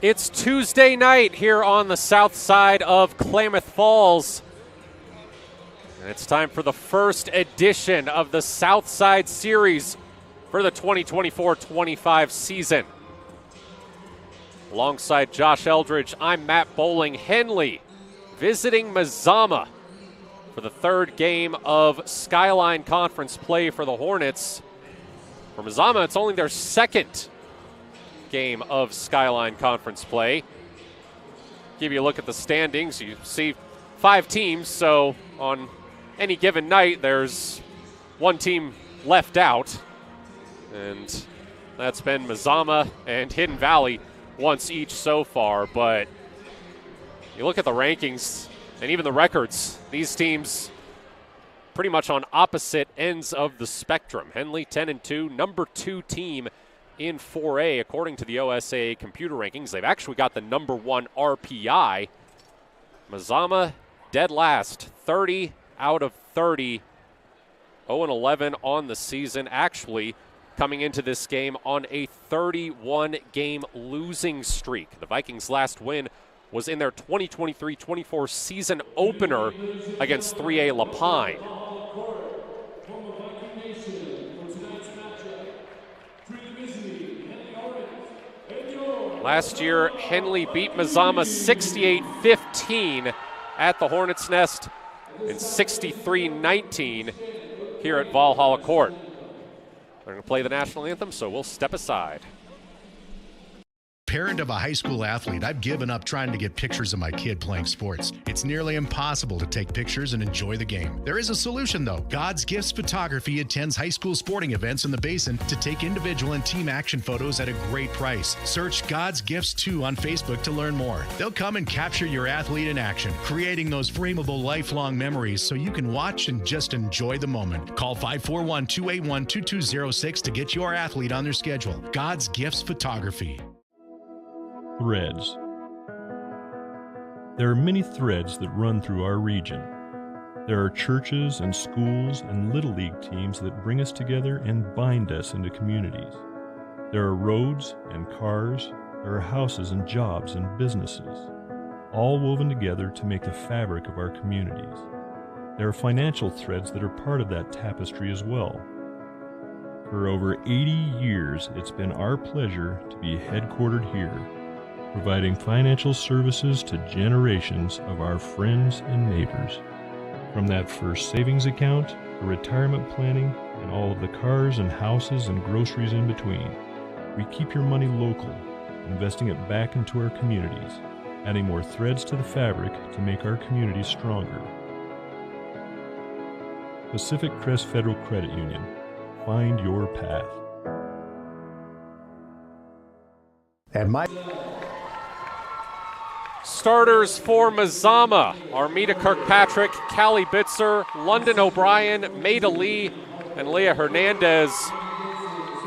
It's Tuesday night here on the south side of Klamath Falls. And it's time for the first edition of the Southside Series for the 2024-25 season. Alongside Josh Eldridge, I'm Matt Bowling. Henley visiting Mazama for the third game of Skyline Conference play for the Hornets. For Mazama, it's only their second game of Skyline Conference play. Give you a look at the standings. You see 5 teams, so on any given night, there's one team left out, and that's been Mazama and Hidden Valley once each so far. But you look at the rankings and even the records, these teams pretty much on opposite ends of the spectrum. Henley 10-2, number 2 team in 4A according to the OSA computer rankings. They've actually got the number 1 RPI. Mazama dead last, 30 out of 30, 0-11 on the season, actually coming into this game on a 31-game losing streak. The Vikings' last win was in their 2023-24 season opener against 3A La Pine. Last year, Henley beat Mazama 68-15 at the Hornets' Nest and 63-19 here at Valhalla Court. They're going to play the national anthem, so we'll step aside. Parent of a high school athlete, I've given up trying to get pictures of my kid playing sports. It's nearly impossible to take pictures and enjoy the game. There is a solution, though. God's Gifts Photography attends high school sporting events in the Basin to take individual and team action photos at a great price. Search God's Gifts 2 on Facebook to learn more. They'll come and capture your athlete in action, creating those frameable lifelong memories so you can watch and just enjoy the moment. Call 541-281-2206 to get your athlete on their schedule. God's Gifts Photography. Threads. There are many threads that run through our region. There are churches and schools and Little League teams that bring us together and bind us into communities. There are roads and cars. There are houses and jobs and businesses, all woven together to make the fabric of our communities. There are financial threads that are part of that tapestry as well. For over 80 years, it's been our pleasure to be headquartered here, providing financial services to generations of our friends and neighbors. From that first savings account to retirement planning and all of the cars and houses and groceries in between, we keep your money local, investing it back into our communities, adding more threads to the fabric to make our communities stronger. Pacific Crest Federal Credit Union. Find your path. Starters for Mazama: Armida Kirkpatrick, Callie Bitzer, London O'Brien, Maida Lee, and Leah Hernandez.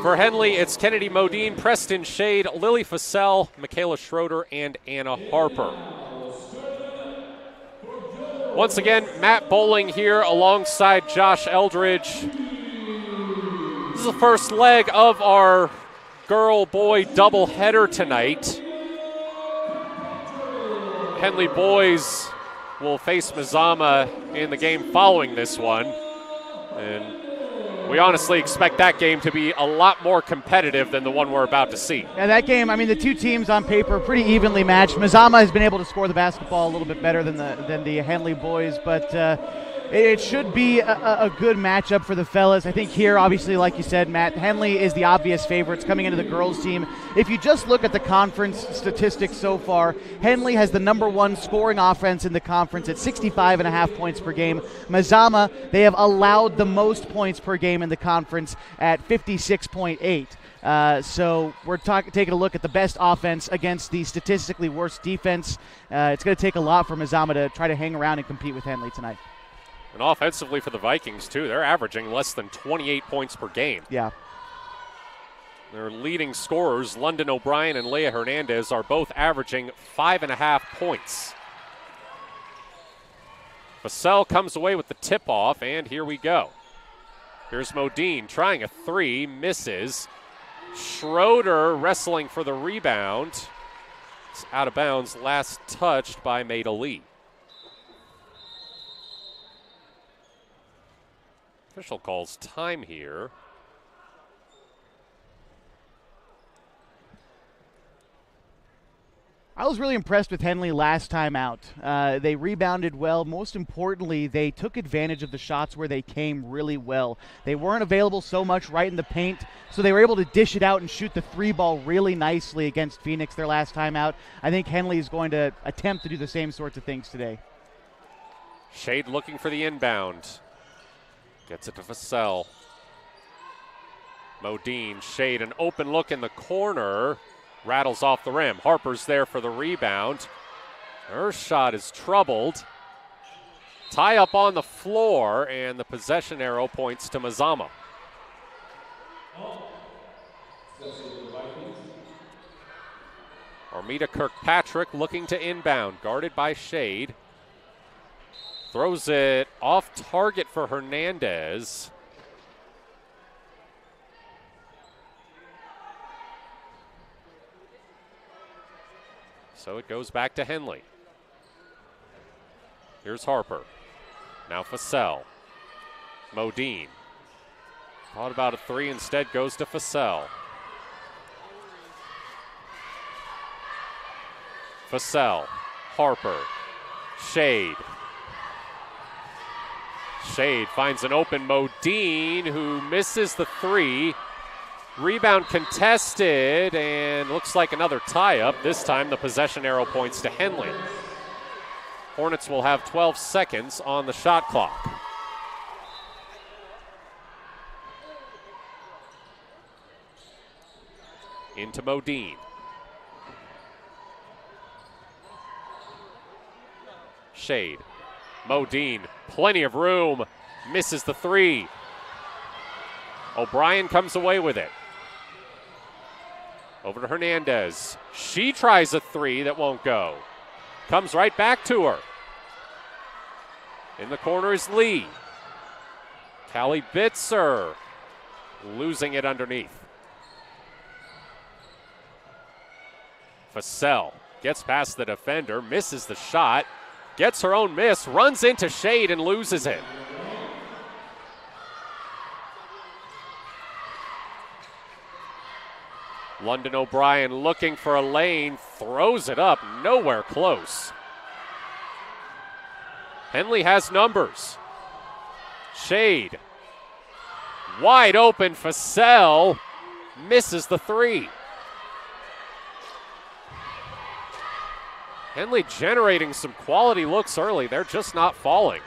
For Henley, it's Kennedy Modine, Preston Shade, Lily Fassell, Michaela Schroeder, and Anna Harper. Once again, Matt Bowling here alongside Josh Eldridge. This is the first leg of our girl-boy doubleheader tonight. Henley boys will face Mazama in the game following this one. And we honestly expect that game to be a lot more competitive than the one we're about to see. Yeah, that game, I mean, the two teams on paper are pretty evenly matched. Mazama has been able to score the basketball a little bit better than the Henley boys, but it should be a good matchup for the fellas. I think here, obviously, like you said, Matt, Henley is the obvious favorites coming into the girls' team. If you just look at the conference statistics so far, Henley has the number 1 scoring offense in the conference at 65.5 points per game. Mazama, they have allowed the most points per game in the conference at 56.8. So we're taking a look at the best offense against the statistically worst defense. It's going to take a lot for Mazama to try to hang around and compete with Henley tonight. And offensively for the Vikings, too, they're averaging less than 28 points per game. Yeah. Their leading scorers, London O'Brien and Leah Hernandez, are both averaging 5.5 points. Fassell comes away with the tip-off, and here we go. Here's Modine trying a 3, misses. Schroeder wrestling for the rebound. It's out of bounds, last touched by Maida Lee. Official calls time here. I was really impressed with Henley last time out. They rebounded well. Most importantly, they took advantage of the shots where they came really well. They weren't available so much right in the paint, so they were able to dish it out and shoot the three ball really nicely against Phoenix their last time out. I think Henley is going to attempt to do the same sorts of things today. Shade looking for the inbound. Gets it to Vassell. Modine, Shade, an open look in the corner. Rattles off the rim. Harper's there for the rebound. Her shot is troubled. Tie up on the floor, and the possession arrow points to Mazama. Armida Kirkpatrick looking to inbound, guarded by Shade. Throws it off target for Hernandez. So it goes back to Henley. Here's Harper. Now Vassell. Modine. Thought about a three, instead goes to Vassell. Vassell. Harper. Shade. Shade finds an open Modine, who misses the three. Rebound contested, and looks like another tie-up. This time the possession arrow points to Henley. Hornets will have 12 seconds on the shot clock. Into Modine. Shade. Modine, plenty of room, misses the three. O'Brien comes away with it. Over to Hernandez. She tries a three that won't go. Comes right back to her. In the corner is Lee. Callie Bitzer losing it underneath. Vassell gets past the defender, misses the shot, gets her own miss, runs into Shade and loses it. London O'Brien looking for a lane, throws it up, nowhere close. Henley has numbers. Shade. Wide open, Vassell misses the three. Henley generating some quality looks early. They're just not falling.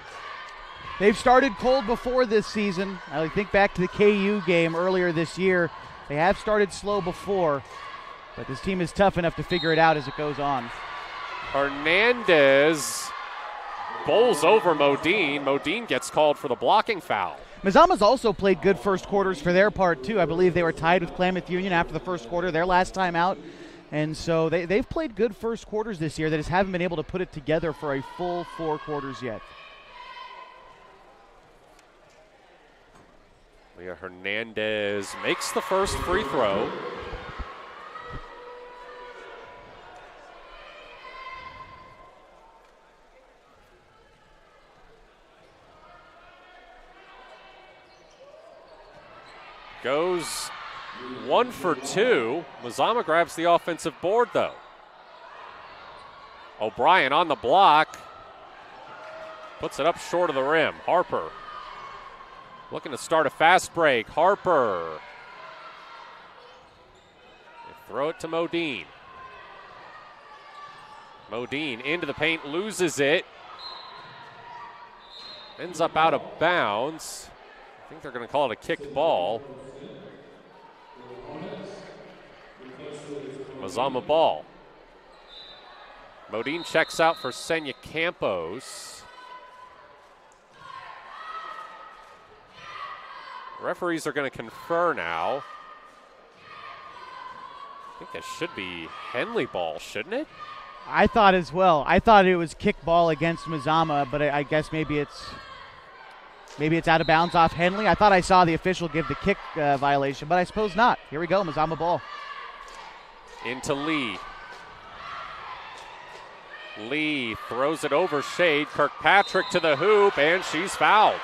They've started cold before this season. I think back to the KU game earlier this year. They have started slow before, but this team is tough enough to figure it out as it goes on. Hernandez bowls over Modine. Modine gets called for the blocking foul. Mazama's also played good first quarters for their part, too. I believe they were tied with Klamath Union after the first quarter, their last time out. And so they've played good first quarters this year. They just haven't been able to put it together for a full 4 quarters yet. Leah Hernandez makes the first free throw. Goes 1 for 2. Mazama grabs the offensive board, though. O'Brien on the block. Puts it up short of the rim. Harper looking to start a fast break. Harper. They throw it to Modine. Modine into the paint, loses it. Ends up out of bounds. I think they're going to call it a kicked ball. Mazama ball. Modine checks out for Senya Campos. Referees are going to confer now. I think that should be Henley ball, shouldn't it? I thought as well. I thought it was kick ball against Mazama, but I guess maybe it's out of bounds off Henley. I thought I saw the official give the kick violation, but I suppose not. Here we go, Mazama ball. Into Lee. Lee throws it over Shade. Kirkpatrick to the hoop, and she's fouled.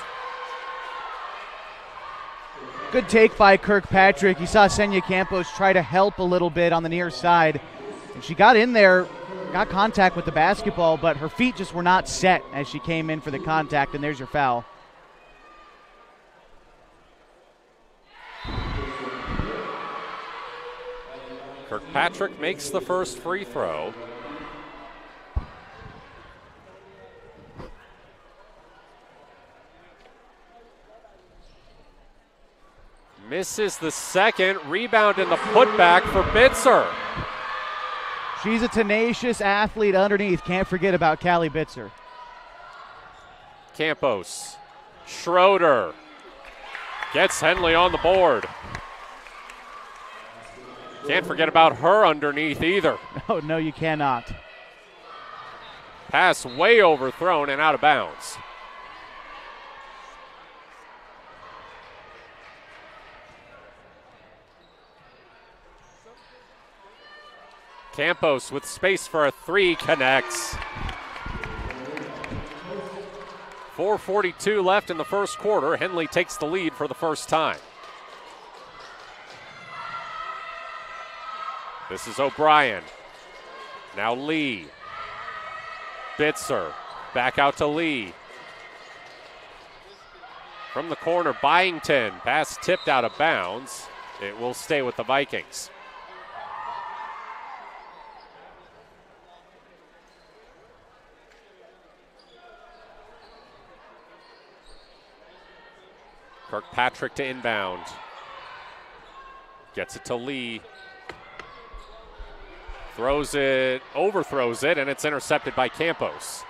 Good take by Kirkpatrick. You saw Senya Campos try to help a little bit on the near side. And she got in there, got contact with the basketball, but her feet just were not set as she came in for the contact, and there's your foul. Kirkpatrick makes the first free throw. Misses the second. Rebound in the putback for Bitzer. She's a tenacious athlete underneath. Can't forget about Callie Bitzer. Campos. Schroeder gets Henley on the board. Can't forget about her underneath either. Oh, no, you cannot. Pass way overthrown and out of bounds. Campos with space for a three, connects. 4:42 left in the first quarter. Henley takes the lead for the first time. This is O'Brien. Now Lee. Bitzer. Back out to Lee. From the corner, Byington. Pass tipped out of bounds. It will stay with the Vikings. Kirkpatrick to inbound. Gets it to Lee. Throws it, overthrows it, and it's intercepted by Campos.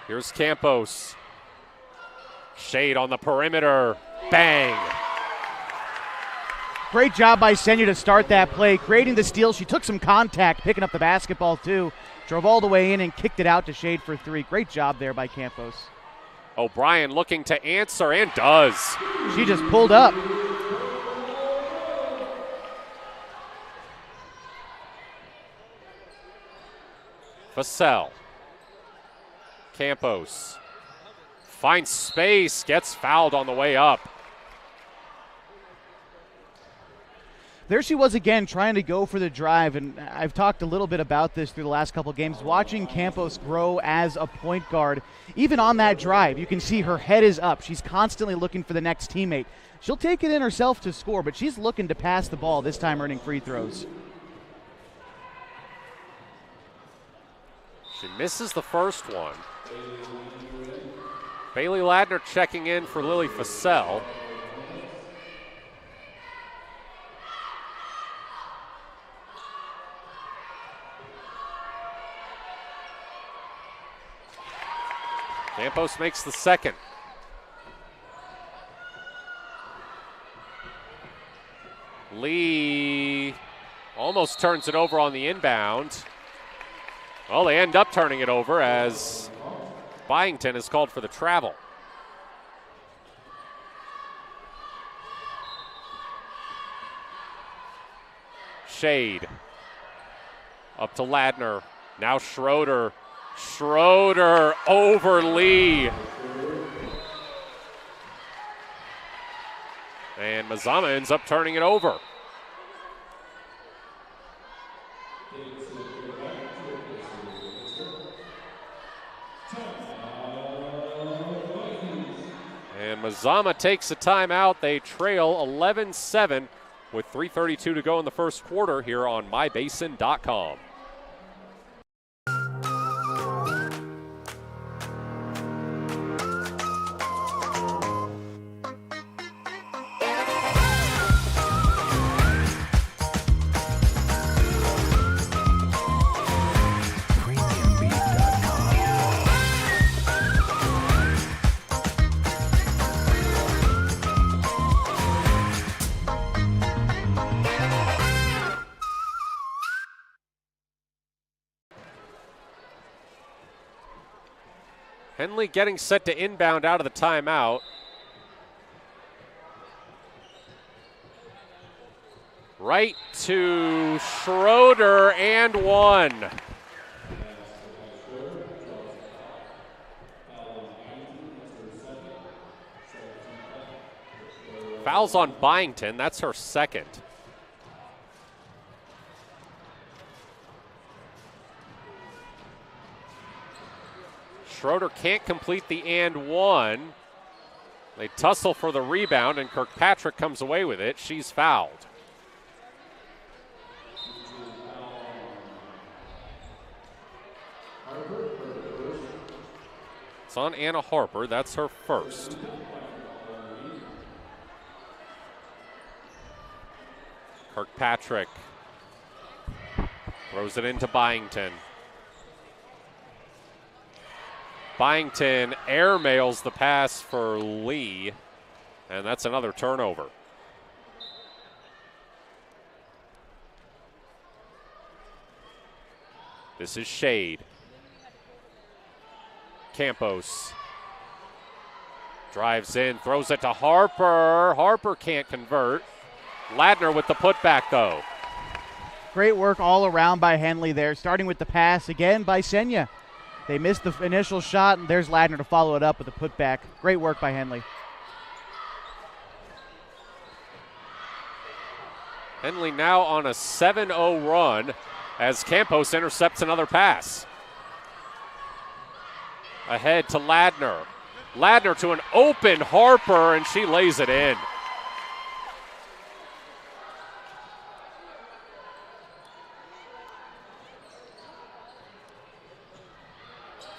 Here's Campos. Shade on the perimeter. Bang. Great job by Senya to start that play, creating the steal. She took some contact, picking up the basketball too. Drove all the way in and kicked it out to Shade for three. Great job there by Campos. O'Brien looking to answer and does. She just pulled up. Vassell. Campos. Finds space, gets fouled on the way up. There she was again, trying to go for the drive, and I've talked a little bit about this through the last couple games. Watching Campos grow as a point guard, even on that drive, you can see her head is up. She's constantly looking for the next teammate. She'll take it in herself to score, but she's looking to pass the ball, this time earning free throws. She misses the first one. Bailey Ladner checking in for Lily Vassell. Campos makes the second. Lee almost turns it over on the inbound. Well, they end up turning it over as Byington is called for the travel. Shade. Up to Ladner. Now Schroeder. Schroeder over Lee. And Mazama ends up turning it over. And Mazama takes a timeout. They trail 11-7 with 3:32 to go in the first quarter here on mybasin.com. Henley getting set to inbound out of the timeout. Right to Schroeder and one. Fouls on Byington. That's her second. Schroeder can't complete the and one. They tussle for the rebound, and Kirkpatrick comes away with it. She's fouled. It's on Anna Harper. That's her first. Kirkpatrick throws it into Byington. Byington airmails the pass for Lee, and that's another turnover. This is Shade. Campos drives in, throws it to Harper. Harper can't convert. Ladner with the putback, though. Great work all around by Henley there, starting with the pass again by Senya. They missed the initial shot, and there's Ladner to follow it up with a putback. Great work by Henley. Henley now on a 7-0 run as Campos intercepts another pass. Ahead to Ladner. Ladner to an open Harper, and she lays it in.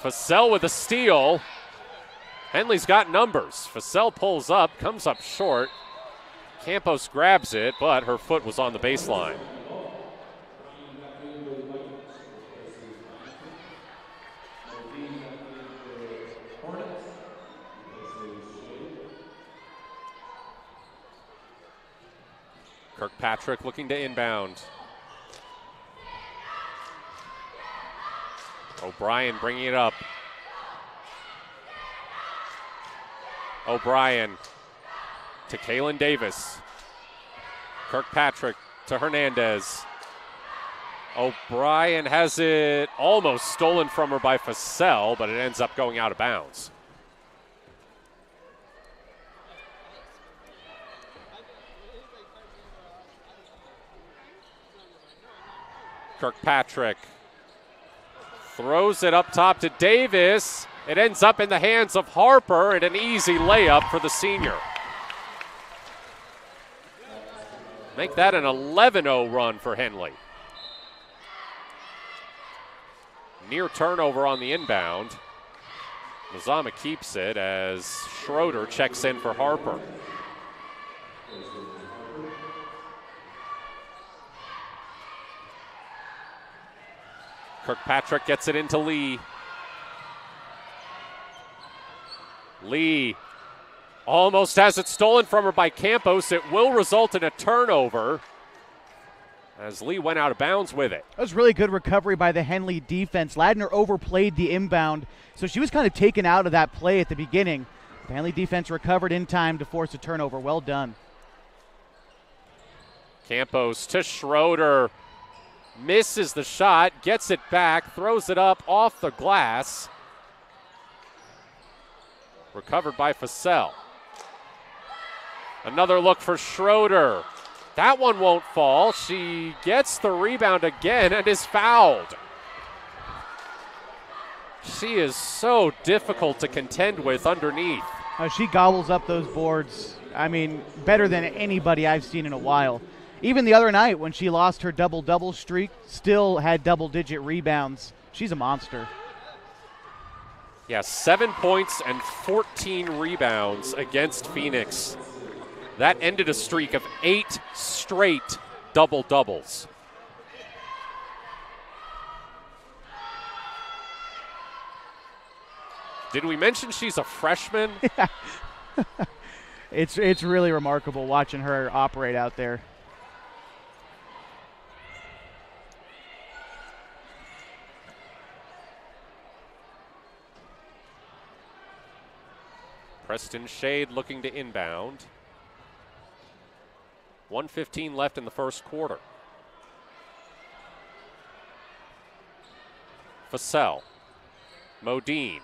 Fussell with a steal. Henley's got numbers. Fussell pulls up, comes up short. Campos grabs it, but her foot was on the baseline. Kirkpatrick looking to inbound. O'Brien bringing it up. O'Brien to Kaylin Davis. Kirkpatrick to Hernandez. O'Brien has it almost stolen from her by Fussell, but it ends up going out of bounds. Kirkpatrick throws it up top to Davis. It ends up in the hands of Harper, and an easy layup for the senior. Make that an 11-0 run for Henley. Near turnover on the inbound. Mazama keeps it as Schroeder checks in for Harper. Kirkpatrick gets it into Lee. Lee almost has it stolen from her by Campos. It will result in a turnover as Lee went out of bounds with it. That was really good recovery by the Henley defense. Ladner overplayed the inbound, so she was kind of taken out of that play at the beginning. The Henley defense recovered in time to force a turnover. Well done. Campos to Schroeder. Misses the shot, gets it back, throws it up off the glass. Recovered by Fussell. Another look for Schroeder. That one won't fall. She gets the rebound again and is fouled. She is so difficult to contend with underneath. She gobbles up those boards. I mean, better than anybody I've seen in a while. Even the other night when she lost her double-double streak, still had double-digit rebounds. She's a monster. Yeah, 7 points and 14 rebounds against Phoenix. That ended a streak of 8 straight double-doubles. Did we mention she's a freshman? Yeah. It's really remarkable watching her operate out there. Preston Shade looking to inbound. 1:15 left in the first quarter. Fussell. Modine.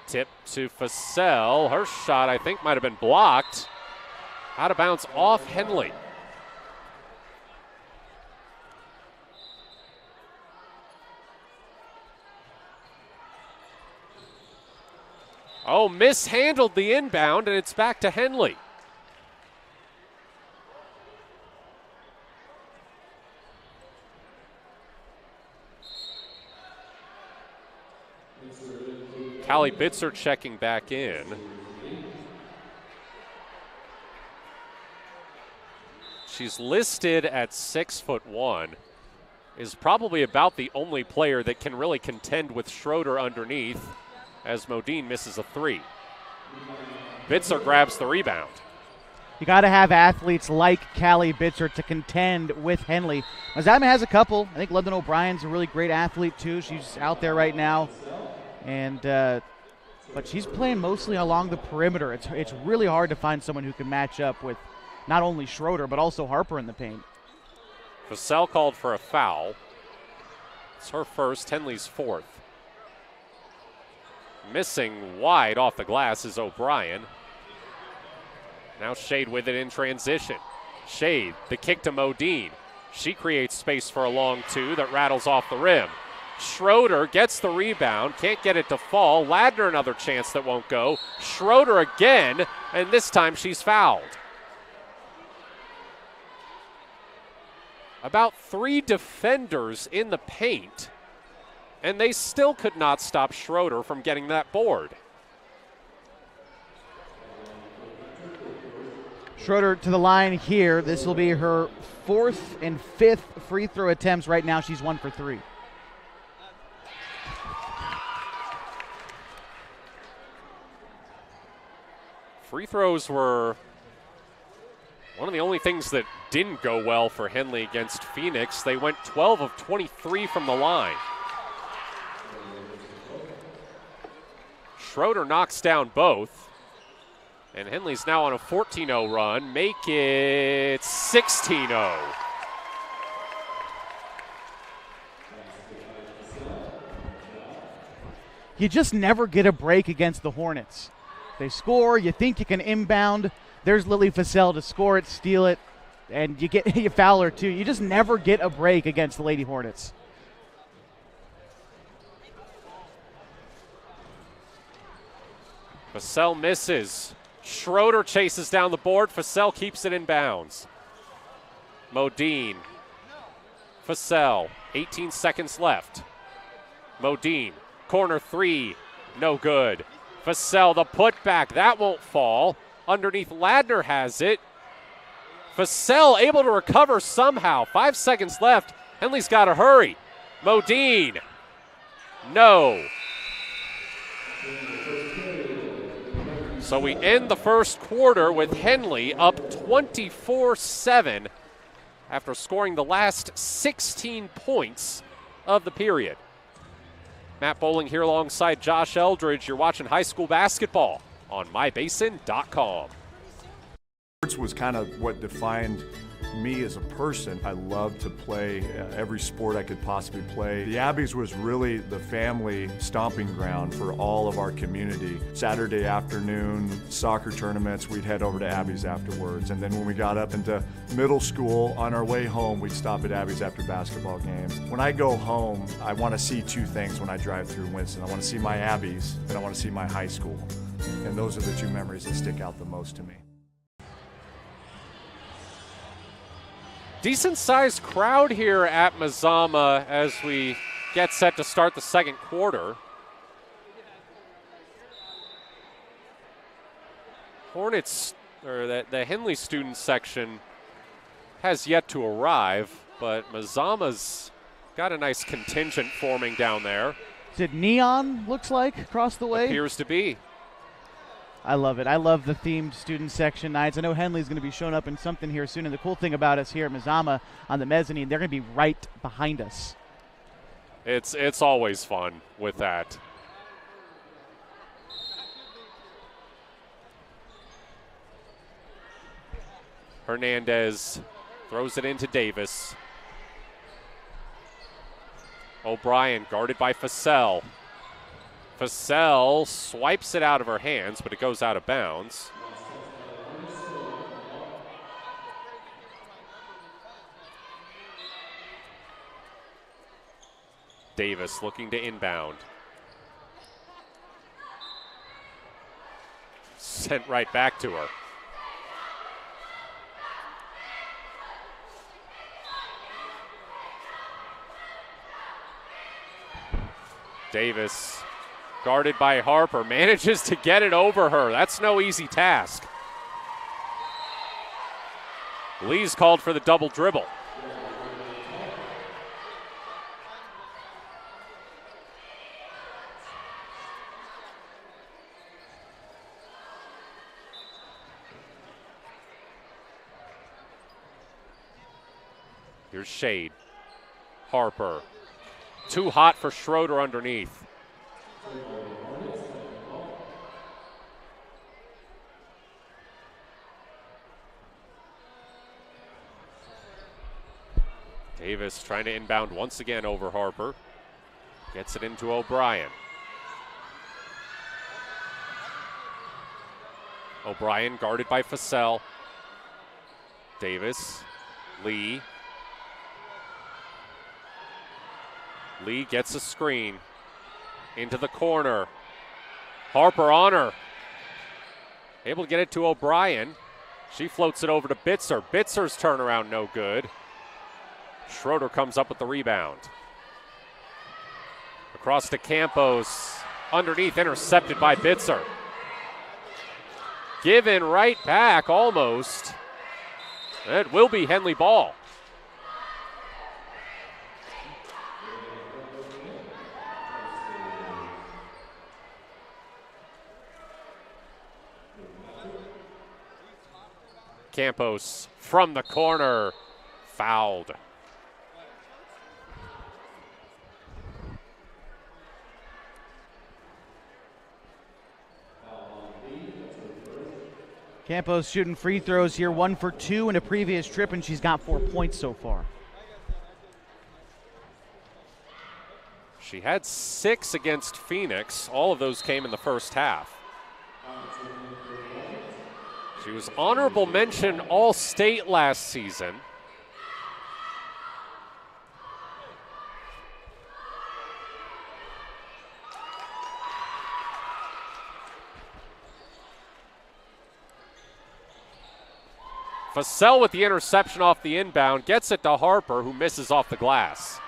Tip to Fussell. Her shot, I think, might have been blocked. Out of bounds off Henley. Oh, mishandled the inbound, and it's back to Henley. Callie Bitzer checking back in. She's listed at 6'1", is probably about the only player that can really contend with Schroeder underneath, as Modine misses a three. Bitzer grabs the rebound. You got to have athletes like Callie Bitzer to contend with Henley. Mazama has a couple. I think London O'Brien's a really great athlete too. She's out there right now, and but she's playing mostly along the perimeter. It's really hard to find someone who can match up with not only Schroeder but also Harper in the paint. Vassell called for a foul. It's her first, Henley's fourth. Missing wide off the glass is O'Brien. Now Shade with it in transition. Shade, the kick to Modine. She creates space for a long two that rattles off the rim. Schroeder gets the rebound, can't get it to fall. Ladner another chance that won't go. Schroeder again, and this time she's fouled. About 3 defenders in the paint, and they still could not stop Schroeder from getting that board. Schroeder to the line here. This will be her 4th and 5th free throw attempts. Right now she's 1 for 3. Free throws were one of the only things that didn't go well for Henley against Phoenix. They went 12 of 23 from the line. Schroeder knocks down both. And Henley's now on a 14-0 run. Make it 16-0. You just never get a break against the Hornets. They score, you think you can inbound. There's Lily Vassell to score it, steal it, and you foul her too. You just never get a break against the Lady Hornets. Vassell misses. Schroeder chases down the board. Vassell keeps it in bounds. Modine. Vassell. 18 seconds left. Modine. Corner three. No good. Vassell, the putback. That won't fall. Underneath, Ladner has it. Vassell able to recover somehow. 5 seconds left. Henley's got to hurry. Modine. No. So we end the first quarter with Henley up 24-7 after scoring the last 16 points of the period. Matt Bowling here alongside Josh Eldridge. You're watching high school basketball on mybasin.com. Sports was kind of what defined me as a person. I loved to play every sport I could possibly play. The Abbeys was really the family stomping ground for all of our community. Saturday afternoon soccer tournaments, we'd head over to Abbeys afterwards. And then when we got up into middle school, on our way home, we'd stop at Abbeys after basketball games. When I go home, I want to see 2 things when I drive through Winston. I want to see my Abbeys, and I want to see my high school. And those are the 2 memories that stick out the most to me. Decent-sized crowd here at Mazama as we get set to start the second quarter. Hornets, or the Henley student section, has yet to arrive, but Mazama's got a nice contingent forming down there. Is it neon, looks like, across the way? Appears to be. I love it. I love the themed student section nights. I know Henley's going to be showing up in something here soon. And the cool thing about us here at Mazama on the mezzanine, they're going to be right behind us. It's always fun with that. Hernandez throws it into Davis. O'Brien guarded by Vassell. Vassell swipes it out of her hands, but it goes out of bounds. Davis looking to inbound. Sent right back to her. Davis, guarded by Harper, manages to get it over her. That's no easy task. Lee's called for the double dribble. Here's Shade. Harper. Too hot for Schroeder underneath. Davis trying to inbound once again over Harper. Gets it into O'Brien. O'Brien guarded by Fussell. Davis. Lee. Lee gets a screen. Into the corner. Harper on her. Able to get it to O'Brien. She floats it over to Bitzer. Bitzer's turnaround no good. Schroeder comes up with the rebound. Across to Campos. Underneath, intercepted by Bitzer. Given right back almost. It will be Henley ball. Campos from the corner, fouled. Campos shooting free throws here, 1 for 2 in a previous trip, and she's got 4 points so far. She had 6 against Phoenix. All of those came in the first half. She was honorable mention All-State last season. Fussell with the interception off the inbound, gets it to Harper, who misses off the glass.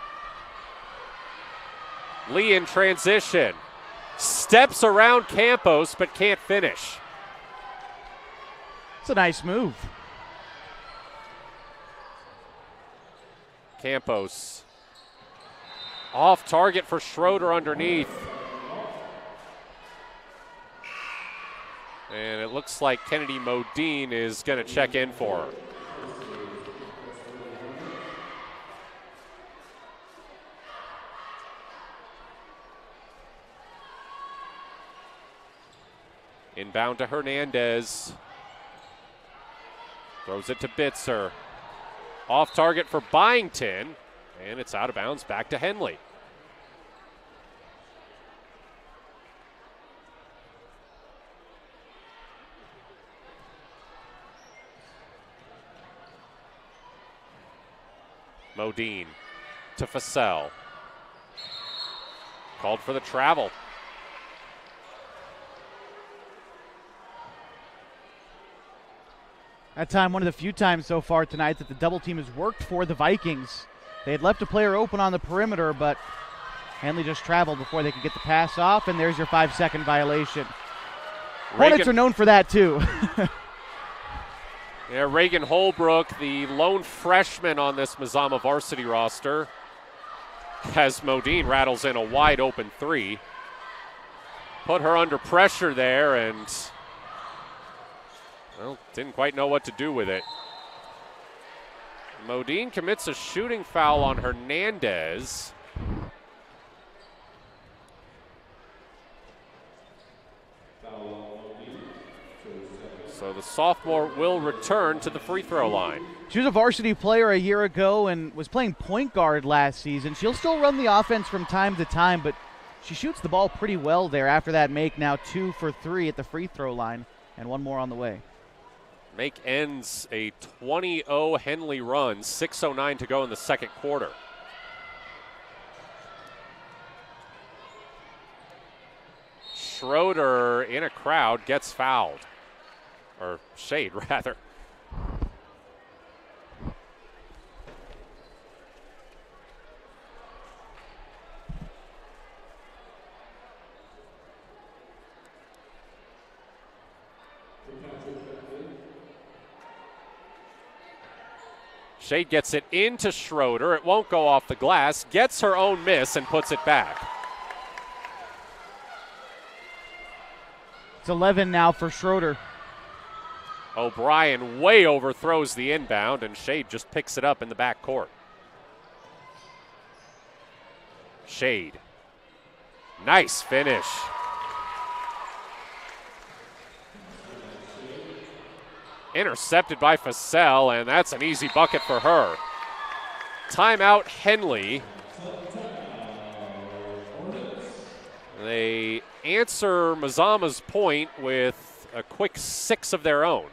Lee in transition, steps around Campos but can't finish. It's a nice move. Campos off target for Schroeder underneath. And it looks like Kennedy Modine is going to check in for her. Inbound to Hernandez. Throws it to Bitzer. Off target for Byington. And it's out of bounds back to Henley. Modine to Fussell. Called for the travel. That time, one of the few times so far tonight that the double team has worked for the Vikings. They had left a player open on the perimeter, but Henley just traveled before they could get the pass off, and there's your 5-second violation. Hornets are known for that, too. Yeah, Reagan Holbrook, the lone freshman on this Mazama varsity roster, as Modine rattles in a wide open 3. Put her under pressure there and, well, didn't quite know what to do with it. Modine commits a shooting foul on Hernandez. So the sophomore will return to the free throw line. She was a varsity player a year ago and was playing point guard last season. She'll still run the offense from time to time, but she shoots the ball pretty well there after that make. Now 2 for 3 at the free throw line, and 1 more on the way. Make ends a 20-0 Henley run, 6:09 to go in the second quarter. Schroeder in a crowd gets fouled. Or Shade, rather. Shade gets it into Schroeder. It won't go off the glass. Gets her own miss and puts it back. It's 11 now for Schroeder. O'Brien way overthrows the inbound, and Shade just picks it up in the backcourt. Shade. Nice finish. Intercepted by Fassell, and that's an easy bucket for her. Timeout, Henley. They answer Mazama's point with a quick 6 of their own.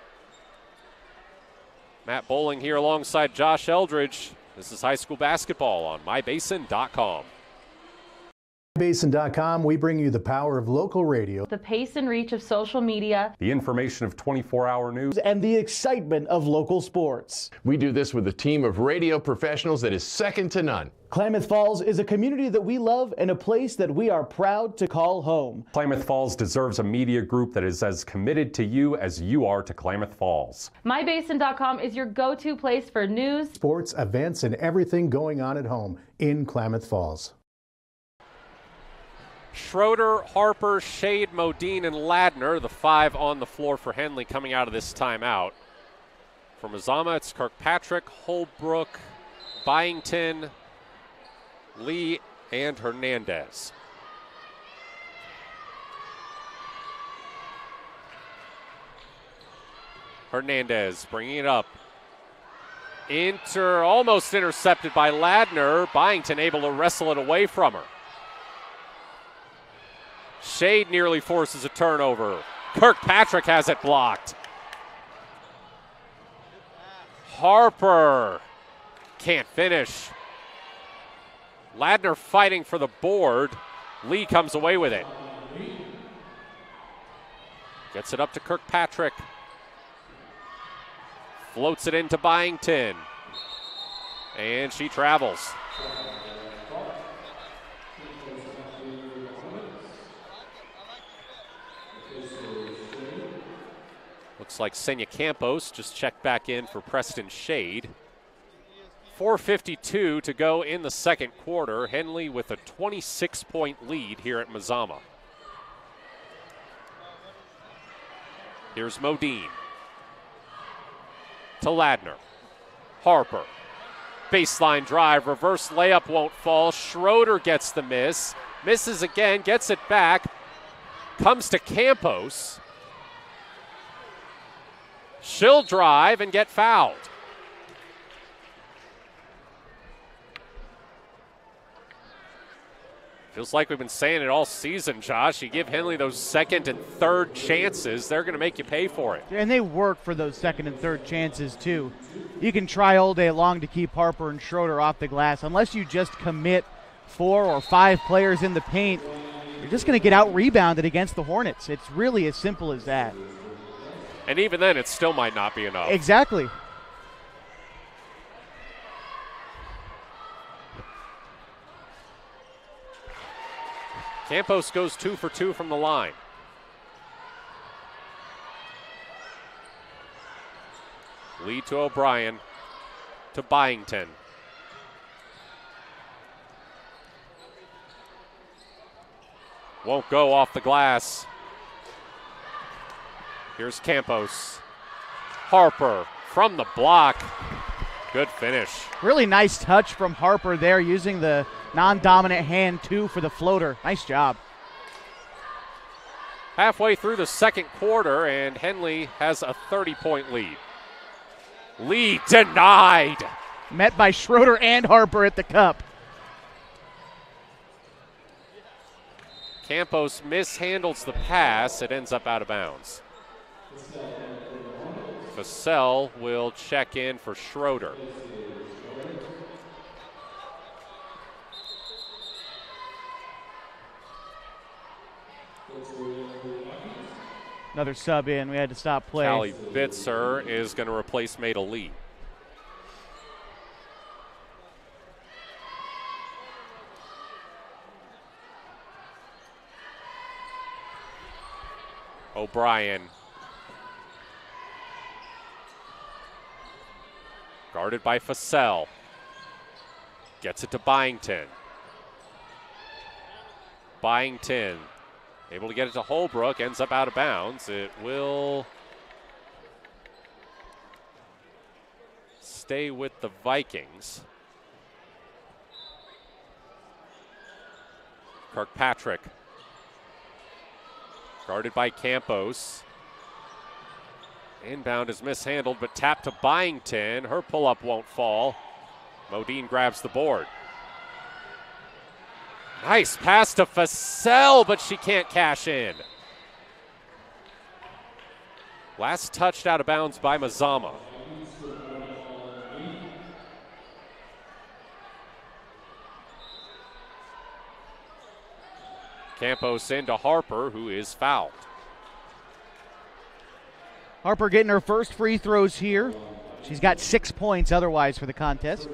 Matt Bowling here alongside Josh Eldridge. This is high school basketball on mybasin.com. MyBasin.com, we bring you the power of local radio, the pace and reach of social media, the information of 24-hour news, and the excitement of local sports. We do this with a team of radio professionals that is second to none. Klamath Falls is a community that we love and a place that we are proud to call home. Klamath Falls deserves a media group that is as committed to you as you are to Klamath Falls. MyBasin.com is your go-to place for news, sports, events, and everything going on at home in Klamath Falls. Schroeder, Harper, Shade, Modine, and Ladner, the 5 on the floor for Henley coming out of this timeout. For Mazama, it's Kirkpatrick, Holbrook, Byington, Lee, and Hernandez. Hernandez bringing it up. Almost intercepted by Ladner. Byington able to wrestle it away from her. Shade nearly forces a turnover. Kirkpatrick has it blocked. Harper can't finish. Ladner fighting for the board. Lee comes away with it. Gets it up to Kirkpatrick. Floats it into Byington. And she travels. Looks like Senya Campos just checked back in for Preston Shade. 4:52 to go in the second quarter. Henley with a 26-point lead here at Mazama. Here's Modine. To Ladner. Harper. Baseline drive. Reverse layup won't fall. Schroeder gets the miss. Misses again. Gets it back. Comes to Campos. She'll drive and get fouled. Feels like we've been saying it all season, Josh. You give Henley those second and third chances, they're going to make you pay for it. And they work for those second and third chances, too. You can try all day long to keep Harper and Schroeder off the glass. Unless you just commit 4 or 5 players in the paint, you're just going to get out-rebounded against the Hornets. It's really as simple as that. And even then, it still might not be enough. Exactly. Campos goes 2 for 2 from the line. Lee to O'Brien to Byington. Won't go off the glass. Here's Campos. Harper from the block. Good finish. Really nice touch from Harper there, using the non-dominant hand, too, for the floater. Nice job. Halfway through the second quarter, and Henley has a 30-point lead. Lee denied. Met by Schroeder and Harper at the cup. Campos mishandles the pass. It ends up out of bounds. Fassell will check in for Schroeder. Another sub in. We had to stop play. Callie Bitzer is going to replace Maida Lee. O'Brien. Guarded by Fussell. Gets it to Byington. Byington able to get it to Holbrook, ends up out of bounds. It will stay with the Vikings. Kirkpatrick. Guarded by Campos. Inbound is mishandled, but tapped to Byington. Her pull-up won't fall. Modine grabs the board. Nice pass to Fussell, but she can't cash in. Last touched out of bounds by Mazama. Campos into Harper, who is fouled. Harper getting her first free throws here. She's got 6 points otherwise for the contest.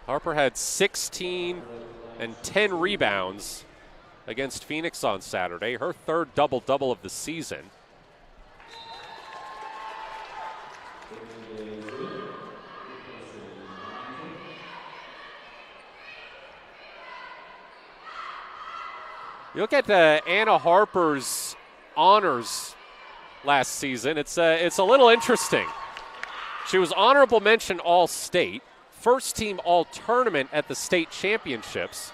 Harper had 16 and 10 rebounds against Phoenix on Saturday, her third double-double of the season. You look at Anna Harper's honors last season, it's a little interesting. She was honorable mention All-State, first team All-Tournament at the state championships,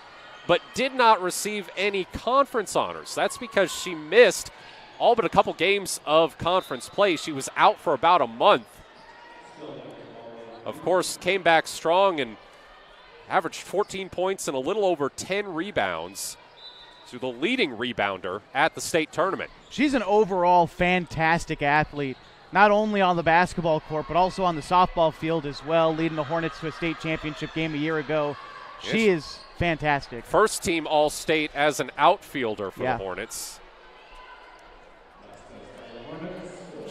but did not receive any conference honors. That's because she missed all but a couple games of conference play. She was out for about a month. Of course, came back strong and averaged 14 points and a little over 10 rebounds to the leading rebounder at the state tournament. She's an overall fantastic athlete, not only on the basketball court, but also on the softball field as well, leading the Hornets to a state championship game a year ago. She is fantastic. First team All-State as an outfielder for the Hornets.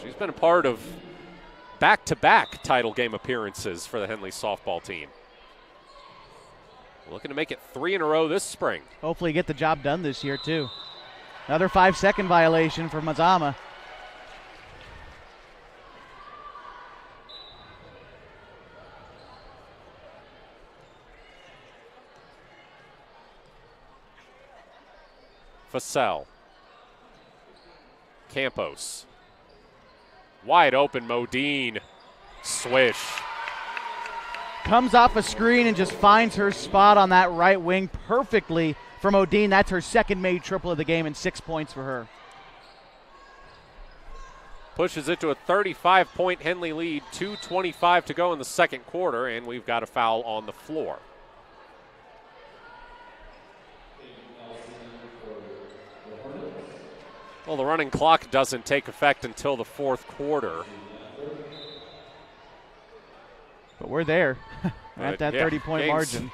She's been a part of back-to-back title game appearances for the Henley softball team. Looking to make it 3 in a row this spring. Hopefully get the job done this year, too. Another 5-second violation for Mazama. Fussell. Campos. Wide open, Modine. Swish. Comes off a screen and just finds her spot on that right wing perfectly for Modine. That's her second made triple of the game and 6 points for her. Pushes it to a 35-point Henley lead, 2:25 to go in the second quarter, and we've got a foul on the floor. Well, the running clock doesn't take effect until the fourth quarter. But we're there at that 30-point margin.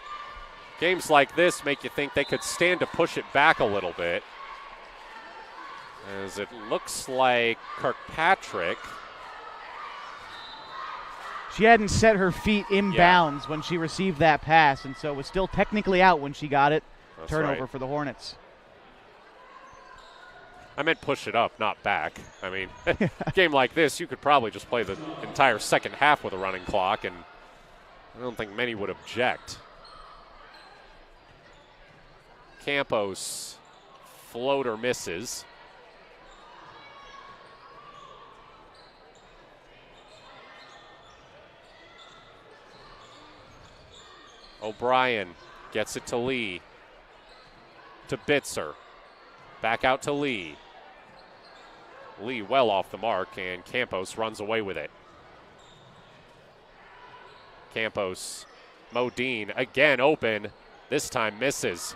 Games like this make you think they could stand to push it back a little bit. As it looks like Kirkpatrick. She hadn't set her feet inbounds when she received that pass, and so was still technically out when she got it. That's Turnover right. for the Hornets. I meant push it up, not back. I mean, a game like this, you could probably just play the entire second half with a running clock, and I don't think many would object. Campos, floater misses. O'Brien gets it to Lee. To Bitzer. Back out to Lee. Lee well off the mark, and Campos runs away with it. Campos, Modine again open, this time misses.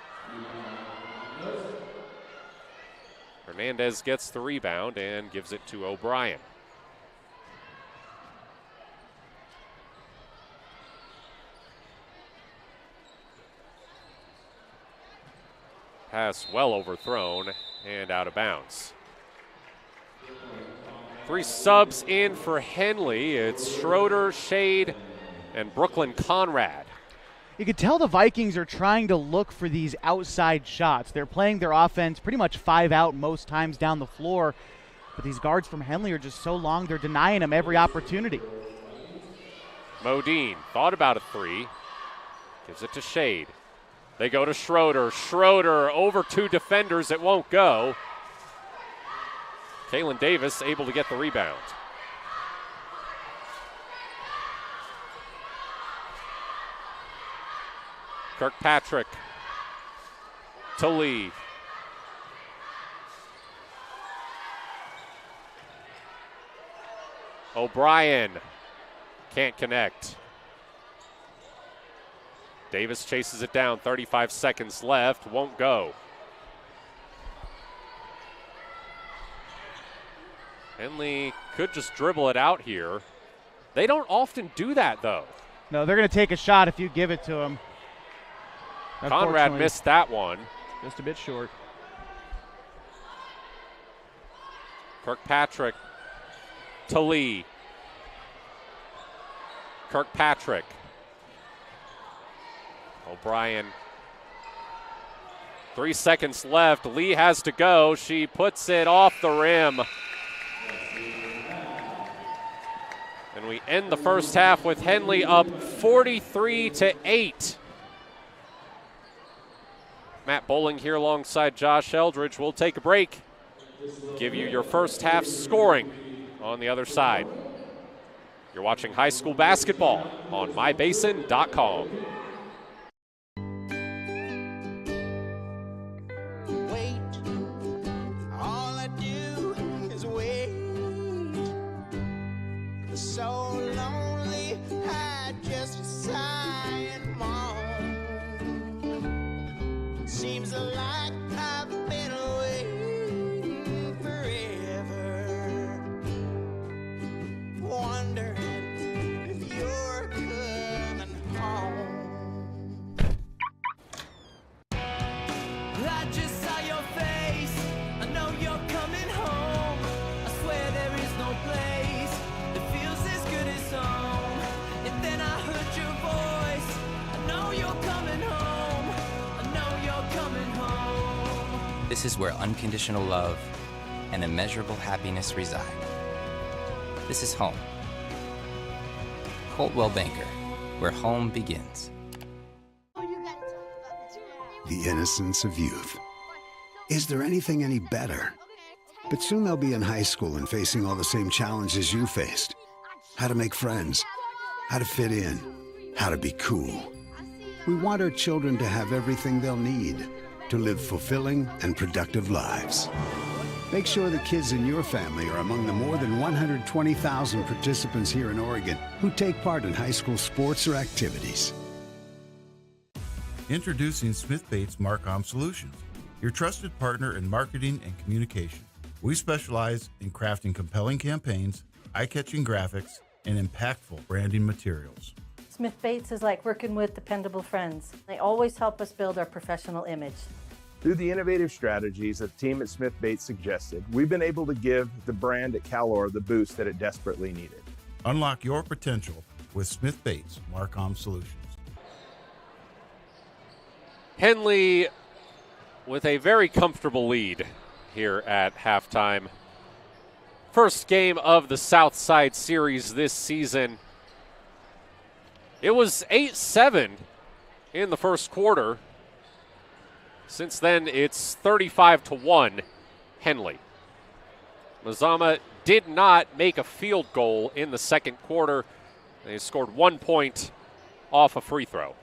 Hernandez gets the rebound and gives it to O'Brien. Pass well overthrown, and out of bounds. 3 subs in for Henley. It's Schroeder, Shade, and Brooklyn Conrad. You could tell the Vikings are trying to look for these outside shots. They're playing their offense pretty much 5 out most times down the floor, but these guards from Henley are just so long, they're denying them every opportunity. Modine thought about a 3, gives it to Shade. They go to Schroeder. Schroeder over 2 defenders, it won't go. Kalen Davis able to get the rebound. Kirkpatrick to Lee. O'Brien can't connect. Davis chases it down, 35 seconds left, won't go. Henley could just dribble it out here. They don't often do that, though. No, they're going to take a shot if you give it to them. Conrad missed that one. Just a bit short. Kirkpatrick to Lee. Kirkpatrick. O'Brien. 3 seconds left. Lee has to go. She puts it off the rim. And we end the first half with Henley up 43-8. Matt Bowling here alongside Josh Eldridge. We'll take a break. Give you your first half scoring on the other side. You're watching high school basketball on mybasin.com. So lonely, I just sigh and moan. Seems like I've been waiting forever, wondering if you're coming home. I just saw your face, I know you're coming home. I swear there is no place. And then I heard your voice. I know you're coming home. I know you're coming home. This is where unconditional love and immeasurable happiness reside. This is home. Coltwell Banker, where home begins. The innocence of youth. Is there anything any better? But soon they'll be in high school and facing all the same challenges you faced. How to make friends, how to fit in, how to be cool. We want our children to have everything they'll need to live fulfilling and productive lives. Make sure the kids in your family are among the more than 120,000 participants here in Oregon who take part in high school sports or activities. Introducing Smith Bates Marcom Solutions, your trusted partner in marketing and communication. We specialize in crafting compelling campaigns, eye-catching graphics, and impactful branding materials. Smith Bates is like working with dependable friends. They always help us build our professional image. Through the innovative strategies that the team at Smith Bates suggested, we've been able to give the brand at Calor the boost that it desperately needed. Unlock your potential with Smith Bates Marcom Solutions. Henley with a very comfortable lead here at halftime. First game of the Southside Series this season. It was 8-7 in the first quarter. Since then, it's 35-1 Henley. Mazama did not make a field goal in the second quarter. They scored 1 point off a free throw.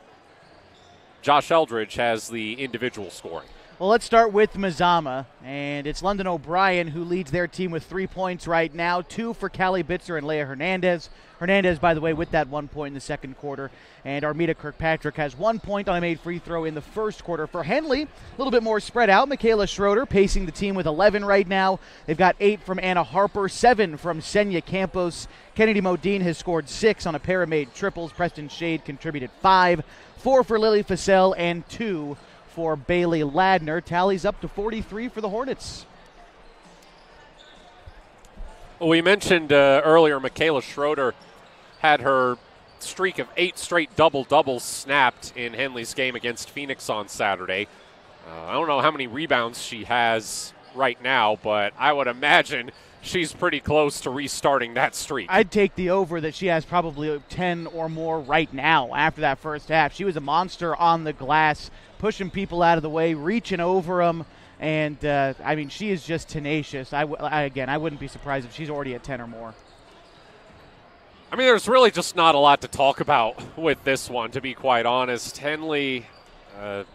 Josh Eldridge has the individual scoring. Well, let's start with Mazama, and it's London O'Brien who leads their team with 3 points right now, 2 for Callie Bitzer and Leia Hernandez. Hernandez, by the way, with that 1 point in the second quarter, and Armida Kirkpatrick has 1 point on a made free throw in the first quarter. For Henley, a little bit more spread out. Michaela Schroeder pacing the team with 11 right now. They've got 8 from Anna Harper, 7 from Senya Campos. Kennedy Modine has scored 6 on a pair of made triples. Preston Shade contributed 5, 4 for Lily Fassell, and 2 for Bailey Ladner. Tallies up to 43 for the Hornets. Well, we mentioned earlier Michaela Schroeder had her streak of 8 straight double-doubles snapped in Henley's game against Phoenix on Saturday. I don't know how many rebounds she has right now, but I would imagine she's pretty close to restarting that streak. I'd take the over that she has probably 10 or more right now after that first half. She was a monster on the glass, pushing people out of the way, reaching over them, and, she is just tenacious. I wouldn't be surprised if she's already at 10 or more. There's really just not a lot to talk about with this one, to be quite honest. Henley, a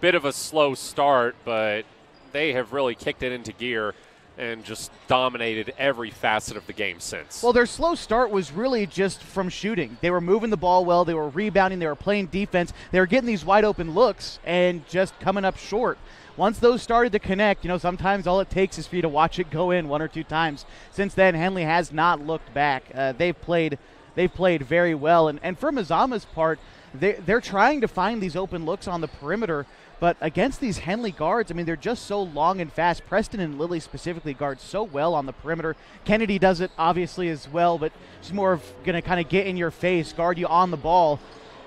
bit of a slow start, but they have really kicked it into gear and just dominated every facet of the game since. Well, their slow start was really just from shooting. They were moving the ball well, they were rebounding, they were playing defense, they were getting these wide open looks and just coming up short. Once those started to connect, sometimes all it takes is for you to watch it go in 1 or 2 times. Since then, Henley has not looked back. They've played very well. And for Mazama's part, they're trying to find these open looks on the perimeter, but against these Henley guards, they're just so long and fast. Preston and Lilly specifically guard so well on the perimeter. Kennedy does it obviously as well, but she's more of going to kind of get in your face, guard you on the ball.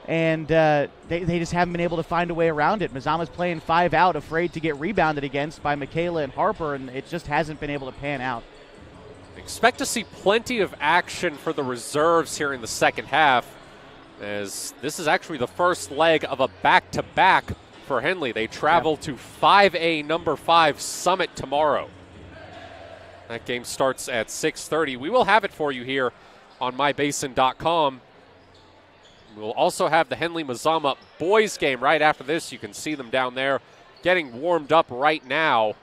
And they just haven't been able to find a way around it. Mazama's playing 5 out, afraid to get rebounded against by Michaela and Harper, and it just hasn't been able to pan out. Expect to see plenty of action for the reserves here in the second half, as this is actually the first leg of a back-to-back for Henley. They travel to 5A number 5 Summit tomorrow. That game starts at 6:30. We will have it for you here on mybasin.com. We'll also have the Henley-Mazama boys game right after this. You can see them down there getting warmed up right now.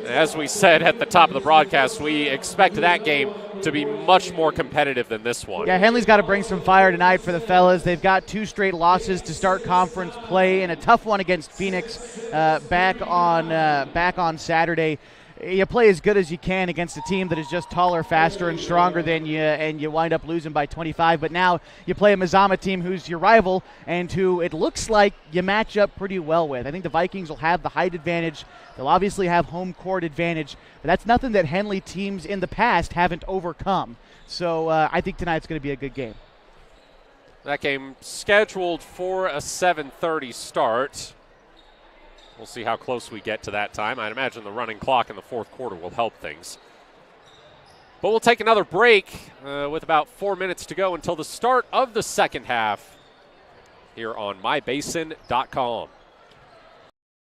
As we said at the top of the broadcast, we expect that game to be much more competitive than this one. Yeah, Henley's got to bring some fire tonight for the fellas. They've got 2 straight losses to start conference play and a tough one against Phoenix back on Saturday. You play as good as you can against a team that is just taller, faster, and stronger than you, and you wind up losing by 25. But now you play a Mazama team who's your rival and who it looks like you match up pretty well with. I think the Vikings will have the height advantage. They'll obviously have home court advantage, but that's nothing that Henley teams in the past haven't overcome. So I think tonight's going to be a good game. That game scheduled for a 7:30 start. We'll see how close we get to that time. I'd imagine the running clock in the fourth quarter will help things. But we'll take another break with about 4 minutes to go until the start of the second half here on mybasin.com.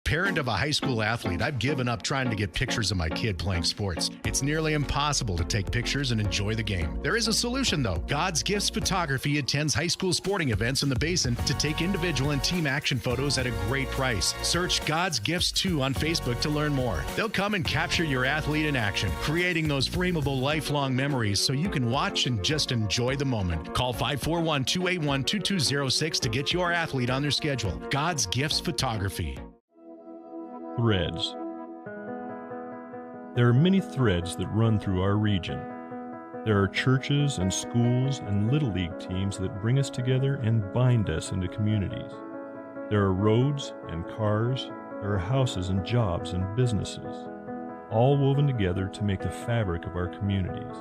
Parent of a high school athlete, I've given up trying to get pictures of my kid playing sports. It's nearly impossible to take pictures and enjoy the game. There is a solution, though. God's Gifts Photography attends high school sporting events in the Basin to take individual and team action photos at a great price. Search God's Gifts 2 on Facebook to learn more. They'll come and capture your athlete in action, creating those frameable lifelong memories so you can watch and just enjoy the moment. Call 541-281-2206 to get your athlete on their schedule. God's Gifts Photography. Threads. There are many threads that run through our region. There are churches and schools and Little League teams that bring us together and bind us into communities. There are roads and cars, there are houses and jobs and businesses, all woven together to make the fabric of our communities.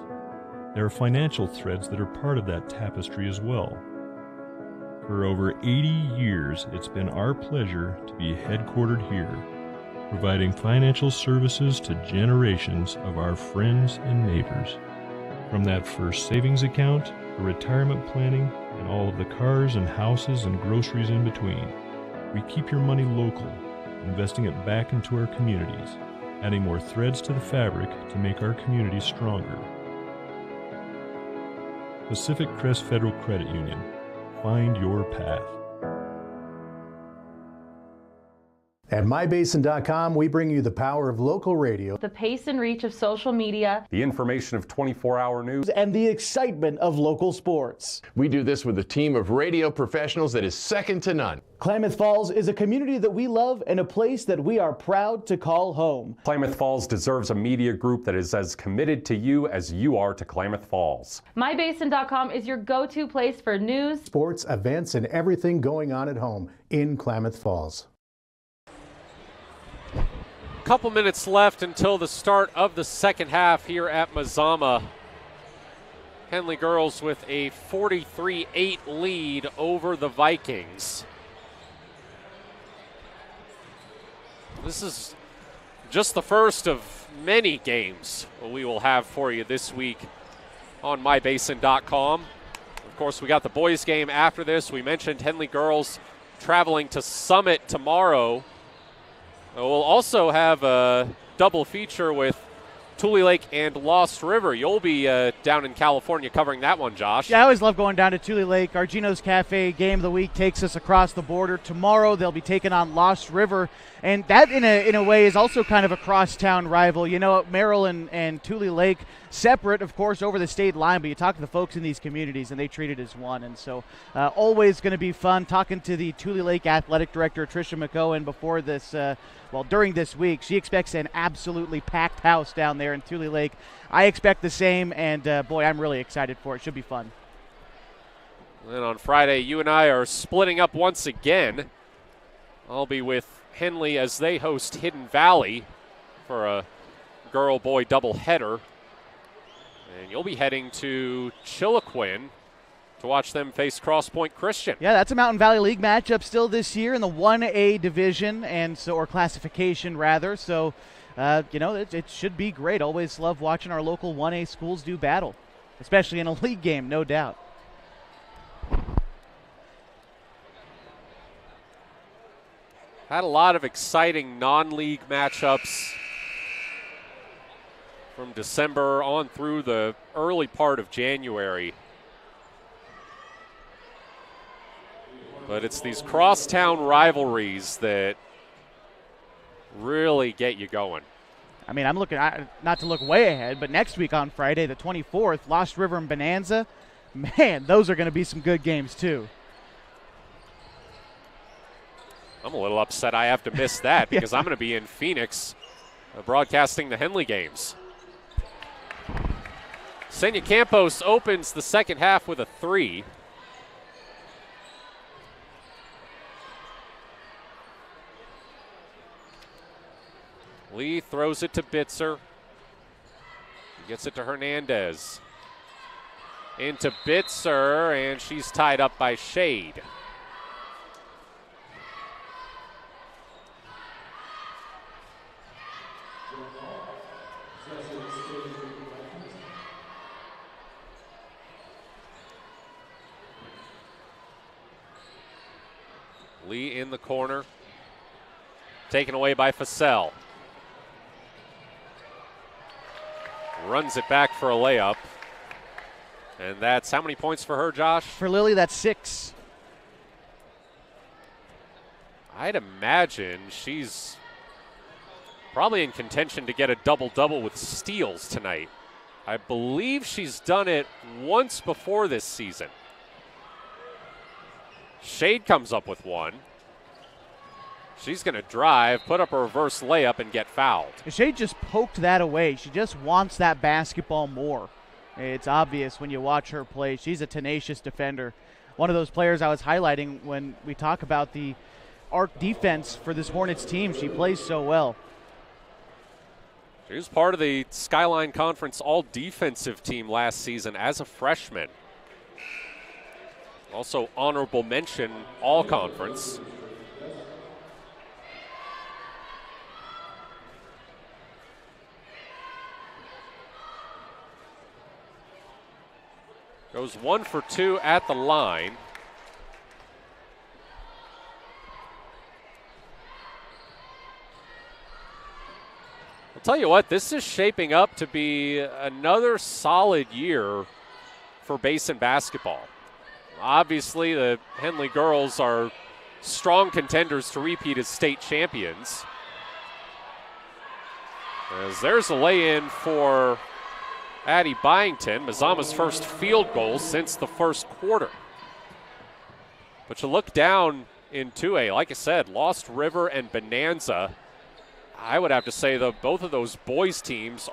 There are financial threads that are part of that tapestry as well. For over 80 years, it's been our pleasure to be headquartered here, providing financial services to generations of our friends and neighbors. From that first savings account, to retirement planning, and all of the cars and houses and groceries in between, we keep your money local, investing it back into our communities, adding more threads to the fabric to make our communities stronger. Pacific Crest Federal Credit Union. Find your path. At mybasin.com, we bring you the power of local radio, The pace and reach of social media. The information of 24-hour news. and the excitement of local sports. We do this with a team of radio professionals that is second to none. Klamath Falls is a community that we love and a place that we are proud to call home. Klamath Falls deserves a media group that is as committed to you as you are to Klamath Falls. MyBasin.com is your go-to place for news, Sports, events, and everything going on at home in Klamath Falls. Couple minutes left until the start of the second half here at Mazama. Henley girls with a 43-8 lead over the Vikings. This is just the first of many games we will have for you this week on mybasin.com. Of course, we got the boys game after this. We mentioned Henley girls traveling to Summit tomorrow. We'll also have a double feature with Tule Lake and Lost River. You'll be down in California covering that one, Josh. Yeah, I always love going down to Tule Lake. Argino's Cafe game of the week takes us across the border. Tomorrow they'll be taking on Lost River, and that in a way is also kind of a crosstown rival. You know, Merrill and Tule Lake separate, of course, over the state line, but you talk to the folks in these communities and they treat it as one. And so always going to be fun talking to the Tule Lake athletic director, Tricia McCohen, before this, during this week. She expects an absolutely packed house down there in Tule Lake. I expect the same, and boy, I'm really excited for it. Should be fun. And on Friday, you and I are splitting up once again. I'll be with Henley as they host Hidden Valley for a girl-boy doubleheader. And you'll be heading to Chiloquin to watch them face Cross Point Christian. Yeah, that's a Mountain Valley League matchup still this year in the 1A division, and so, or classification rather. So, it should be great. Always love watching our local 1A schools do battle, especially in a league game, no doubt. Had a lot of exciting non-league matchups from December on through the early part of January. But it's these crosstown rivalries that really get you going. I mean, I'm looking, not to look way ahead, but next week on Friday, the 24th, Lost River and Bonanza. Man, those are going to be some good games, too. I'm a little upset I have to miss that because I'm going to be in Phoenix broadcasting the Henley games. Senya Campos opens the second half with a 3. Lee throws it to Bitzer. He gets it to Hernandez. Into Bitzer, and she's tied up by Shade. Lee in the corner. Taken away by Fassell. Runs it back for a layup. And that's how many points for her, Josh? For Lily, that's 6. I'd imagine she's probably in contention to get a double-double with steals tonight. I believe she's done it once before this season. Shade comes up with 1. She's going to drive, put up a reverse layup, and get fouled. Shade just poked that away. She just wants that basketball more. It's obvious when you watch her play. She's a tenacious defender. One of those players I was highlighting when we talk about the arc defense for this Hornets team. She plays so well. She was part of the Skyline Conference all-defensive team last season as a freshman. Also honorable mention all-conference. Goes 1 for 2 at the line. I'll tell you what, this is shaping up to be another solid year for Basin basketball. Obviously, the Henley girls are strong contenders to repeat as state champions. As there's a lay-in for Addie Byington, Mazama's first field goal since the first quarter. But you look down in 2A, like I said, Lost River and Bonanza. I would have to say that both of those boys teams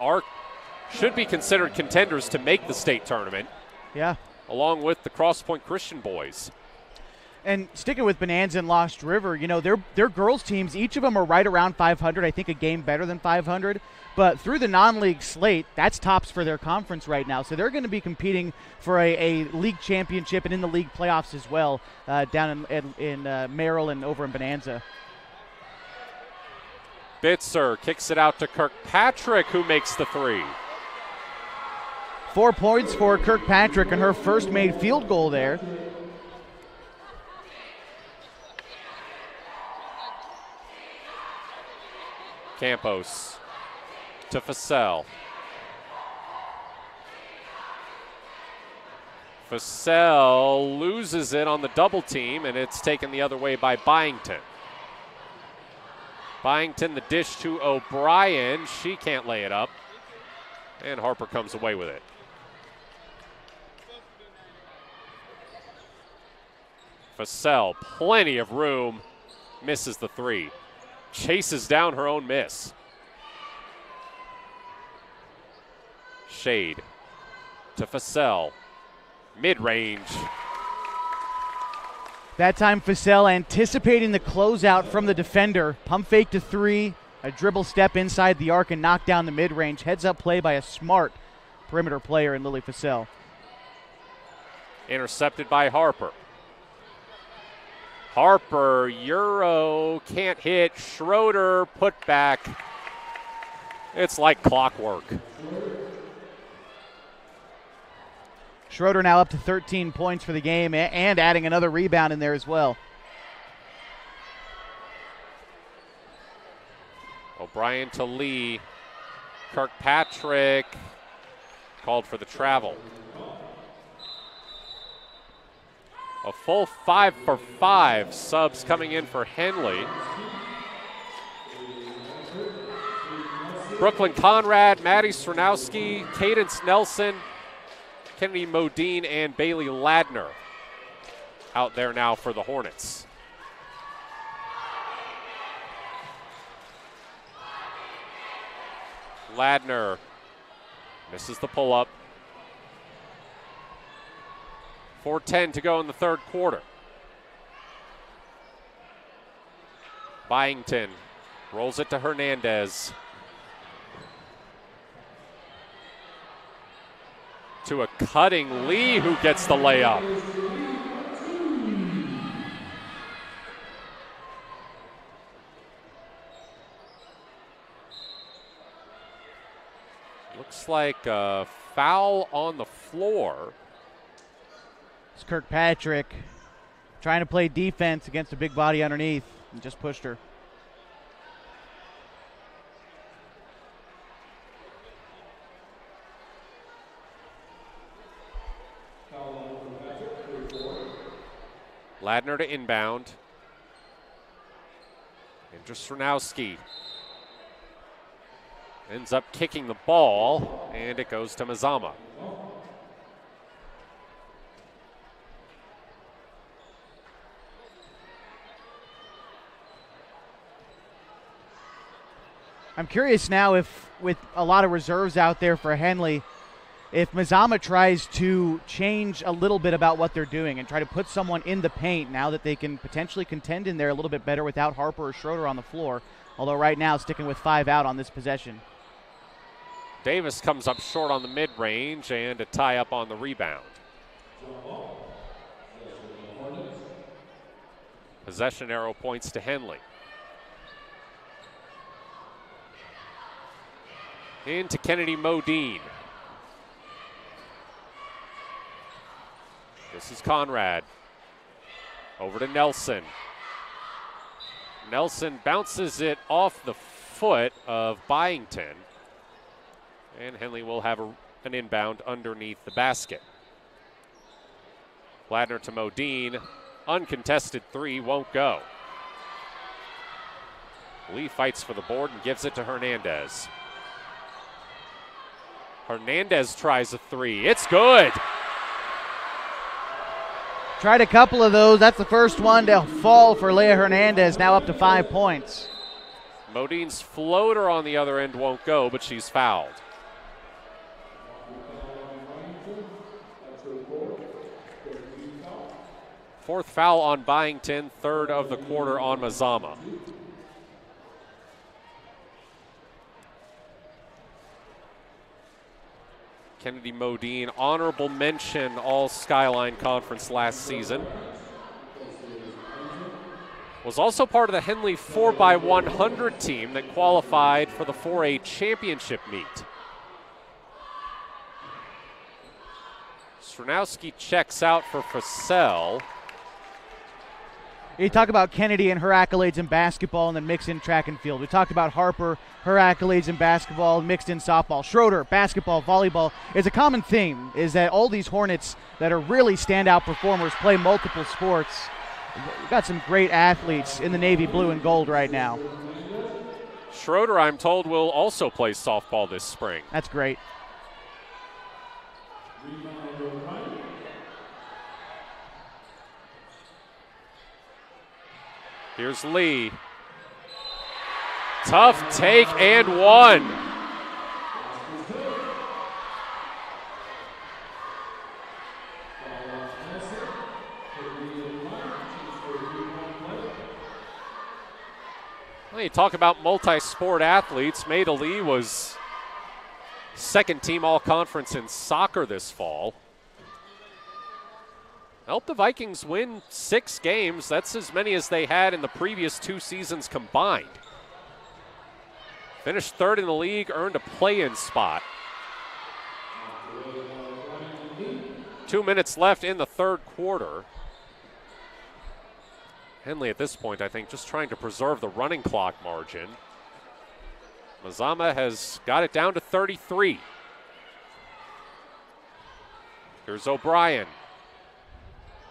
should be considered contenders to make the state tournament. Yeah. Along with the Cross Point Christian boys. And sticking with Bonanza and Lost River, you know, their girls teams, each of them are right around 500. I think a game better than 500. But through the non-league slate, that's tops for their conference right now. So they're going to be competing for a league championship and in the league playoffs as well down in Merrill and over in Bonanza. Bitzer kicks it out to Kirkpatrick, who makes the three. 4 points for Kirkpatrick and her first made field goal there. Campos to Fussell. Fussell loses it on the double team, and it's taken the other way by Byington. Byington, the dish to O'Brien. She can't lay it up, and Harper comes away with it. Fussell, plenty of room, misses the three. Chases down her own miss. Shade to Fussell. Mid-range. That time Fussell anticipating the closeout from the defender. Pump fake to three, a dribble step inside the arc and knock down the mid-range. Heads up play by a smart perimeter player in Lily Fussell. Intercepted by Harper. Harper, Euro, can't hit. Schroeder, put back. It's like clockwork. Schroeder now up to 13 points for the game and adding another rebound in there as well. O'Brien to Lee. Kirkpatrick called for the travel. A full 5 for 5 subs coming in for Henley. Brooklyn Conrad, Maddie Srnowski, Cadence Nelson, Kennedy Modine, and Bailey Ladner out there now for the Hornets. Ladner misses the pull-up. 4:10 to go in the third quarter. Byington rolls it to Hernandez. To a cutting Lee, who gets the layup. Looks like a foul on the floor. It's Kirkpatrick trying to play defense against a big body underneath and just pushed her. Ladner to inbound. Andrew Srnowski ends up kicking the ball, and it goes to Mazama. I'm curious now if, with a lot of reserves out there for Henley, if Mazama tries to change a little bit about what they're doing and try to put someone in the paint now that they can potentially contend in there a little bit better without Harper or Schroeder on the floor, although right now sticking with 5 out on this possession. Davis comes up short on the mid-range and a tie-up on the rebound. Possession arrow points to Henley. Into Kennedy Modine. This is Conrad. Over to Nelson. Nelson bounces it off the foot of Byington. And Henley will have an inbound underneath the basket. Ladner to Modine. Uncontested three won't go. Lee fights for the board and gives it to Hernandez. Hernandez tries a three. It's good. Tried a couple of those. That's the first one to fall for Leah Hernandez, now up to 5 points. Modine's floater on the other end won't go, but she's fouled. Fourth foul on Byington, third of the quarter on Mazama. Kennedy Modine, honorable mention All Skyline Conference last season. Was also part of the Henley 4x100 team that qualified for the 4A championship meet. Stronowski checks out for Fussell. You talk about Kennedy and her accolades in basketball and then mix in track and field. We talked about Harper, her accolades in basketball, mixed in softball. Schroeder, basketball, volleyball. It's a common theme is that all these Hornets that are really standout performers play multiple sports. We've got some great athletes in the Navy blue and gold right now. Schroeder, I'm told, will also play softball this spring. That's great. Here's Lee. Tough take and one. Well, you talk about multi-sport athletes. Maida Lee was second team all-conference in soccer this fall. Helped the Vikings win 6 games. That's as many as they had in the previous 2 seasons combined. Finished third in the league, earned a play-in spot. 2 minutes left in the third quarter. Henley at this point, I think, just trying to preserve the running clock margin. Mazama has got it down to 33. Here's O'Brien.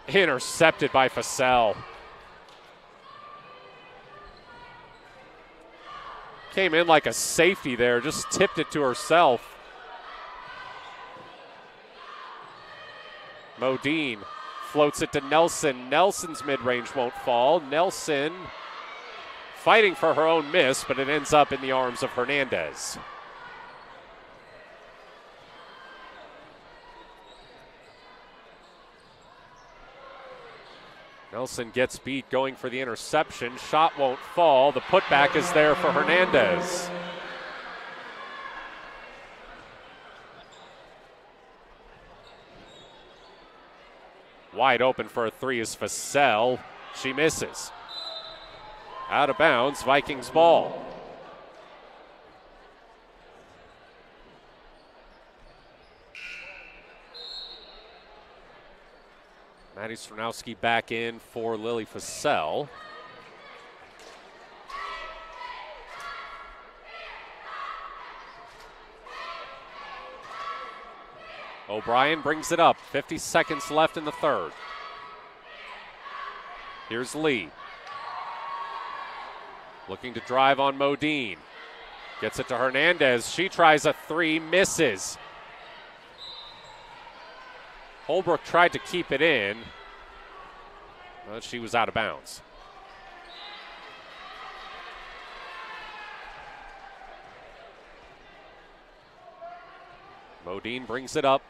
Intercepted by Fussell. Came in like a safety there, just tipped it to herself. Modine floats it to Nelson. Nelson's mid-range won't fall. Nelson fighting for her own miss, but it ends up in the arms of Hernandez. Nelson gets beat going for the interception. Shot won't fall. The putback is there for Hernandez. Wide open for a three is Fussell. She misses. Out of bounds, Vikings ball. Maddie Stronowski back in for Lily Fussell. O'Brien brings it up. 50 seconds left in the third. Here's Lee. Looking to drive on Modine. Gets it to Hernandez. She tries a three, misses. Holbrook tried to keep it in, but she was out of bounds. Modine brings it up.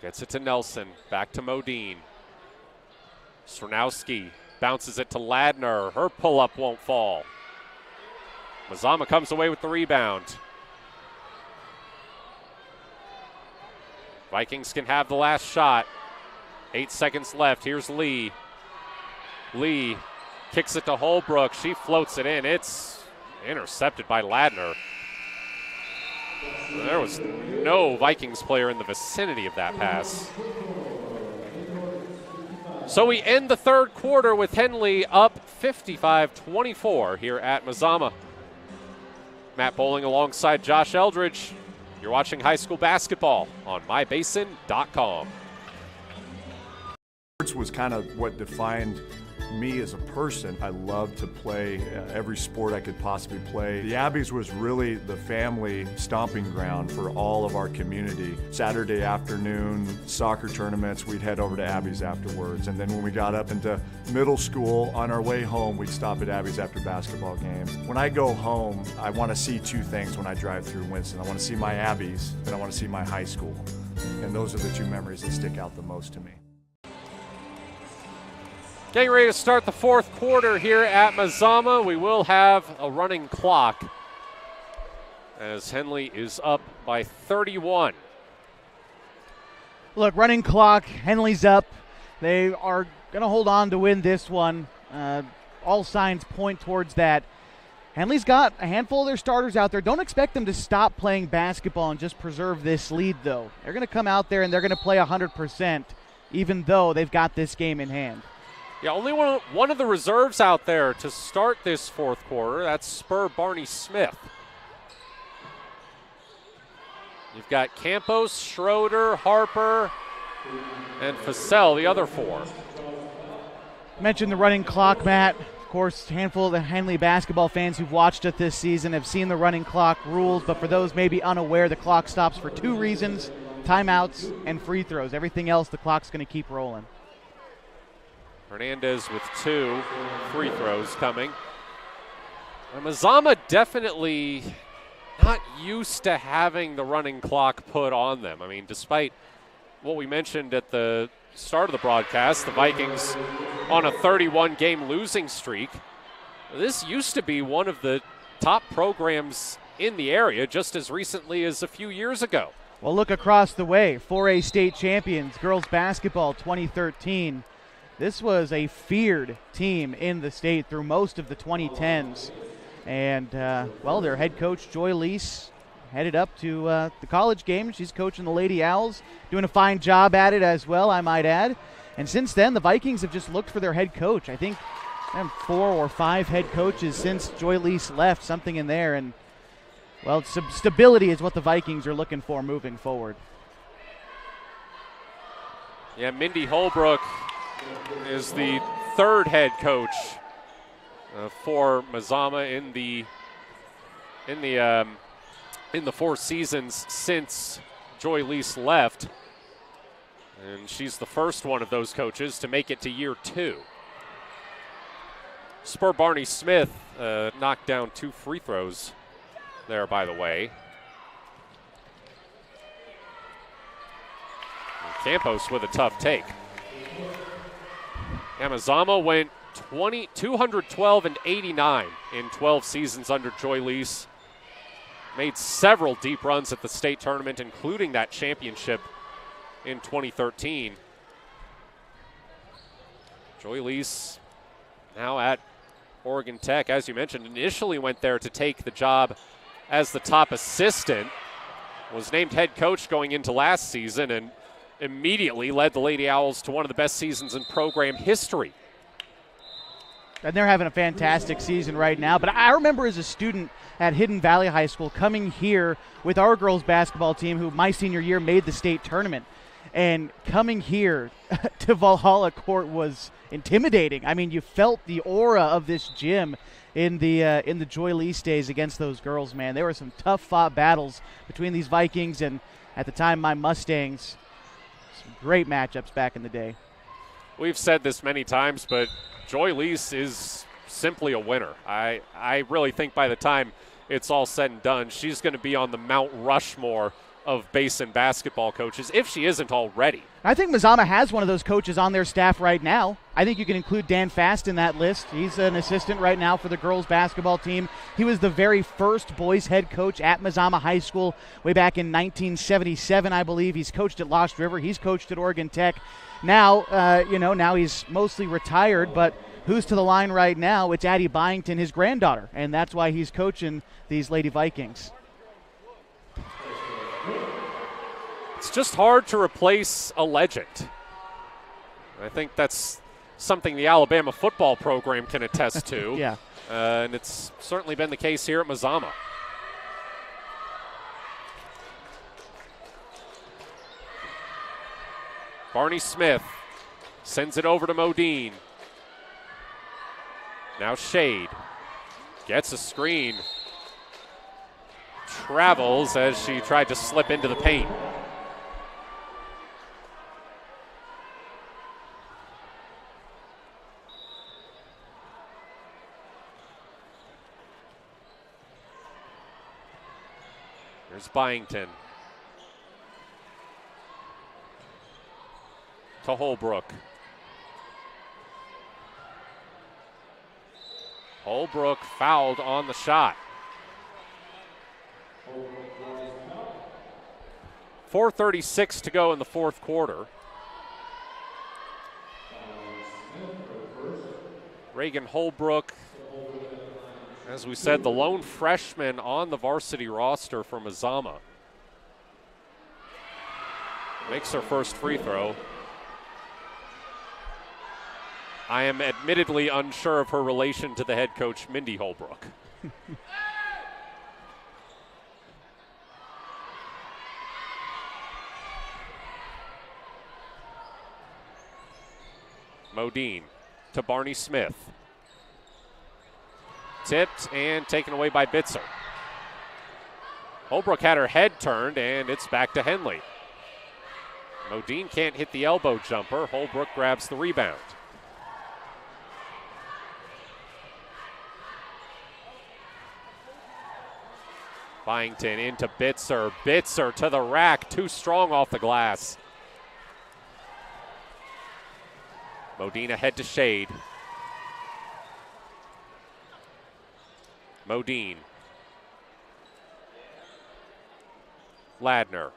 Gets it to Nelson. Back to Modine. Stronowski bounces it to Ladner. Her pull-up won't fall. Mazama comes away with the rebound. Vikings can have the last shot. 8 seconds left. Here's Lee. Lee kicks it to Holbrook. She floats it in. It's intercepted by Ladner. There was no Vikings player in the vicinity of that pass. So we end the third quarter with Henley up 55-24 here at Mazama. Matt Bowling alongside Josh Eldridge. You're watching high school basketball on mybasin.com. Sports was kind of what defined me as a person. I loved to play every sport I could possibly play. The Abbeys was really the family stomping ground for all of our community. Saturday afternoon soccer tournaments, we'd head over to Abbeys afterwards. And then when we got up into middle school, on our way home, we'd stop at Abbeys after basketball games. When I go home, I want to see two things when I drive through Winston. I want to see my Abbeys, and I want to see my high school. And those are the two memories that stick out the most to me. Getting ready to start the fourth quarter here at Mazama. We will have a running clock as Henley is up by 31. Look, running clock, Henley's up. They are going to hold on to win this one. All signs point towards that. Henley's got a handful of their starters out there. Don't expect them to stop playing basketball and just preserve this lead, though. They're going to come out there and they're going to play 100%, even though they've got this game in hand. Yeah, only one of the reserves out there to start this fourth quarter. That's Spur Barney Smith. You've got Campos, Schroeder, Harper, and Fasell, the other four. Mentioned the running clock, Matt. Of course, a handful of the Henley basketball fans who've watched it this season have seen the running clock rules, but for those maybe unaware, the clock stops for two reasons: timeouts and free throws. Everything else, the clock's going to keep rolling. Hernandez with 2 free throws coming. And Mazama definitely not used to having the running clock put on them. I mean, despite what we mentioned at the start of the broadcast, the Vikings on a 31-game losing streak. This used to be one of the top programs in the area just as recently as a few years ago. Well, look across the way. 4A state champions, girls basketball 2013. This was a feared team in the state through most of the 2010s. And, well, their head coach, Joy Lease, headed up to the college game. She's coaching the Lady Owls, doing a fine job at it as well, I might add. And since then, the Vikings have just looked for their head coach. I think 4 or 5 head coaches since Joy Lease left, something in there. And, well, stability is what the Vikings are looking for moving forward. Yeah, Mindy Holbrook is the third head coach for Mazama in the 4 seasons since Joy Lease left, and she's the first one of those coaches to make it to year 2. Spur Barney Smith knocked down 2 free throws there, by the way. And Campos with a tough take. Mazama went 212 and 89 in 12 seasons under Joy Lease. Made several deep runs at the state tournament, including that championship in 2013. Joy Lease now at Oregon Tech, as you mentioned, initially went there to take the job as the top assistant. Was named head coach going into last season and immediately led the Lady Owls to one of the best seasons in program history. And they're having a fantastic season right now. But I remember as a student at Hidden Valley High School coming here with our girls basketball team, who my senior year made the state tournament. And coming here to Valhalla Court was intimidating. I mean, you felt the aura of this gym in the Joy Lease days against those girls, man. There were some tough fought battles between these Vikings and, at the time, my Mustangs. Some great matchups back in the day. We've said this many times, but Joy Lease is simply a winner. I really think by the time it's all said and done, she's going to be on the Mount Rushmore of Basin basketball coaches, if she isn't already. I think Mazama has one of those coaches on their staff right now. I think you can include Dan Fast in that list. He's an assistant right now for the girls basketball team. He was the very first boys head coach at Mazama High School way back in 1977, I believe. He's coached at Lost River. He's coached at Oregon Tech. Now, now he's mostly retired, but who's to the line right now? It's Addie Byington, his granddaughter, and that's why he's coaching these Lady Vikings. It's just hard to replace a legend. I think that's something the Alabama football program can attest to. Yeah. And it's certainly been the case here at Mazama. Barney Smith sends it over to Modine. Now Shade gets a screen. Travels as she tried to slip into the paint. Here's Byington. To Holbrook. Holbrook fouled on the shot. 4:36 to go in the fourth quarter. Reagan Holbrook, as we said, the lone freshman on the varsity roster for Mazama. Makes her first free throw. I am admittedly unsure of her relation to the head coach, Mindy Holbrook. Modine to Barney Smith. Tipped and taken away by Bitzer. Holbrook had her head turned, and it's back to Henley. Modine can't hit the elbow jumper. Holbrook grabs the rebound. Byington into Bitzer. Bitzer to the rack. Too strong off the glass. Modine ahead to Shade. Modine. Ladner.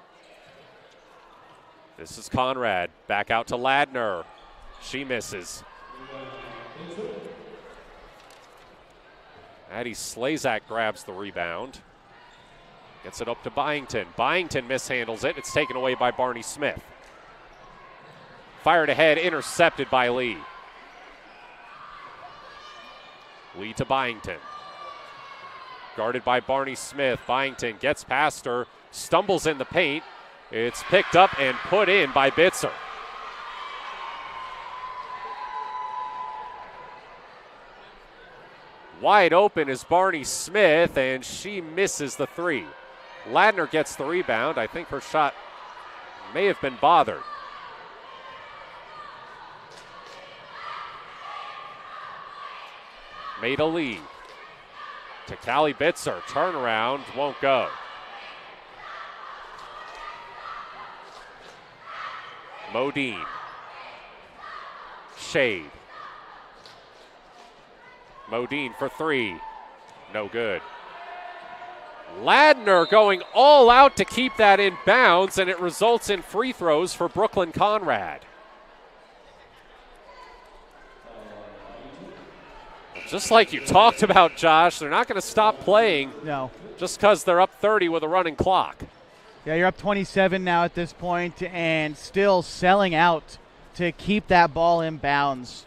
This is Conrad. Back out to Ladner. She misses. Addie Slazak grabs the rebound. Gets it up to Byington. Byington mishandles it. It's taken away by Barney Smith. Fired ahead, intercepted by Lee. Lee to Byington. Guarded by Barney Smith. Byington gets past her, stumbles in the paint. It's picked up and put in by Bitzer. Wide open is Barney Smith, and she misses the three. Ladner gets the rebound. I think her shot may have been bothered. Maida Lee to Callie Bitzer. Turnaround won't go. Modine. Shade. Modine for three. No good. Ladner going all out to keep that in bounds, and it results in free throws for Brooklyn Conrad. Just like you talked about, Josh, they're not going to stop playing. No. Just because they're up 30 with a running clock. Yeah, you're up 27 now at this point, and still selling out to keep that ball in bounds.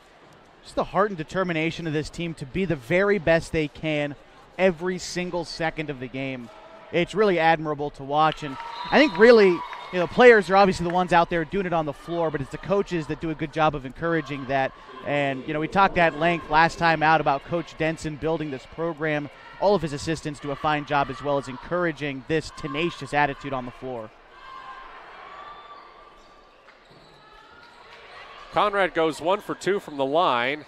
Just the heart and determination of this team to be the very best they can every single second of the game. It's really admirable to watch, and I think really, players are obviously the ones out there doing it on the floor, but it's the coaches that do a good job of encouraging that. And, we talked at length last time out about Coach Denson building this program. All of his assistants do a fine job as well as encouraging this tenacious attitude on the floor. Conrad goes 1 for 2 from the line.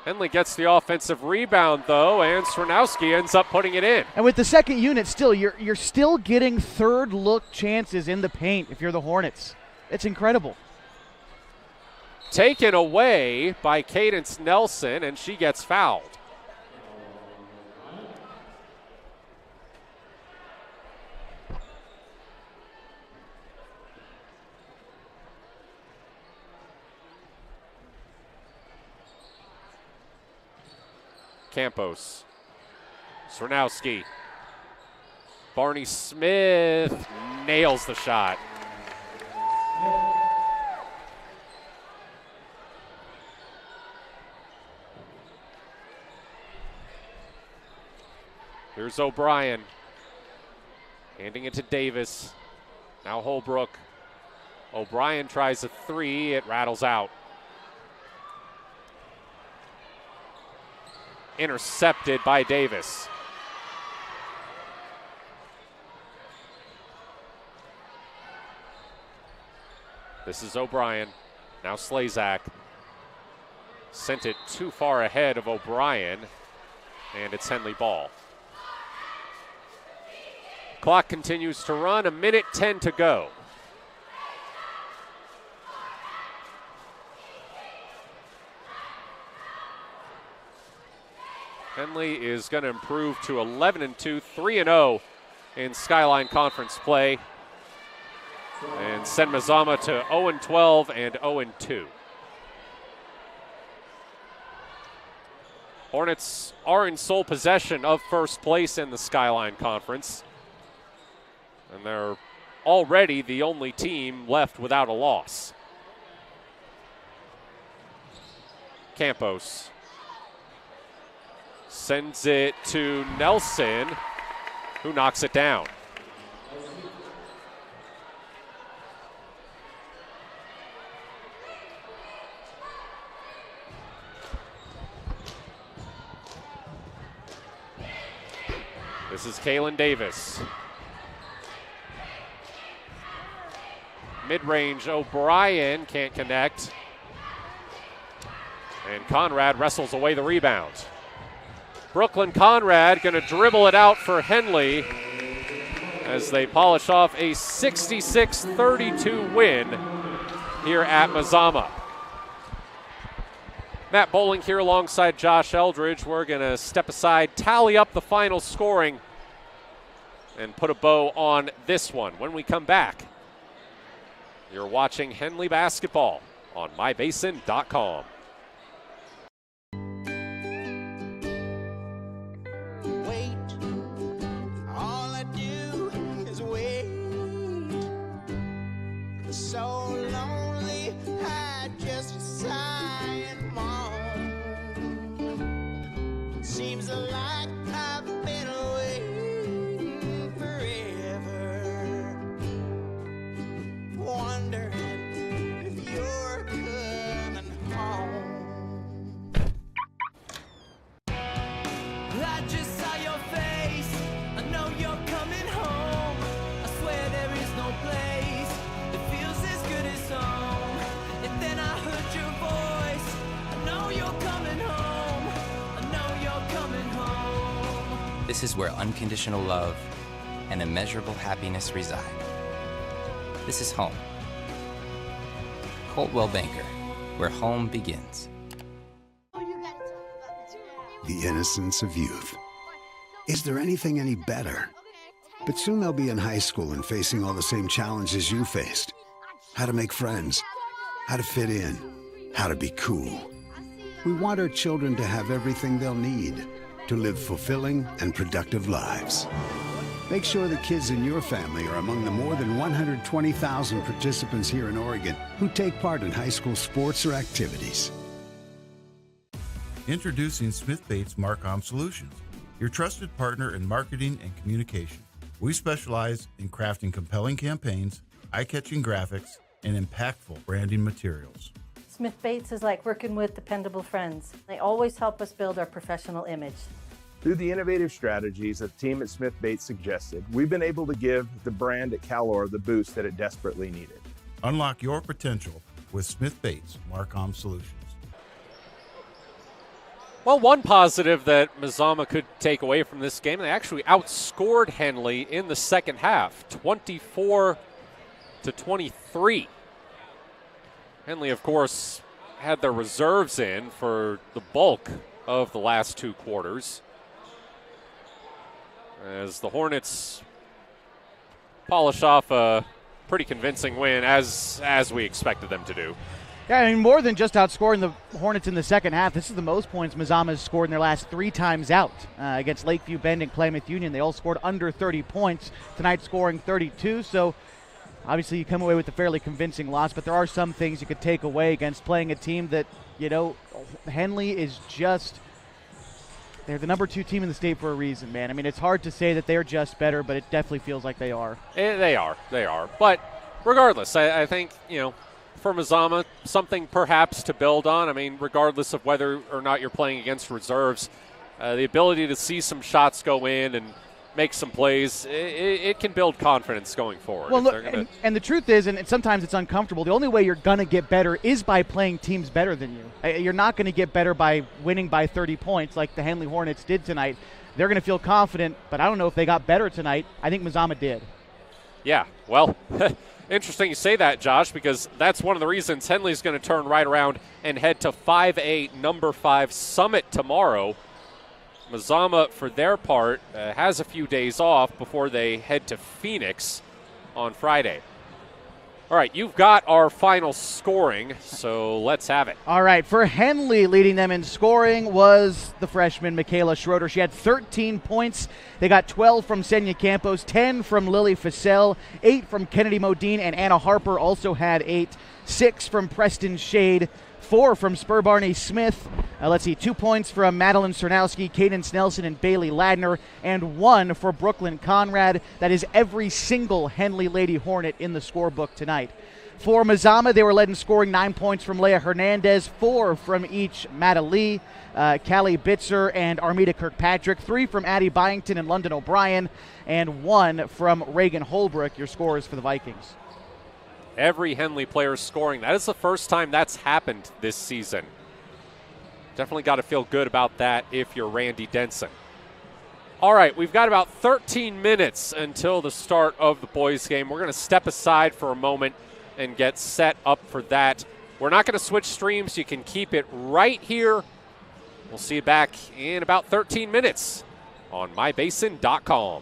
Henley gets the offensive rebound, though, and Swarnowski ends up putting it in. And with the second unit still, you're still getting third look chances in the paint if you're the Hornets. It's incredible. Taken away by Cadence Nelson, and she gets fouled. Campos. Swarnowski. Barney Smith nails the shot. Here's O'Brien. Handing it to Davis. Now Holbrook. O'Brien tries a three. It rattles out. Intercepted by Davis. This is O'Brien. Now Slazak. Sent it too far ahead of O'Brien, and it's Henley ball. Clock continues to run, 1:10 to go. Henley is going to improve to 11-2, 3-0 in Skyline Conference play, and send Mazama to 0-12 and 0-2. Hornets are in sole possession of first place in the Skyline Conference, and they're already the only team left without a loss. Campos sends it to Nelson, who knocks it down. This is Kalen Davis. Mid-range, O'Brien can't connect. And Conrad wrestles away the rebound. Brooklyn Conrad going to dribble it out for Henley as they polish off a 66-32 win here at Mazama. Matt Bowling here alongside Josh Eldridge. We're going to step aside, tally up the final scoring, and put a bow on this one. When we come back, you're watching Henley basketball on mybasin.com. So lonely, I just sigh and moan. Seems like I've been away forever, wondering if you're coming home. I just saw your face, I know you're coming home. I swear there is no place that feels as good as home. And then I heard your voice, I know you're coming home. I know you're coming home. This is where unconditional love and immeasurable happiness reside. This is home. Coltwell Banker, where home begins. The innocence of youth. Is there anything any better? But soon they'll be in high school and facing all the same challenges you faced. How to make friends, how to fit in, how to be cool. We want our children to have everything they'll need to live fulfilling and productive lives. Make sure the kids in your family are among the more than 120,000 participants here in Oregon who take part in high school sports or activities. Introducing Smith Bates Marcom Solutions, your trusted partner in marketing and communication. We specialize in crafting compelling campaigns, eye-catching graphics, and impactful branding materials. Smith Bates is like working with dependable friends. They always help us build our professional image. Through the innovative strategies that the team at Smith Bates suggested, we've been able to give the brand at Calor the boost that it desperately needed. Unlock your potential with Smith Bates Marcom Solutions. Well, one positive that Mazama could take away from this game, they actually outscored Henley in the second half, 24-23. Henley, of course, had their reserves in for the bulk of the last two quarters, as the Hornets polish off a pretty convincing win, as we expected them to do. Yeah, I mean, more than just outscoring the Hornets in the second half, this is the most points Mazama has scored in their last 3 times out. Against Lakeview Bend and Klamath Union, they all scored under 30 points. Tonight scoring 32, so obviously you come away with a fairly convincing loss, but there are some things you could take away against playing a team that, you know, Henley is just, they're the number 2 team in the state for a reason, man. I mean, it's hard to say that they're just better, but it definitely feels like they are. They are. But regardless, I think, for Mazama, something perhaps to build on. I mean, regardless of whether or not you're playing against reserves, the ability to see some shots go in and make some plays, it can build confidence going forward. Well, look, and the truth is, and sometimes it's uncomfortable, the only way you're going to get better is by playing teams better than you. You're not going to get better by winning by 30 points like the Henley Hornets did tonight. They're going to feel confident, but I don't know if they got better tonight. I think Mazama did. Yeah, well, interesting you say that, Josh, because that's one of the reasons Henley's going to turn right around and head to 5A number 5 Summit tomorrow. Mazama, for their part, has a few days off before they head to Phoenix on Friday. All right, you've got our final scoring, so let's have it. All right, for Henley, leading them in scoring was the freshman Michaela Schroeder. She had 13 points. They got 12 from Senya Campos, 10 from Lily Fassell, 8 from Kennedy Modine, and Anna Harper also had 8, 6 from Preston Shade, 4 from Spur Barney Smith. 2 points from Madeline Cernowski, Cadence Nelson, and Bailey Ladner, and 1 for Brooklyn Conrad. That is every single Henley Lady Hornet in the scorebook tonight. For Mazama, they were led in scoring 9 points from Leah Hernandez, 4 from each Matta Lee, Callie Bitzer, and Armida Kirkpatrick, 3 from Addie Byington and London O'Brien, and 1 from Reagan Holbrook, your scorers for the Vikings. Every Henley player scoring. That is the first time that's happened this season. Definitely got to feel good about that if you're Randy Denson. All right, we've got about 13 minutes until the start of the boys' game. We're going to step aside for a moment and get set up for that. We're not going to switch streams. You can keep it right here. We'll see you back in about 13 minutes on mybasin.com.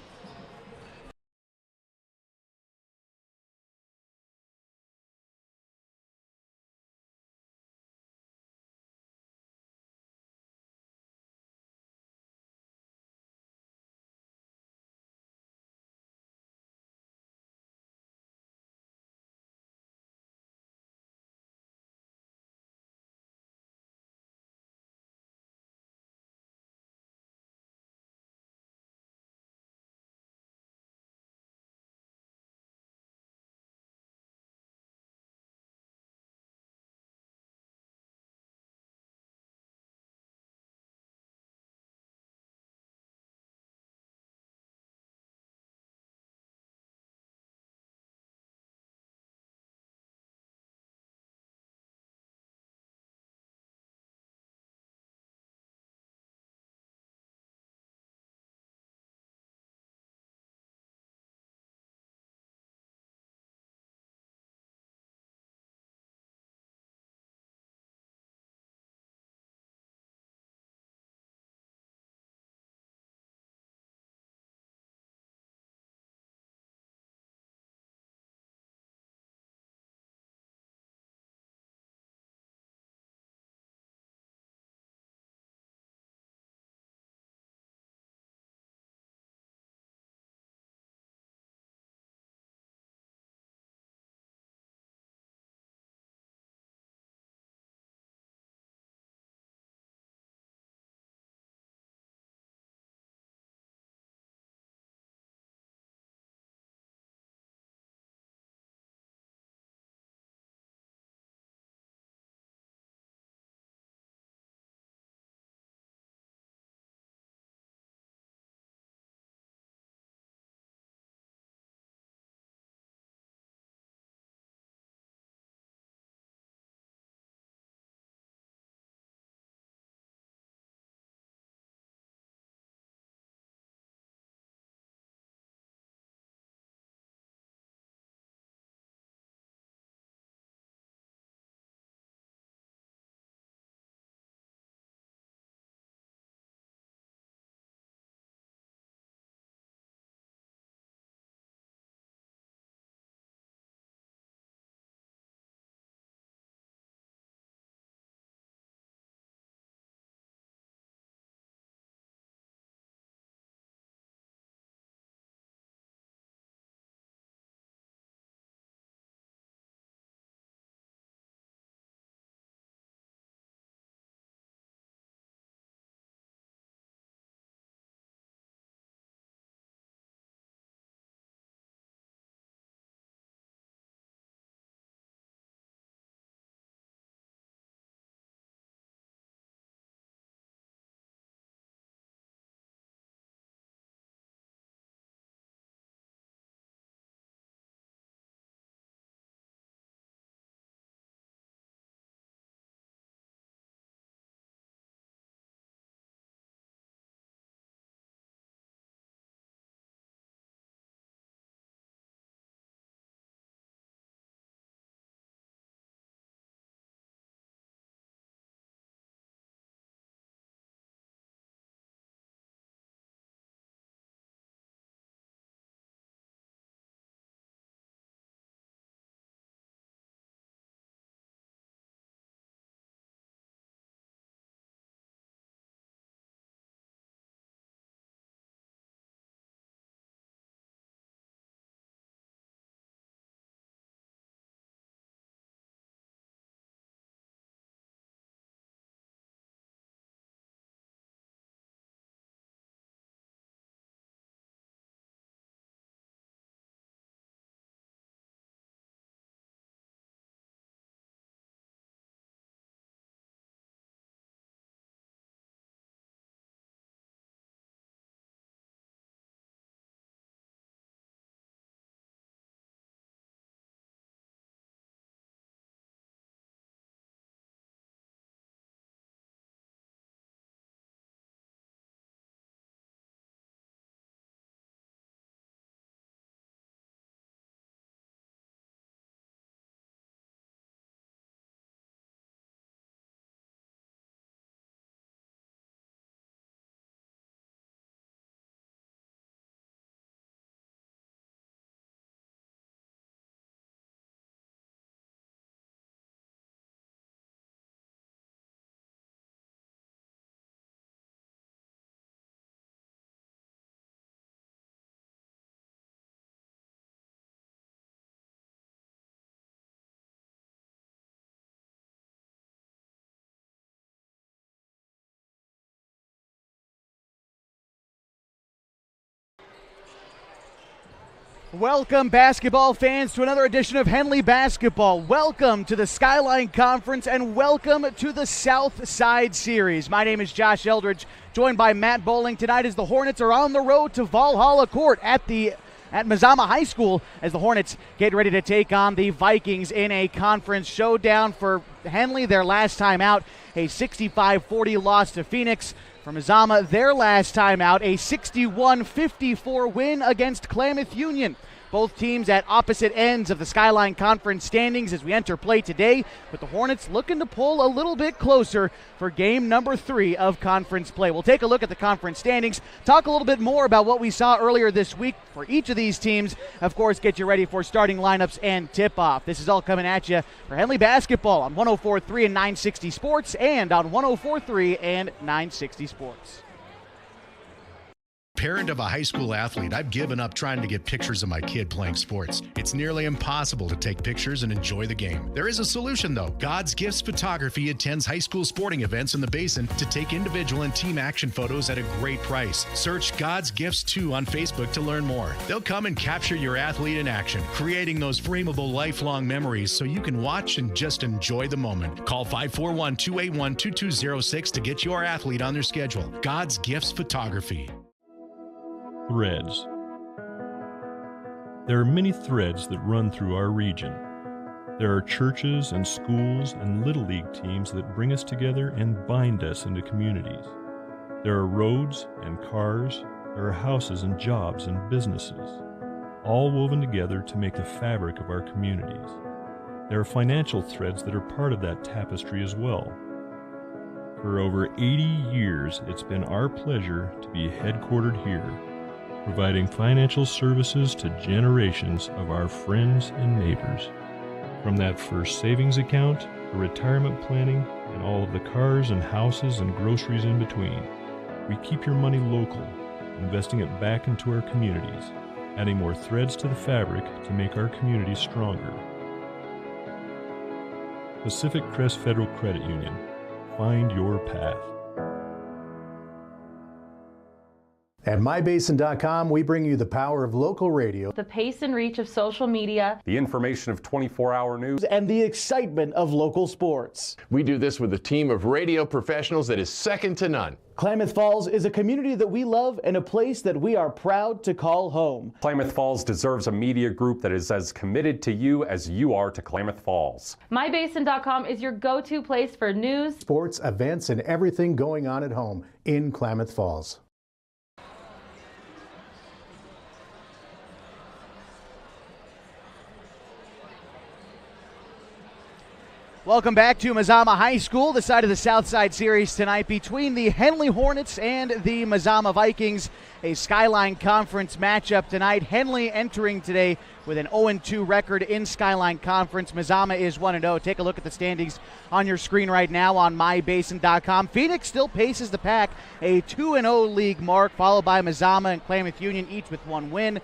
Welcome, basketball fans, to another edition of Henley Basketball. Welcome to the Skyline Conference and welcome to the South Side Series. My name is Josh Eldridge, joined by Matt Bowling tonight as the Hornets are on the road to Valhalla Court at Mazama High School as the Hornets get ready to take on the Vikings in a conference showdown. For Henley, their last time out, a 65-40 loss to Phoenix. For Mazama, their last time out, a 61-54 win against Klamath Union. Both teams at opposite ends of the Skyline Conference standings as we enter play today, with the Hornets looking to pull a little bit closer for game number 3 of conference play. We'll take a look at the conference standings, talk a little bit more about what we saw earlier this week for each of these teams. Of course, get you ready for starting lineups and tip-off. This is all coming at you for Henley Basketball on 104.3 and 960 Sports and on 104.3 and 960 Sports. Parent of a high school athlete, I've given up trying to get pictures of my kid playing sports. It's nearly impossible to take pictures and enjoy the game. There is a solution, though. God's Gifts Photography attends high school sporting events in the Basin to take individual and team action photos at a great price. Search God's Gifts 2 on Facebook to learn more. They'll come and capture your athlete in action, creating those frameable lifelong memories so you can watch and just enjoy the moment. Call 541-281-2206 to get your athlete on their schedule. God's Gifts Photography. Threads. There are many threads that run through our region. There are churches and schools and Little League teams that bring us together and bind us into communities. There are roads and cars, there are houses and jobs and businesses, all woven together to make the fabric of our communities. There are financial threads that are part of that tapestry as well. For over 80 years, it's been our pleasure to be headquartered here, providing financial services to generations of our friends and neighbors. From that first savings account to retirement planning and all of the cars and houses and groceries in between, we keep your money local, investing it back into our communities, adding more threads to the fabric to make our communities stronger. Pacific Crest Federal Credit Union. Find your path. At mybasin.com, we bring you the power of local radio, The pace and reach of social media, The information of 24-hour news, and the excitement of local sports. We do this with a team of radio professionals that is second to none. Klamath Falls is a community that we love and a place that we are proud to call home. Klamath Falls deserves a media group that is as committed to you as you are to Klamath Falls. mybasin.com is your go-to place for news, Sports, events, and everything going on at home in Klamath Falls. Welcome back to Mazama High School, the side of the South Side Series tonight between the Henley Hornets and the Mazama Vikings. A Skyline Conference matchup tonight. Henley entering today with an 0-2 record in Skyline Conference. Mazama is 1-0. Take a look at the standings on your screen right now on mybasin.com. Phoenix still paces the pack, a 2-0 league mark, followed by Mazama and Klamath Union, each with 1 win.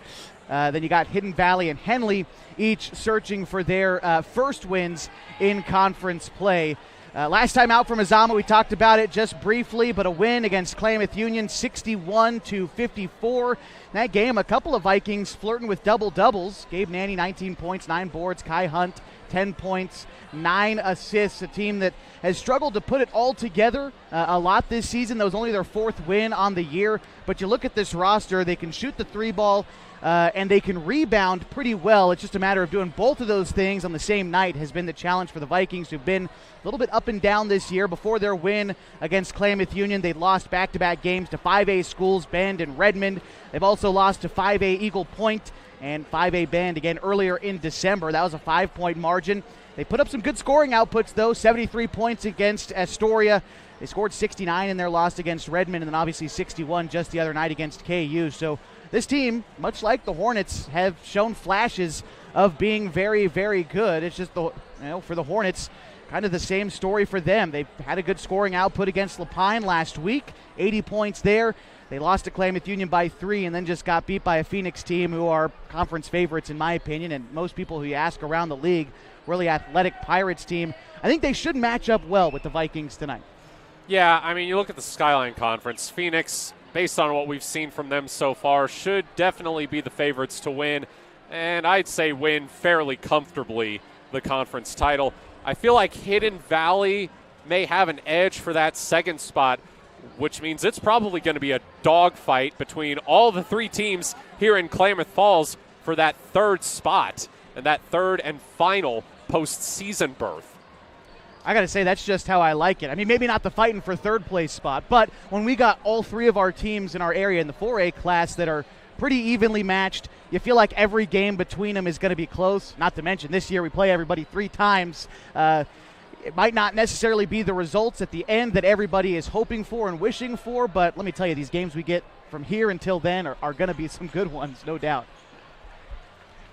Then you got Hidden Valley and Henley, each searching for their first wins in conference play. Last time out for Mazama, we talked about it just briefly, but a win against Klamath Union, 61-54. In that game, a couple of Vikings flirting with double-doubles. Gabe Nanny, 19 points, 9 boards. Kai Hunt, 10 points, 9 assists. A team that has struggled to put it all together a lot this season. That was only their 4th win on the year. But you look at this roster, they can shoot the 3-ball, and they can rebound pretty well. It's just a matter of doing both of those things on the same night has been the challenge for the Vikings, who've been a little bit up and down this year. Before their win against Klamath Union, they lost back-to-back games to 5A schools, Bend and Redmond. They've also lost to 5A Eagle Point and 5A Bend again earlier in December. That was a 5-point margin. They put up some good scoring outputs, though. 73 points against Astoria. They scored 69 in their loss against Redmond, and then obviously 61 just the other night against KU. So this team, much like the Hornets, have shown flashes of being very, very good. It's just, for the Hornets, kind of the same story for them. They've had a good scoring output against Lapine last week, 80 points there. They lost to Klamath Union by 3 and then just got beat by a Phoenix team who are conference favorites in my opinion, and most people who you ask around the league, really athletic Pirates team. I think they should match up well with the Vikings tonight. Yeah, I mean, you look at the Skyline Conference. Phoenix, based on what we've seen from them so far, should definitely be the favorites to win. and I'd say win fairly comfortably the conference title. I feel like Hidden Valley may have an edge for that second spot, which means it's probably going to be a dogfight between all the three teams here in Klamath Falls for that third spot and that third and final postseason berth. I got to say, that's just how I like it. I mean, maybe not the fighting for third place spot, but when we got all three of our teams in our area in the 4A class that are pretty evenly matched, you feel like every game between them is going to be close. Not to mention, this year we play everybody 3 times. It might not necessarily be the results at the end that everybody is hoping for and wishing for, but let me tell you, these games we get from here until then are going to be some good ones, no doubt.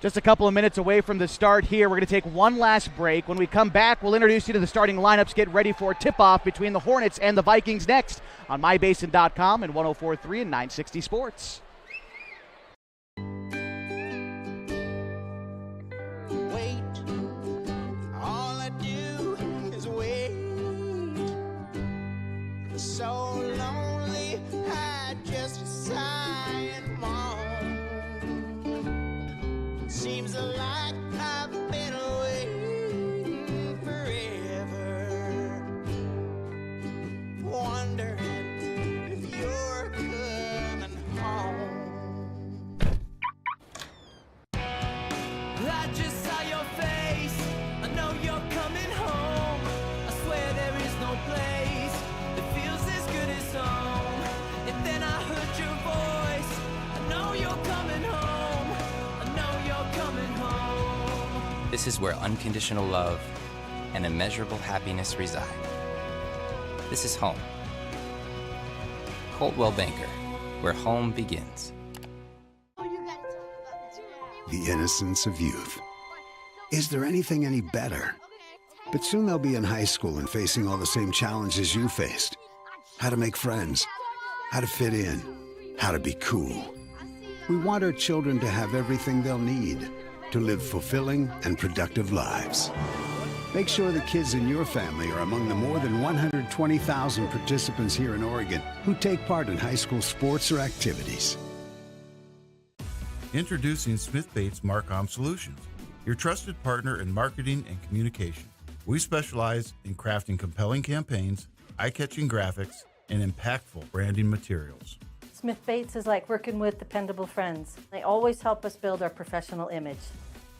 Just a couple of minutes away from the start here. We're going to take one last break. When we come back, we'll introduce you to the starting lineups. Get ready for tip-off between the Hornets and the Vikings next on MyBasin.com and 104.3 and 960 Sports. So lonely, I just sigh and moan. Seems like I've been waiting forever, wondering if you're coming home. I just saw your face, I know you're coming home. I swear there is no place that feels as good as home. And then I heard your voice, I know you're coming home, I know you're coming home. This is where unconditional love and immeasurable happiness reside. This is home. Coldwell Banker, where home begins. The innocence of youth. Is there anything any better? But soon they'll be in high school and facing all the same challenges you faced. How to make friends, how to fit in, how to be cool. We want our children to have everything they'll need to live fulfilling and productive lives. Make sure the kids in your family are among the more than 120,000 participants here in Oregon who take part in high school sports or activities. Introducing Smith Bates Marcom Solutions, your trusted partner in marketing and communication. We specialize in crafting compelling campaigns, eye-catching graphics, and impactful branding materials. Smith Bates is like working with dependable friends. They always help us build our professional image.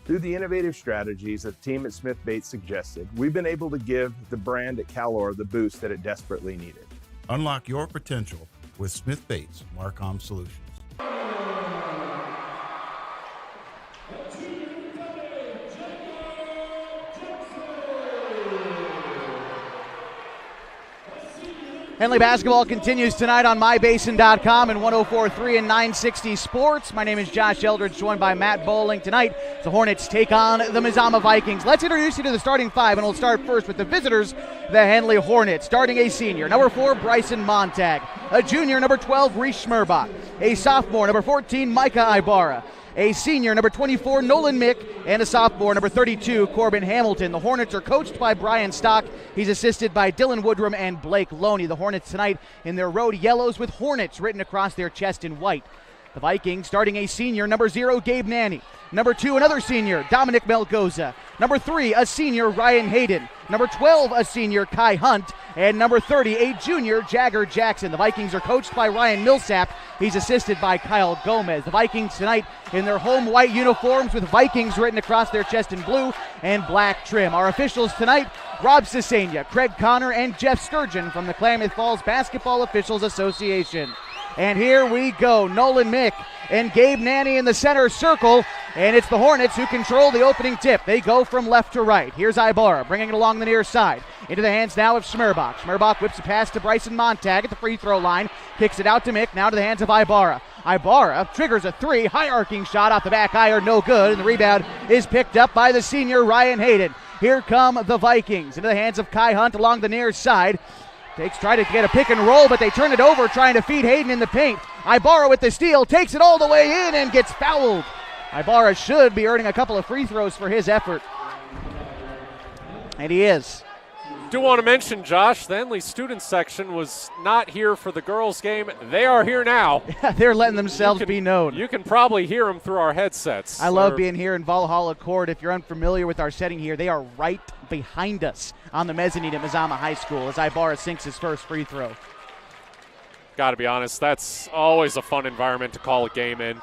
Through the innovative strategies that the team at Smith Bates suggested, we've been able to give the brand at Calor the boost that it desperately needed. Unlock your potential with Smith Bates Marcom Solutions. Henley basketball continues tonight on MyBasin.com and 104.3 and 960 Sports. My name is Josh Eldridge, joined by Matt Bowling. Tonight, the Hornets take on the Mazama Vikings. Let's introduce you to the starting five, and we'll start first with the visitors, the Henley Hornets. Starting a senior, number 4, Bryson Montag. A junior, number 12, Reese Schmerbach. A sophomore, number 14, Micah Ibarra. A senior, number 24, Nolan Mick, and a sophomore, number 32, Corbin Hamilton. The Hornets are coached by Brian Stock. He's assisted by Dylan Woodrum and Blake Loney. The Hornets tonight in their road yellows with Hornets written across their chest in white. The Vikings starting a senior, number 0, Gabe Nanny. Number 2, another senior, Dominic Melgoza. Number 3, a senior, Ryan Hayden. Number 12, a senior, Kai Hunt. And number 30, a junior, Jagger Jackson. The Vikings are coached by Ryan Millsap. He's assisted by Kyle Gomez. The Vikings tonight in their home white uniforms with Vikings written across their chest in blue and black trim. Our officials tonight, Rob Cesania, Craig Connor, and Jeff Sturgeon from the Klamath Falls Basketball Officials Association. And here we go, Nolan Mick and Gabe Nanny in the center circle, and it's the Hornets who control the opening tip. They go from left to right. Here's Ibarra bringing it along the near side. Into the hands now of Schmerbach. Schmerbach whips a pass to Bryson Montag at the free throw line. Kicks it out to Mick, now to the hands of Ibarra. Ibarra triggers a 3, high arcing shot off the back iron, no good, and the rebound is picked up by the senior Ryan Hayden. Here come the Vikings into the hands of Kai Hunt along the near side. Try to get a pick and roll, but they turn it over, trying to feed Hayden in the paint. Ibarra with the steal, takes it all the way in and gets fouled. Ibarra should be earning a couple of free throws for his effort. And he is. do want to mention, Josh, the Henley student section was not here for the girls' game. They are here now. They're letting themselves be known. You can probably hear them through our headsets. I love being here in Valhalla Court. If you're unfamiliar with our setting here, they are right behind us on the mezzanine at Mazama High School as Ibarra sinks his first free throw. Got to be honest, that's always a fun environment to call a game in.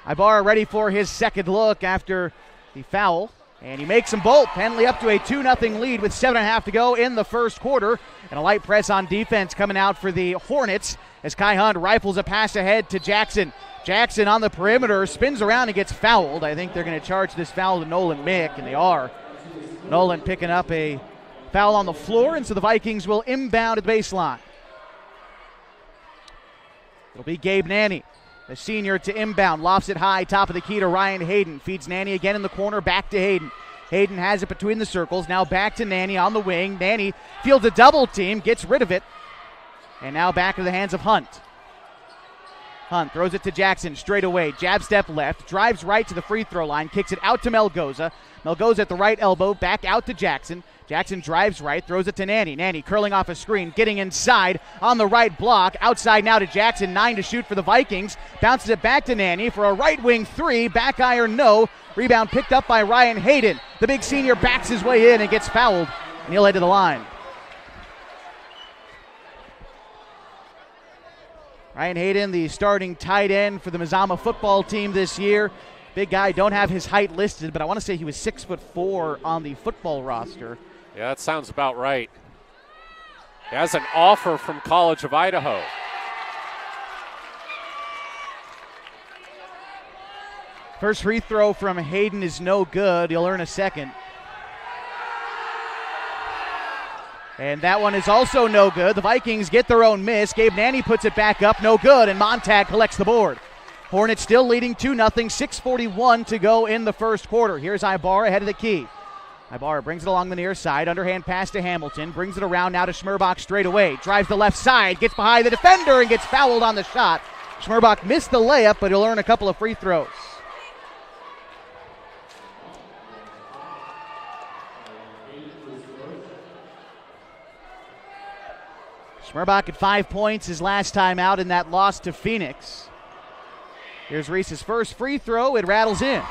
Ibarra ready for his second look after the foul, and he makes them both. Henley up to a 2-0 lead with 7.5 to go in the first quarter, and a light press on defense coming out for the Hornets as Kai Hunt rifles a pass ahead to Jackson. Jackson on the perimeter, spins around and gets fouled. I think they're going to charge this foul to Nolan Mick, and they are. Nolan picking up a foul on the floor, and so the Vikings will inbound at the baseline. It'll be Gabe Nanny, the senior, to inbound. Lofts it high, top of the key to Ryan Hayden. Feeds Nanny again in the corner, back to Hayden. Hayden has it between the circles. Now back to Nanny on the wing. Nanny fields a double team, gets rid of it. And now back to the hands of Hunt. Hunt throws it to Jackson straight away. Jab step left, drives right to the free throw line, kicks it out to Melgoza. Melgoza at the right elbow, back out to Jackson. Jackson drives right, throws it to Nanny. Nanny curling off a screen, getting inside on the right block. Outside now to Jackson, 9 to shoot for the Vikings. Bounces it back to Nanny for a right wing three. Back iron, no. Rebound picked up by Ryan Hayden. The big senior backs his way in and gets fouled, and he'll head to the line. Ryan Hayden, the starting tight end for the Mazama football team this year. Big guy, don't have his height listed, but I want to say he was 6'4" on the football roster. Yeah, that sounds about right. He has an offer from College of Idaho. First free throw from Hayden is no good. He'll earn a second. And that one is also no good. The Vikings get their own miss. Gabe Nanny puts it back up, no good, and Montag collects the board. Hornets still leading 2-0, 6:41 to go in the first quarter. Here's Ibarra ahead of the key. Ibarra brings it along the near side, underhand pass to Hamilton, brings it around now to Schmerbach straight away, drives the left side, gets behind the defender and gets fouled on the shot. Schmerbach missed the layup, but he'll earn a couple of free throws. Schmerbach at 5 points his last time out in that loss to Phoenix. Here's Reese's first free throw. It rattles in.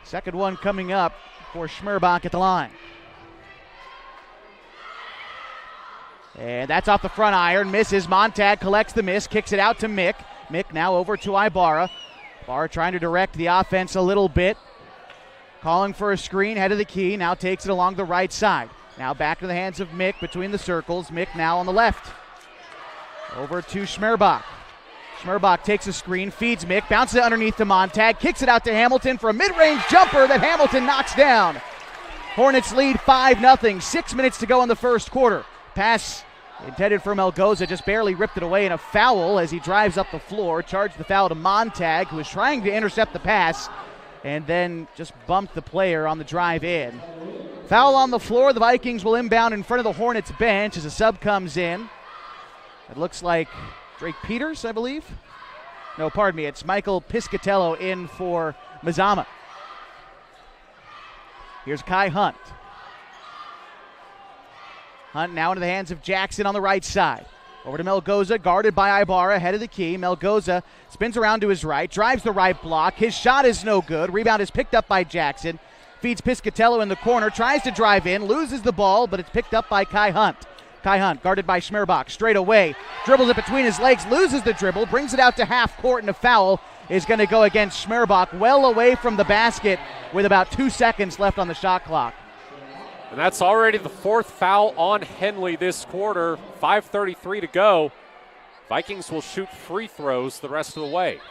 Second one coming up for Schmerbach at the line. And that's off the front iron. Misses. Montag collects the miss. Kicks it out to Mick. Mick now over to Ibarra. Ibarra trying to direct the offense a little bit. Calling for a screen, head of the key. Now takes it along the right side. Now back to the hands of Mick between the circles. Mick now on the left. Over to Schmerbach. Schmerbach takes a screen, feeds Mick, bounces it underneath to Montag, kicks it out to Hamilton for a mid-range jumper that Hamilton knocks down. Hornets lead 5-0, 6 minutes to go in the first quarter. Pass intended for Melgoza, just barely ripped it away, and a foul as he drives up the floor. Charged the foul to Montag, who was trying to intercept the pass, and then just bumped the player on the drive in. Foul on the floor. The Vikings will inbound in front of the Hornets bench as a sub comes in. It looks like Drake Peters, I believe. No, pardon me. It's Michael Piscatello in for Mazama. Here's Kai Hunt. Hunt now into the hands of Jackson on the right side. Over to Melgoza, guarded by Ibarra, head of the key. Melgoza spins around to his right, drives the right block. His shot is no good. Rebound is picked up by Jackson. Feeds Piscatello in the corner, tries to drive in, loses the ball, but it's picked up by Kai Hunt. Kai Hunt, guarded by Schmerbach, straight away. Dribbles it between his legs, loses the dribble, brings it out to half court, and a foul is going to go against Schmerbach, well away from the basket with about 2 seconds left on the shot clock. And that's already the fourth foul on Henley this quarter. 5:33 to go. Vikings will shoot free throws the rest of the way.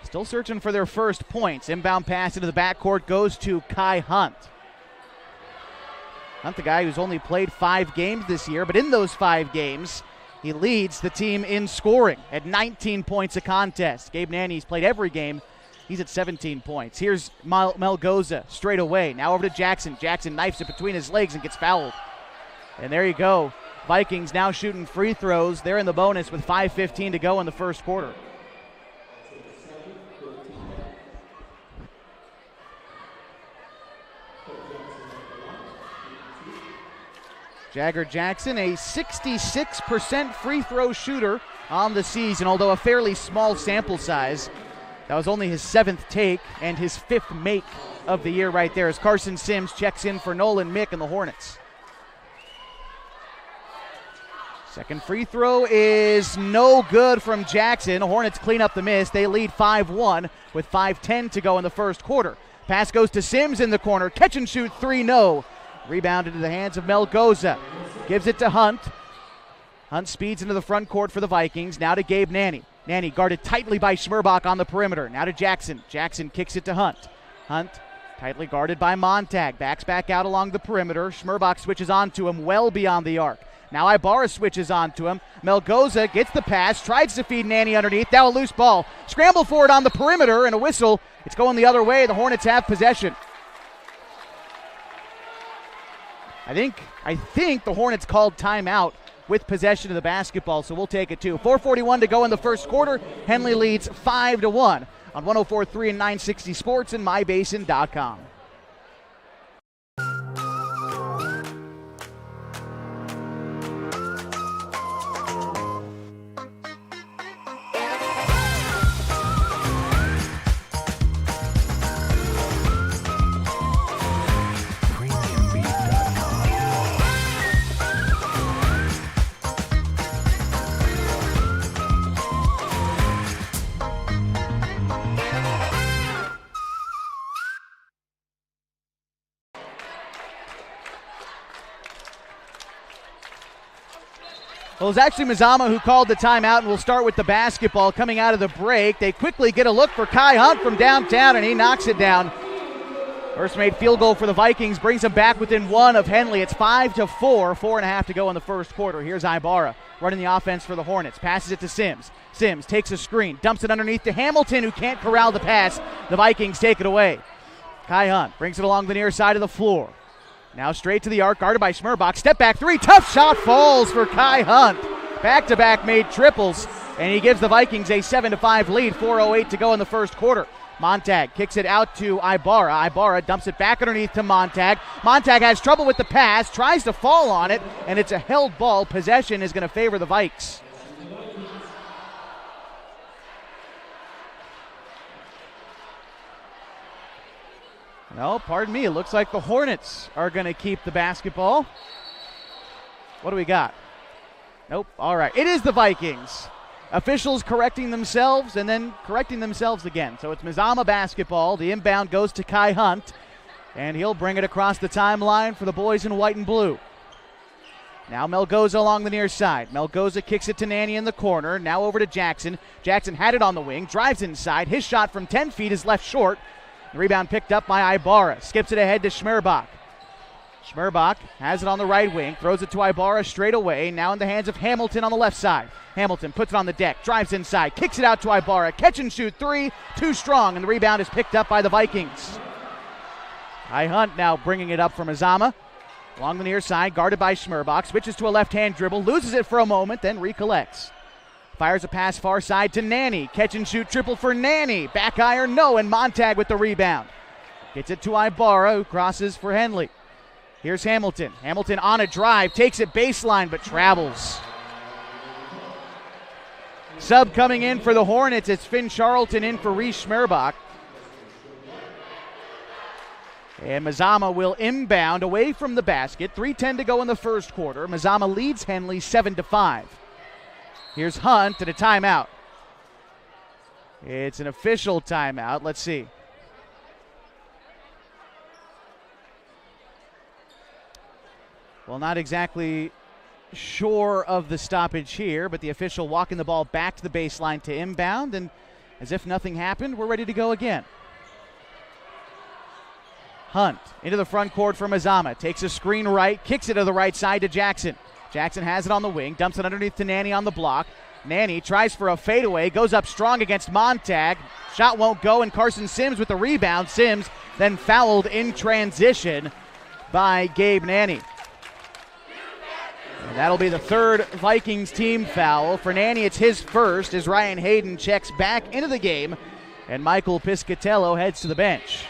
Still searching for their first points. Inbound pass into the backcourt goes to Kai Hunt. Hunt, the guy who's only played 5 games this year, but in those 5 games, he leads the team in scoring at 19 points a contest. Gabe Nanny's played every game. He's at 17 points. Here's Melgoza straight away. Now over to Jackson. Jackson knifes it between his legs and gets fouled. And there you go. Vikings now shooting free throws. They're in the bonus with 5:15 to go in the first quarter. Jagger Jackson, a 66% free throw shooter on the season, although a fairly small sample size. That was only his 7th take and his 5th make of the year right there as Carson Sims checks in for Nolan Mick and the Hornets. Second free throw is no good from Jackson. Hornets clean up the miss. They lead 5-1 with 5:10 to go in the first quarter. Pass goes to Sims in the corner. Catch and shoot 3, no. Rebounded into the hands of Melgoza. Gives it to Hunt. Hunt speeds into the front court for the Vikings. Now to Gabe Nanny. Nanny guarded tightly by Schmerbach on the perimeter. Now to Jackson. Jackson kicks it to Hunt. Hunt tightly guarded by Montag. Backs back out along the perimeter. Schmerbach switches onto him well beyond the arc. Now Ibarra switches onto him. Melgoza gets the pass. Tries to feed Nanny underneath. Now a loose ball. Scramble for it on the perimeter and a whistle. It's going the other way. The Hornets have possession. I think the Hornets called timeout with possession of the basketball, so we'll take it too. 4:41 to go in the first quarter. Henley leads 5-1 on 104.3 and 960 Sports and MyBasin.com. Well, it was actually Mazama who called the timeout, and we'll start with the basketball coming out of the break. They quickly get a look for Kai Hunt from downtown, and he knocks it down. First made field goal for the Vikings brings them back within 1 of Henley. It's 5-4, 4.5 to go in the first quarter. Here's Ibarra running the offense for the Hornets. Passes it to Sims. Sims takes a screen, dumps it underneath to Hamilton, who can't corral the pass. The Vikings take it away. Kai Hunt brings it along the near side of the floor. Now straight to the arc, guarded by Schmerbach. Step back 3, tough shot falls for Kai Hunt. Back-to-back made triples, and he gives the Vikings a 7-5 lead. 4:08 to go in the first quarter. Montag kicks it out to Ibarra. Ibarra dumps it back underneath to Montag. Montag has trouble with the pass, tries to fall on it, and it's a held ball. Possession is going to favor the Vikes. No, pardon me. It looks like the Hornets are going to keep the basketball. What do we got? Nope. All right. It is the Vikings. Officials correcting themselves and then correcting themselves again. So it's Mazama basketball. The inbound goes to Kai Hunt, and he'll bring it across the timeline for the boys in white and blue. Now Melgoza along the near side. Melgoza kicks it to Nanny in the corner. Now over to Jackson. Jackson had it on the wing, drives inside. His shot from 10 feet is left short. The rebound picked up by Ibarra. Skips it ahead to Schmerbach. Schmerbach has it on the right wing. Throws it to Ibarra straight away. Now in the hands of Hamilton on the left side. Hamilton puts it on the deck. Drives inside. Kicks it out to Ibarra. Catch and shoot 3. Too strong. And the rebound is picked up by the Vikings. Kai Hunt now bringing it up for Mazama. Along the near side. Guarded by Schmerbach. Switches to a left-hand dribble. Loses it for a moment. Then recollects. Fires a pass far side to Nanny. Catch and shoot triple for Nanny. Back iron, no, and Montag with the rebound. Gets it to Ibarra, who crosses for Henley. Here's Hamilton. Hamilton on a drive, takes it baseline, but travels. Sub coming in for the Hornets. It's Finn Charlton in for Reese Schmerbach. And Mazama will inbound away from the basket. 3:10 to go in the first quarter. Mazama leads Henley 7-5. Here's Hunt and a timeout. It's an official timeout. Let's see. Well, not exactly sure of the stoppage here, but the official walking the ball back to the baseline to inbound, and as if nothing happened, we're ready to go again. Hunt into the front court for Mazama. Takes a screen right, kicks it to the right side to Jackson. Jackson has it on the wing, dumps it underneath to Nanny on the block. Nanny tries for a fadeaway, goes up strong against Montag. Shot won't go, and Carson Sims with the rebound. Sims then fouled in transition by Gabe Nanny. And that'll be the third Vikings team foul. For Nanny, it's his first as Ryan Hayden checks back into the game, and Michael Piscatello heads to the bench.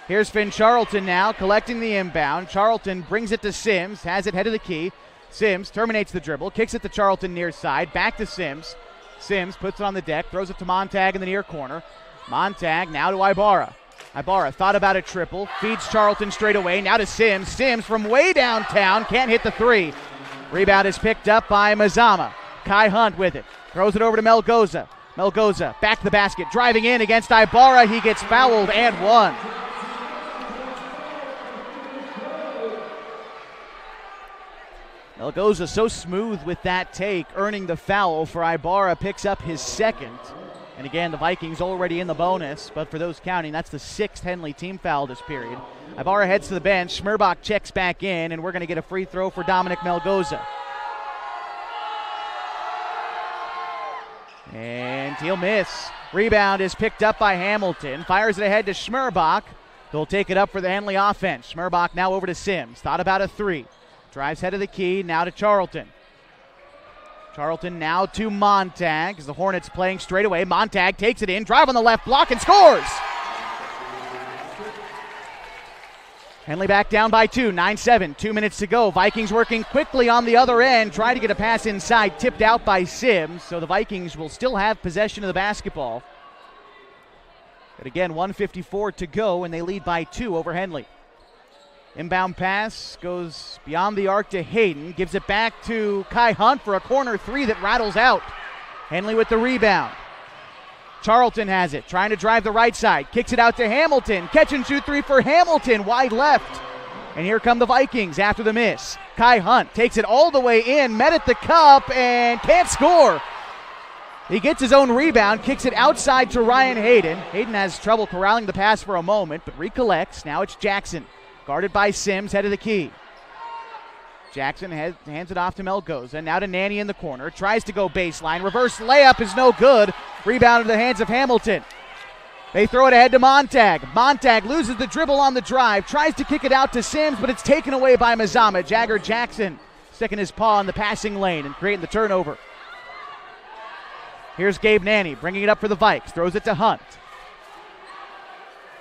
Here's Finn Charlton now collecting the inbound. Charlton brings it to Sims, has it head of the key. Sims terminates the dribble, kicks it to Charlton near side, back to Sims. Sims puts it on the deck, throws it to Montag in the near corner. Montag now to Ibarra. Ibarra thought about a triple, feeds Charlton straight away, now to Sims. Sims from way downtown, can't hit the three. Rebound is picked up by Mazama. Kai Hunt with it, throws it over to Melgoza. Melgoza back to the basket, driving in against Ibarra. He gets fouled and one. Melgoza so smooth with that take, earning the foul for Ibarra, picks up his second. And again, the Vikings already in the bonus, but for those counting, that's the 6th Henley team foul this period. Ibarra heads to the bench, Schmerbach checks back in, and we're going to get a free throw for Dominic Melgoza. And he'll miss. Rebound is picked up by Hamilton, fires it ahead to Schmerbach. He'll take it up for the Henley offense. Schmerbach now over to Sims, thought about a three. Drives head of the key, now to Charlton. Charlton now to Montag as the Hornets playing straight away. Montag takes it in, drive on the left block and scores! Henley back down by 2, 9-7, 2 minutes to go. Vikings working quickly on the other end, trying to get a pass inside, tipped out by Sims, so the Vikings will still have possession of the basketball. But again, 1:54 to go, and they lead by 2 over Henley. Inbound pass goes beyond the arc to Hayden, gives it back to Kai Hunt for a corner three that rattles out. Henley with the rebound. Charlton has it, trying to drive the right side, kicks it out to Hamilton. Catch and shoot three for Hamilton, wide left. And here come the Vikings after the miss. Kai Hunt takes it all the way in, met at the cup, and can't score. He gets his own rebound, kicks it outside to Ryan Hayden. Hayden has trouble corralling the pass for a moment, but recollects. Now it's Jackson. Guarded by Sims, head of the key. Jackson hands it off to Melgoza. Now to Nanny in the corner. Tries to go baseline. Reverse layup is no good. Rebound into the hands of Hamilton. They throw it ahead to Montag. Montag loses the dribble on the drive. Tries to kick it out to Sims, but it's taken away by Mazama. Jagger Jackson sticking his paw in the passing lane and creating the turnover. Here's Gabe Nanny bringing it up for the Vikes. Throws it to Hunt.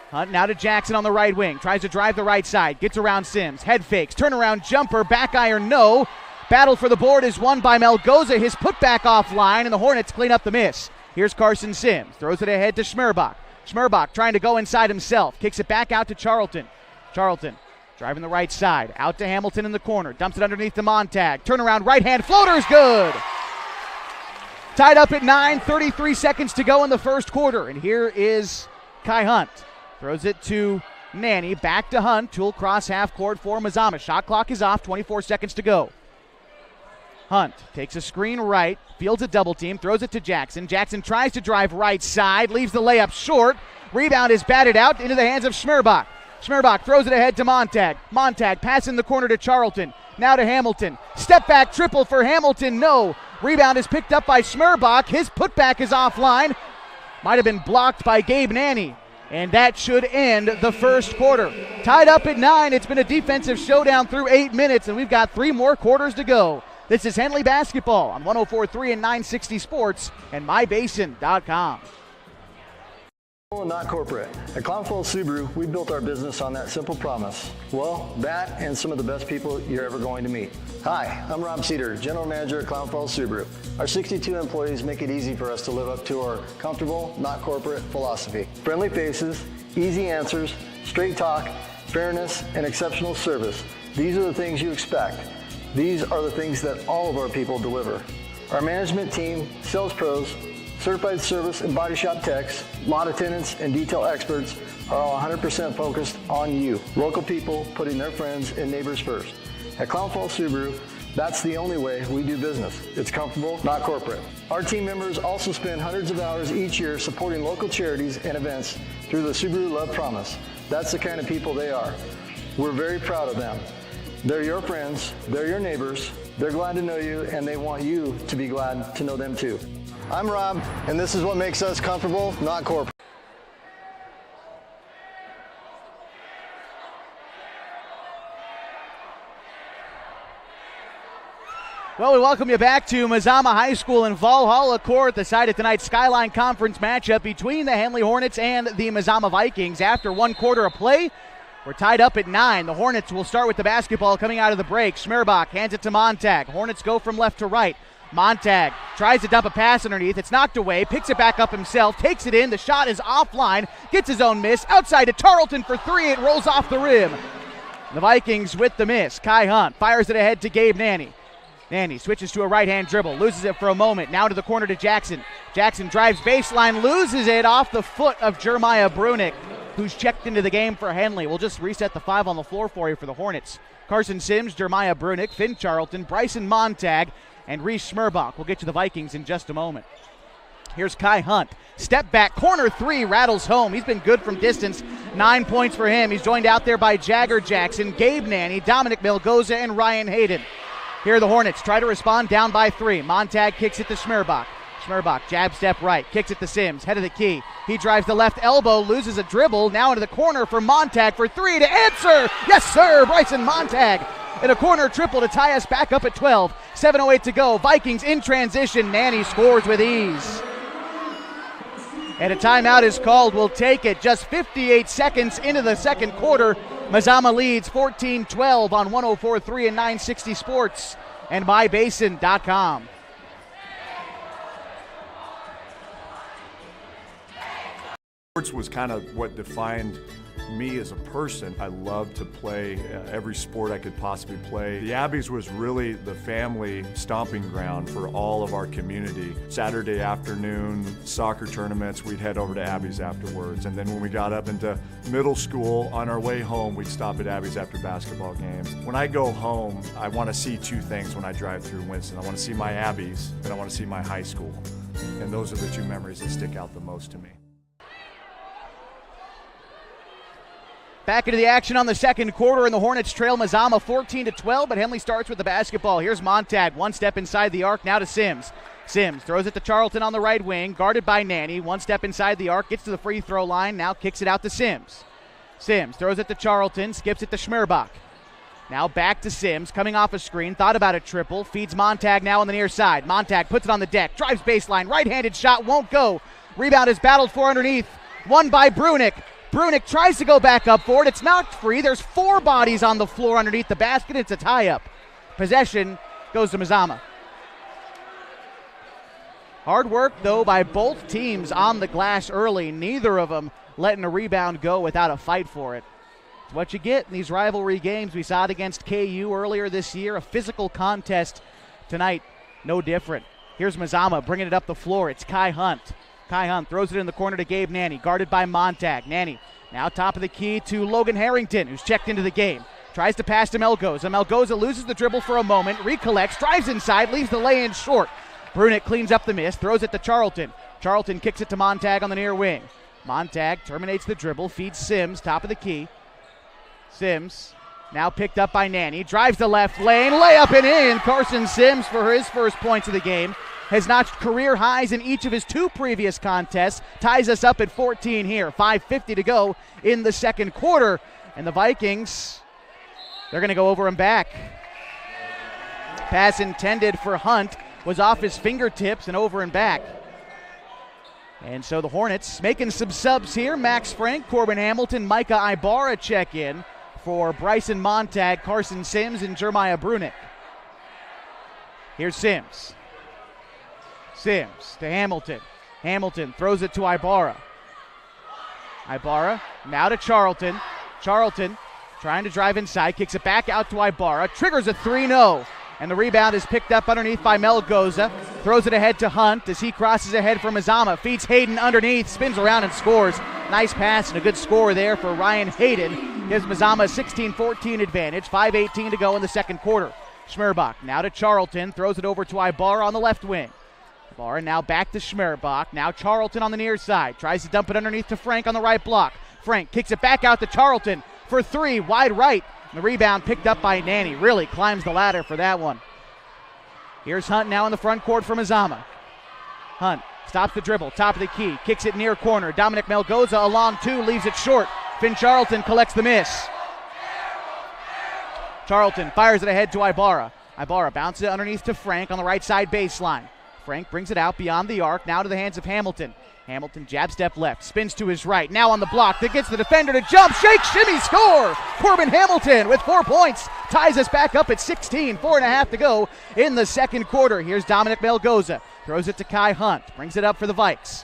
Hunt now to Jackson on the right wing. Tries to drive the right side. Gets around Sims. Head fakes. Turnaround jumper. Back iron no. Battle for the board is won by Melgoza. His putback offline, and the Hornets clean up the miss. Here's Carson Sims. Throws it ahead to Schmerbach. Schmerbach trying to go inside himself. Kicks it back out to Charlton. Charlton driving the right side. Out to Hamilton in the corner. Dumps it underneath to Montag. Turnaround right hand floater's good. Tied up at 9. 33 seconds to go in the first quarter. And here is Kai Hunt. Throws it to Nanny, back to Hunt. Tool cross half court for Mazama. Shot clock is off, 24 seconds to go. Hunt takes a screen right, fields a double team, throws it to Jackson. Jackson tries to drive right side, leaves the layup short. Rebound is batted out into the hands of Schmerbach. Schmerbach throws it ahead to Montag. Montag pass in the corner to Charlton. Now to Hamilton. Step back triple for Hamilton, no. Rebound is picked up by Schmerbach. His putback is offline. Might have been blocked by Gabe Nanny. And that should end the first quarter. Tied up at 9. It's been a defensive showdown through 8 minutes, and we've got 3 more quarters to go. This is Henley Basketball on 104.3 and 960 Sports and MyBasin.com. Not corporate. At Clown Falls Subaru, we built our business on that simple promise. Well, that and some of the best people you're ever going to meet. Hi, I'm Rob Cedar, General Manager at Clown Falls Subaru. Our 62 employees make it easy for us to live up to our comfortable, not corporate philosophy. Friendly faces, easy answers, straight talk, fairness, and exceptional service. These are the things you expect. These are the things that all of our people deliver. Our management team, sales pros, certified service and body shop techs, lot attendants, and detail experts are all 100% focused on you. Local people putting their friends and neighbors first. At Clown Falls Subaru, that's the only way we do business. It's comfortable, not corporate. Our team members also spend hundreds of hours each year supporting local charities and events through the Subaru Love Promise. That's the kind of people they are. We're very proud of them. They're your friends, they're your neighbors, they're glad to know you, and they want you to be glad to know them too. I'm Rob, and this is what makes us comfortable, not corporate. Well, we welcome you back to Mazama High School in Valhalla Court, the site of tonight's Skyline Conference matchup between the Henley Hornets and the Mazama Vikings. After one quarter of play, we're tied up at 9. The Hornets will start with the basketball coming out of the break. Schmerbach hands it to Montag. Hornets go from left to right. Montag tries to dump a pass underneath. It's knocked away, picks it back up himself, takes it in. The shot is offline, gets his own miss. Outside to Tarleton for 3. It rolls off the rim. The Vikings with the miss. Kai Hunt fires it ahead to Gabe Nanny. Nanny switches to a right-hand dribble, loses it for a moment. Now to the corner to Jackson. Jackson drives baseline, loses it off the foot of Jeremiah Brunick, who's checked into the game for Henley. We'll just reset the 5 on the floor for you for the Hornets. Carson Sims, Jeremiah Brunick, Finn Charlton, Bryson Montag, and Reese Schmerbach. We'll get to the Vikings in just a moment. Here's Kai Hunt. Step back, corner 3, rattles home. He's been good from distance. 9 points for him. He's joined out there by Jagger Jackson, Gabe Nanny, Dominic Melgoza, and Ryan Hayden. Here are the Hornets. Try to respond down by 3. Montag kicks it to Schmerbach. Schmerbach, jab step right, kicks it to Sims, head of the key. He drives the left elbow, loses a dribble, now into the corner for Montag for 3 to answer. Yes, sir, Bryson Montag. In a corner triple to tie us back up at 12. 7:08 to go. Vikings in transition. Nanny scores with ease. And a timeout is called. We'll take it. Just 58 seconds into the second quarter. Mazama leads 14-12 on 104.3 and 960 Sports and MyBasin.com. Sports was kind of what defined me as a person. I loved to play every sport I could possibly play. The Abbeys was really the family stomping ground for all of our community. Saturday afternoon soccer tournaments, we'd head over to Abbeys afterwards. And then when we got up into middle school, on our way home, we'd stop at Abbeys after basketball games. When I go home, I want to see 2 things when I drive through Winston. I want to see my Abbeys, and I want to see my high school. And those are the 2 memories that stick out the most to me. Back into the action on the second quarter, and the Hornets trail Mazama 14-12, but Henley starts with the basketball. Here's Montag, 1 step inside the arc, now to Sims. Sims throws it to Charlton on the right wing, guarded by Nanny. 1 step inside the arc, gets to the free throw line, now kicks it out to Sims. Sims throws it to Charlton, skips it to Schmerbach. Now back to Sims, coming off a screen, thought about a triple, feeds Montag now on the near side. Montag puts it on the deck, drives baseline, right-handed shot, won't go. Rebound is battled for underneath, won by Brunick. Brunick tries to go back up for it. It's knocked free. There's 4 bodies on the floor underneath the basket. It's a tie-up. Possession goes to Mazama. Hard work, though, by both teams on the glass early. Neither of them letting a rebound go without a fight for it. It's what you get in these rivalry games. We saw it against KU earlier this year. A physical contest tonight. No different. Here's Mazama bringing it up the floor. It's Kai Hunt. Kai Hunt throws it in the corner to Gabe Nanny, guarded by Montag. Nanny now top of the key to Logan Harrington, who's checked into the game. Tries to pass to Melgoza. Melgoza loses the dribble for a moment, recollects, drives inside, leaves the lay-in short. Brunick cleans up the miss, throws it to Charlton. Charlton kicks it to Montag on the near wing. Montag terminates the dribble, feeds Sims, top of the key. Sims now picked up by Nanny, drives the left lane, layup and in. Carson Sims for his first points of the game. Has notched career highs in each of his 2 previous contests. Ties us up at 14 here. 5:50 to go in the second quarter. And the Vikings, they're going to go over and back. Pass intended for Hunt was off his fingertips and over and back. And so the Hornets making some subs here. Max Frank, Corbin Hamilton, Micah Ibarra check in for Bryson Montag, Carson Sims, and Jeremiah Brunick. Here's Sims. Sims to Hamilton. Hamilton throws it to Ibarra. Ibarra now to Charlton. Charlton trying to drive inside, kicks it back out to Ibarra, triggers a 3-0. And the rebound is picked up underneath by Melgoza. Throws it ahead to Hunt as he crosses ahead for Mazama. Feeds Hayden underneath, spins around and scores. Nice pass and a good score there for Ryan Hayden. Gives Mazama a 16-14 advantage. 5:18 to go in the second quarter. Schmerbach now to Charlton. Throws it over to Ibarra on the left wing. Ibarra now back to Schmerbach. Now Charlton on the near side. Tries to dump it underneath to Frank on the right block. Frank kicks it back out to Charlton for 3, wide right. The rebound picked up by Nanny. Really climbs the ladder for that one. Here's Hunt now in the front court for Mazama. Hunt stops the dribble, top of the key, kicks it near corner. Dominic Melgoza along 2, leaves it short. Finn Charlton collects the miss. Charlton fires it ahead to Ibarra. Ibarra bounces it underneath to Frank on the right side baseline. Frank brings it out beyond the arc, now to the hands of Hamilton. Hamilton jab step left, spins to his right, now on the block that gets the defender to jump, shake, shimmy, score! Corbin Hamilton with 4 points, ties us back up at 16, 4.5 to go in the second quarter. Here's Dominic Melgoza, throws it to Kai Hunt, brings it up for the Vikes.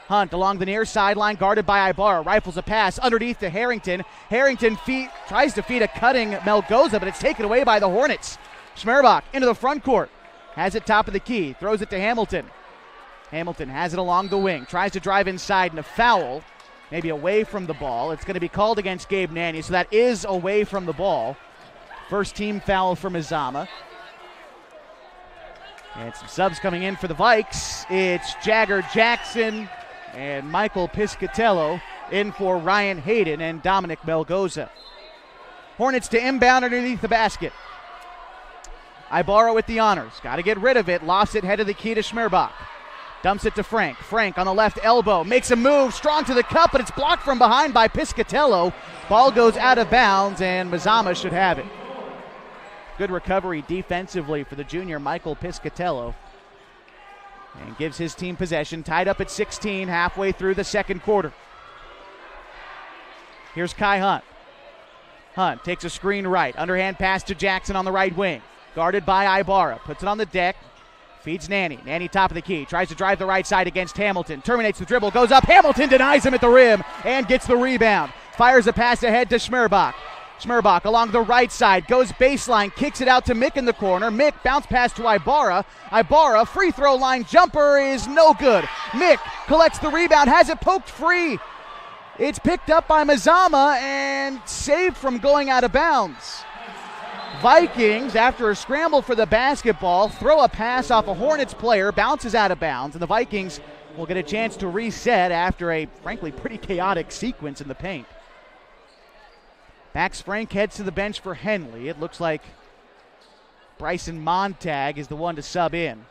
Hunt along the near sideline, guarded by Ibarra, rifles a pass underneath to Harrington. Harrington tries to feed a cutting Melgoza, but it's taken away by the Hornets. Schmerbach into the front court, has it top of the key, throws it to Hamilton. Hamilton has it along the wing, tries to drive inside, and a foul, maybe away from the ball. It's going to be called against Gabe Nanny, so that is away from the ball. First team foul for Mazama. And some subs coming in for the Vikes. It's Jagger Jackson and Michael Piscatello in for Ryan Hayden and Dominic Melgoza. Hornets to inbound underneath the basket. Ibarra with the honors. Got to get rid of it. Lost it, head of the key to Schmerbach. Dumps it to Frank. Frank on the left elbow. Makes a move. Strong to the cup, but it's blocked from behind by Piscatello. Ball goes out of bounds, and Mazama should have it. Good recovery defensively for the junior Michael Piscatello. And gives his team possession. Tied up at 16 halfway through the second quarter. Here's Kai Hunt. Hunt takes a screen right. Underhand pass to Jackson on the right wing. Guarded by Ibarra. Puts it on the deck. Feeds Nanny. Nanny top of the key. Tries to drive the right side against Hamilton. Terminates the dribble. Goes up. Hamilton denies him at the rim and gets the rebound. Fires a pass ahead to Schmerbach. Schmerbach along the right side. Goes baseline. Kicks it out to Mick in the corner. Mick bounce pass to Ibarra. Ibarra free throw line jumper is no good. Mick collects the rebound. Has it poked free. It's picked up by Mazama and saved from going out of bounds. Vikings, after a scramble for the basketball, throw a pass off a Hornets player, bounces out of bounds, and the Vikings will get a chance to reset after a, frankly, pretty chaotic sequence in the paint. Max Frank heads to the bench for Henley. It looks like Bryson Montag is the one to sub in.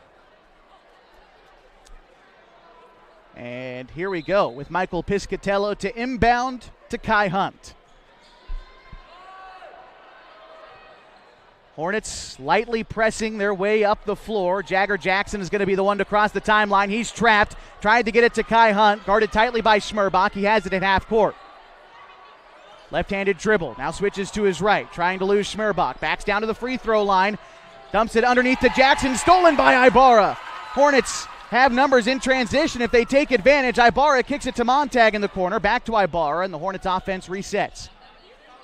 And here we go with Michael Piscatello to inbound to Kai Hunt. Hornets lightly pressing their way up the floor. Jagger Jackson is going to be the one to cross the timeline. He's trapped. Tried to get it to Kai Hunt. Guarded tightly by Schmerbach. He has it at half court. Left-handed dribble. Now switches to his right. Trying to lose Schmerbach. Backs down to the free throw line. Dumps it underneath to Jackson. Stolen by Ibarra. Hornets have numbers in transition if they take advantage. Ibarra kicks it to Montag in the corner. Back to Ibarra, and the Hornets offense resets.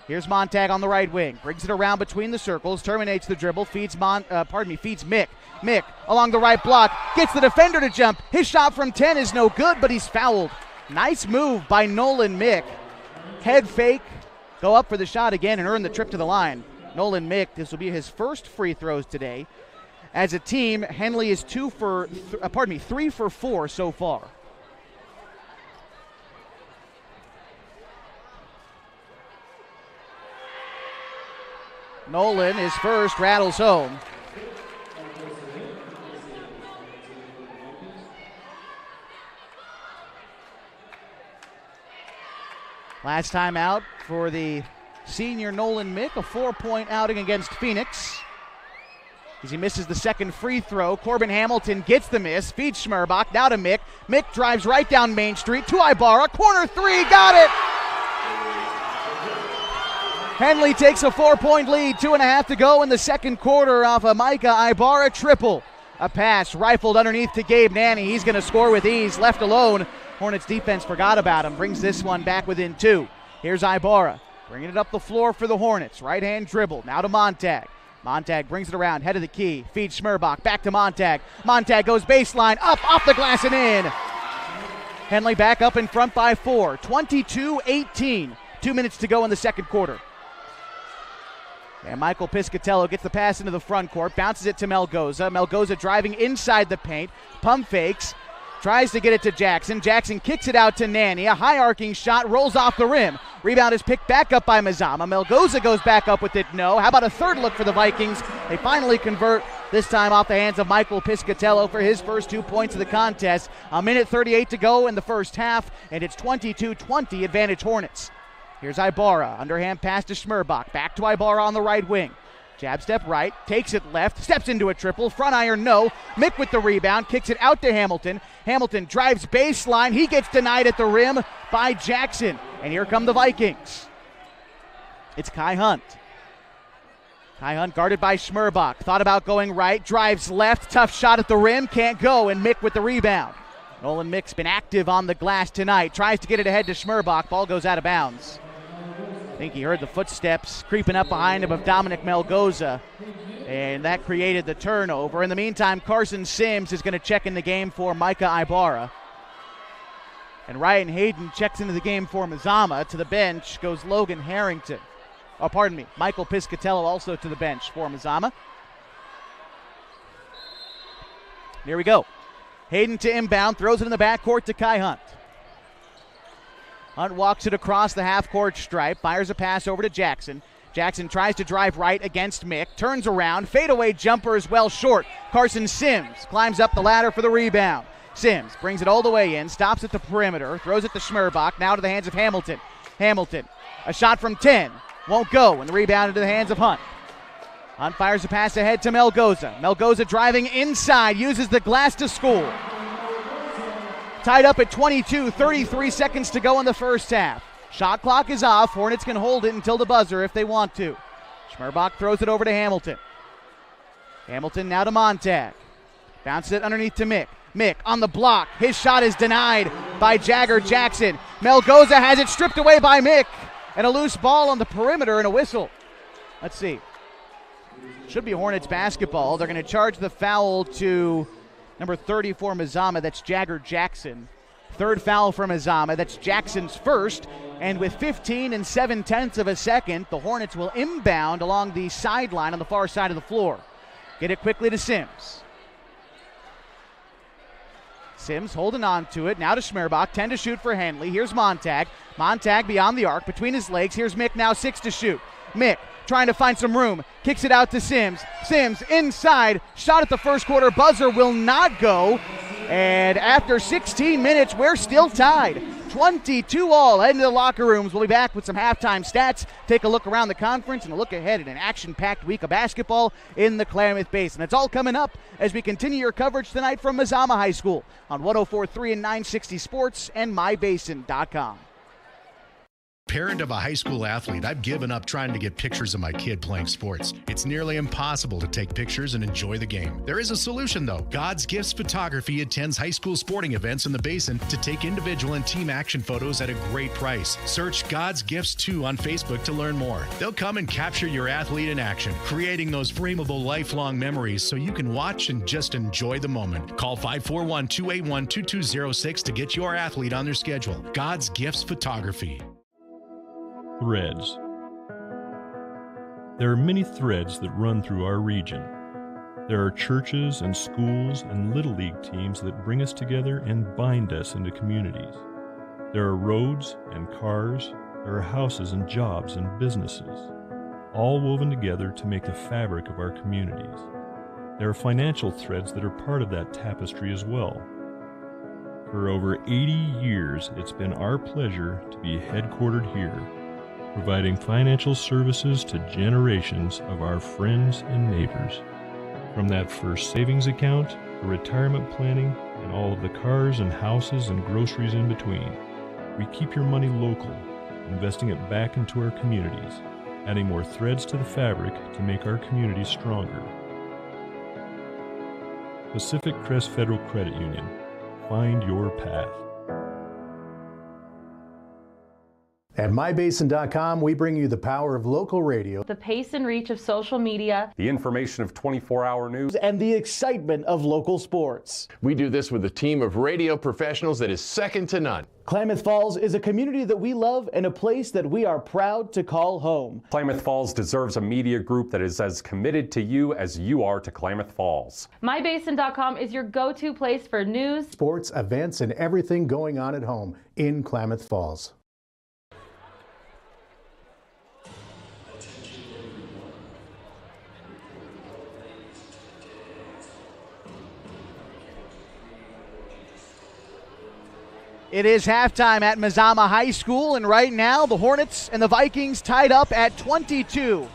Here's Montag on the right wing. Brings it around between the circles. Terminates the dribble. Feeds Mick. Mick along the right block. Gets the defender to jump. His shot from 10 is no good, but he's fouled. Nice move by Nolan Mick. Head fake. Go up for the shot again and earn the trip to the line. Nolan Mick, this will be his first free throws today. As a team, Henley is 3 for 4 so far. Nolan, his first, rattles home. Last time out for the senior Nolan Mick, a 4-point outing against Phoenix. As he misses the second free throw, Corbin Hamilton gets the miss, feeds Schmerbach, now to Mick. Mick drives right down Main Street to Ibarra, corner three, got it! Henley takes a 4-point lead, 2.5 to go in the second quarter off a Micah Ibarra triple. A pass rifled underneath to Gabe Nanny. He's going to score with ease, left alone. Hornets defense forgot about him, brings this one back within 2. Here's Ibarra, bringing it up the floor for the Hornets. Right-hand dribble, now to Montag. Montag brings it around, head of the key, feeds Schmerbach, back to Montag. Montag goes baseline, up, off the glass and in. Henley back up in front by 4, 22-18. 2 minutes to go in the second quarter. And Michael Piscatello gets the pass into the front court, bounces it to Melgoza. Melgoza driving inside the paint, pump fakes, tries to get it to Jackson. Jackson kicks it out to Nanny. A high arcing shot rolls off the rim. Rebound is picked back up by Mazama. Melgoza goes back up with it. No. How about a third look for the Vikings? They finally convert, this time off the hands of Michael Piscatello for his first 2 points of the contest. 1:38 to go in the first half, and it's 22-20 advantage Hornets. Here's Ibarra, underhand pass to Schmerbach. Back to Ibarra on the right wing. Jab step right, takes it left, steps into a triple, front iron no. Mick with the rebound, kicks it out to Hamilton. Hamilton drives baseline, he gets denied at the rim by Jackson. And here come the Vikings. It's Kai Hunt. Kai Hunt guarded by Schmerbach, thought about going right, drives left, tough shot at the rim, can't go, and Mick with the rebound. Nolan Mick's been active on the glass tonight, tries to get it ahead to Schmerbach, ball goes out of bounds. I think he heard the footsteps creeping up behind him of Dominic Melgoza, and that created the turnover. In the meantime, Carson Sims is going to check in the game for Micah Ibarra. And Ryan Hayden checks into the game for Mazama. To the bench goes Logan Harrington. Oh, pardon me, Michael Piscatello also to the bench for Mazama. Here we go. Hayden to inbound, throws it in the backcourt to Kai Hunt. Hunt walks it across the half-court stripe, fires a pass over to Jackson. Jackson tries to drive right against Mick, turns around, fadeaway jumper is well short. Carson Sims climbs up the ladder for the rebound. Sims brings it all the way in, stops at the perimeter, throws it to Schmerbach, now to the hands of Hamilton. Hamilton, a shot from 10, won't go, and the rebound into the hands of Hunt. Hunt fires a pass ahead to Melgoza. Melgoza driving inside, uses the glass to score. Tied up at 22, 33 seconds to go in the first half. Shot clock is off. Hornets can hold it until the buzzer if they want to. Schmerbach throws it over to Hamilton. Hamilton now to Montag. Bounces it underneath to Mick. Mick on the block. His shot is denied by Jagger Jackson. Melgoza has it stripped away by Mick. And a loose ball on the perimeter and a whistle. Let's see. Should be Hornets basketball. They're going to charge the foul to number 34, Mazama. That's Jagger Jackson. Third foul for Mazama. That's Jackson's first. And with 15 7/10 of a second, the Hornets will inbound along the sideline on the far side of the floor. Get it quickly to Sims. Sims holding on to it. Now to Schmerbach. 10 to shoot for Henley. Here's Montag. Montag beyond the arc. Between his legs. Here's Mick now 6 to shoot. Mick trying to find some room. Kicks it out to Sims. Sims inside. Shot at the first quarter buzzer will not go. And after 16 minutes, we're still tied. 22 all. Head into the locker rooms. We'll be back with some halftime stats. Take a look around the conference and a look ahead at an action-packed week of basketball in the Klamath Basin. It's all coming up as we continue your coverage tonight from Mazama High School on 104.3 and 960 Sports and MyBasin.com. Parent of a high school athlete, I've given up trying to get pictures of my kid playing sports. It's nearly impossible to take pictures and enjoy the game. There is a solution, though. God's Gifts Photography attends high school sporting events in the Basin to take individual and team action photos at a great price. Search God's Gifts 2 on Facebook to learn more. They'll come and capture your athlete in action, creating those frameable lifelong memories so you can watch and just enjoy the moment. Call 541-281-2206 to get your athlete on their schedule. God's Gifts Photography. Threads. There are many threads that run through our region. There are churches and schools and Little League teams that bring us together and bind us into communities. There are roads and cars, there are houses and jobs and businesses, all woven together to make the fabric of our communities. There are financial threads that are part of that tapestry as well. For over 80 years, it's been our pleasure to be headquartered here, providing financial services to generations of our friends and neighbors. From that first savings account to retirement planning and all of the cars and houses and groceries in between, we keep your money local, investing it back into our communities, adding more threads to the fabric to make our communities stronger. Pacific Crest Federal Credit Union. Find your path. At MyBasin.com, we bring you the power of local radio, the pace and reach of social media, the information of 24-hour news, and the excitement of local sports. We do this with a team of radio professionals that is second to none. Klamath Falls is a community that we love and a place that we are proud to call home. Klamath Falls deserves a media group that is as committed to you as you are to Klamath Falls. MyBasin.com is your go-to place for news, sports, events, and everything going on at home in Klamath Falls. It is halftime at Mazama High School, and right now the Hornets and the Vikings tied up at 22.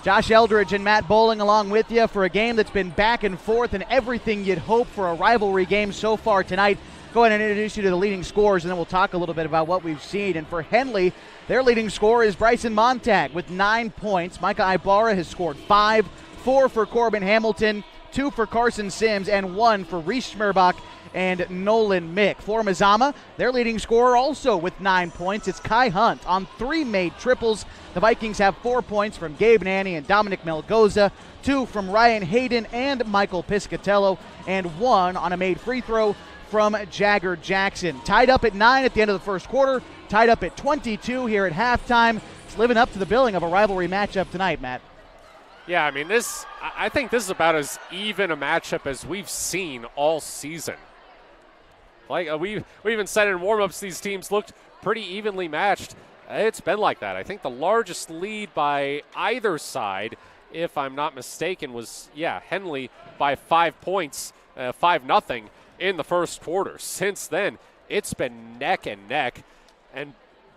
Josh Eldridge and Matt Bowling along with you for a game that's been back and forth and everything you'd hope for a rivalry game so far tonight. Go ahead and introduce you to the leading scorers, and then we'll talk a little bit about what we've seen. And for Henley, their leading scorer is Bryson Montag with 9 points. Micah Ibarra has scored 5, 4 for Corbin Hamilton, 2 for Carson Sims, and 1 for Reese Schmerbach and Nolan Mick. For Mazama, their leading scorer also with 9 points. It's Kai Hunt on 3 made triples. The Vikings have 4 points from Gabe Nanny and Dominic Melgoza, 2 from Ryan Hayden and Michael Piscatello, and 1 on a made free throw from Jagger Jackson. Tied up at 9 at the end of the first quarter, tied up at 22 here at halftime. It's living up to the billing of a rivalry matchup tonight, Matt. Yeah, I mean, I think this is about as even a matchup as we've seen all season. Like we even said in warm-ups, these teams looked pretty evenly matched. It's been like that. I think the largest lead by either side, if I'm not mistaken, was, Henley by 5 points, 5-0 in the first quarter. Since then, it's been neck and neck. And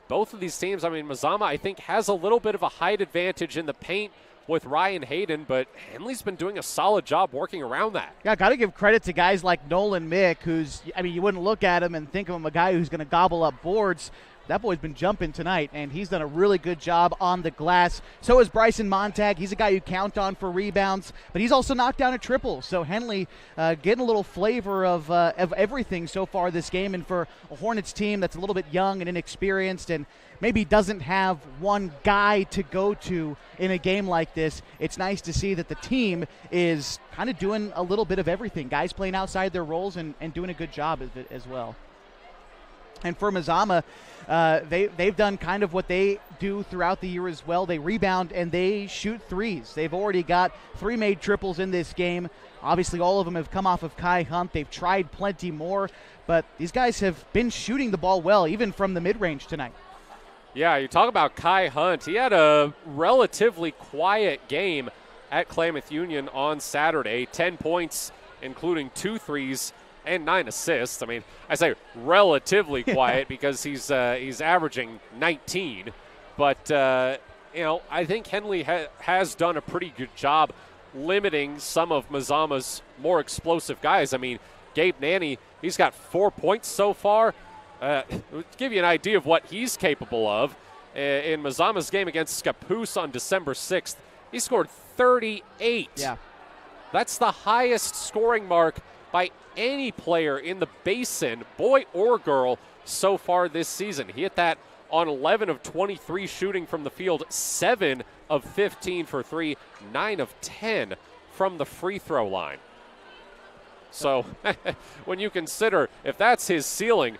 both of these teams, I mean, Mazama, I think, has a little bit of a height advantage in the paint with Ryan Hayden, but Henley's been doing a solid job working around that. Yeah, got to give credit to guys like Nolan Mick, who's, I mean, you wouldn't look at him and think of him a guy who's going to gobble up boards. That boy's been jumping tonight, and he's done a really good job on the glass. So is Bryson Montag. He's a guy you count on for rebounds, but he's also knocked down a triple. So Henley getting a little flavor of everything so far this game. And for a Hornets team that's a little bit young and inexperienced and maybe doesn't have one guy to go to in a game like this, it's nice to see that the team is kind of doing a little bit of everything. Guys playing outside their roles and doing a good job of it as well. And for Mazama, they've done kind of what they do throughout the year as well. They rebound and they shoot threes. They've already got 3 made triples in this game. Obviously, all of them have come off of Kai Hunt. They've tried plenty more, but these guys have been shooting the ball well, even from the mid-range tonight. Yeah, you talk about Kai Hunt. He had a relatively quiet game at Klamath Union on Saturday. 10 points, including 2 threes. And 9 assists. I mean, I say relatively quiet because he's averaging 19. But, I think Henley has done a pretty good job limiting some of Mazama's more explosive guys. I mean, Gabe Nanny, he's got 4 points so far. To give you an idea of what he's capable of, in Mazama's game against Scappoose on December 6th, he scored 38. Yeah. That's the highest scoring mark by any player in the Basin, boy or girl, so far this season. He hit that on 11 of 23 shooting from the field, 7 of 15 for 3, 9 of 10 from the free throw line. So when you consider if that's his ceiling,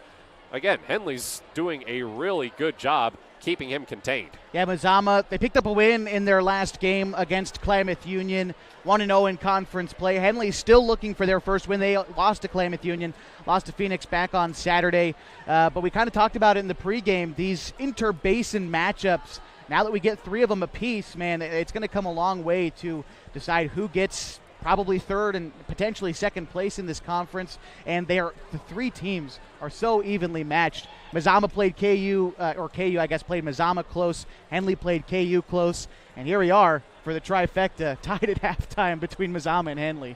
again, Henley's doing a really good job keeping him contained. Yeah, Mazama, they picked up a win in their last game against Klamath Union, 1-0 in conference play. Henley's still looking for their first win. They lost to Klamath Union, lost to Phoenix back on Saturday. But we kind of talked about it in the pregame, these inter-basin matchups. Now that we get 3 of them apiece, man, it's going to come a long way to decide who gets probably third and potentially second place in this conference, and the 3 teams are so evenly matched. Mazama played KU played Mazama close. Henley played KU close, and here we are for the trifecta, tied at halftime between Mazama and Henley.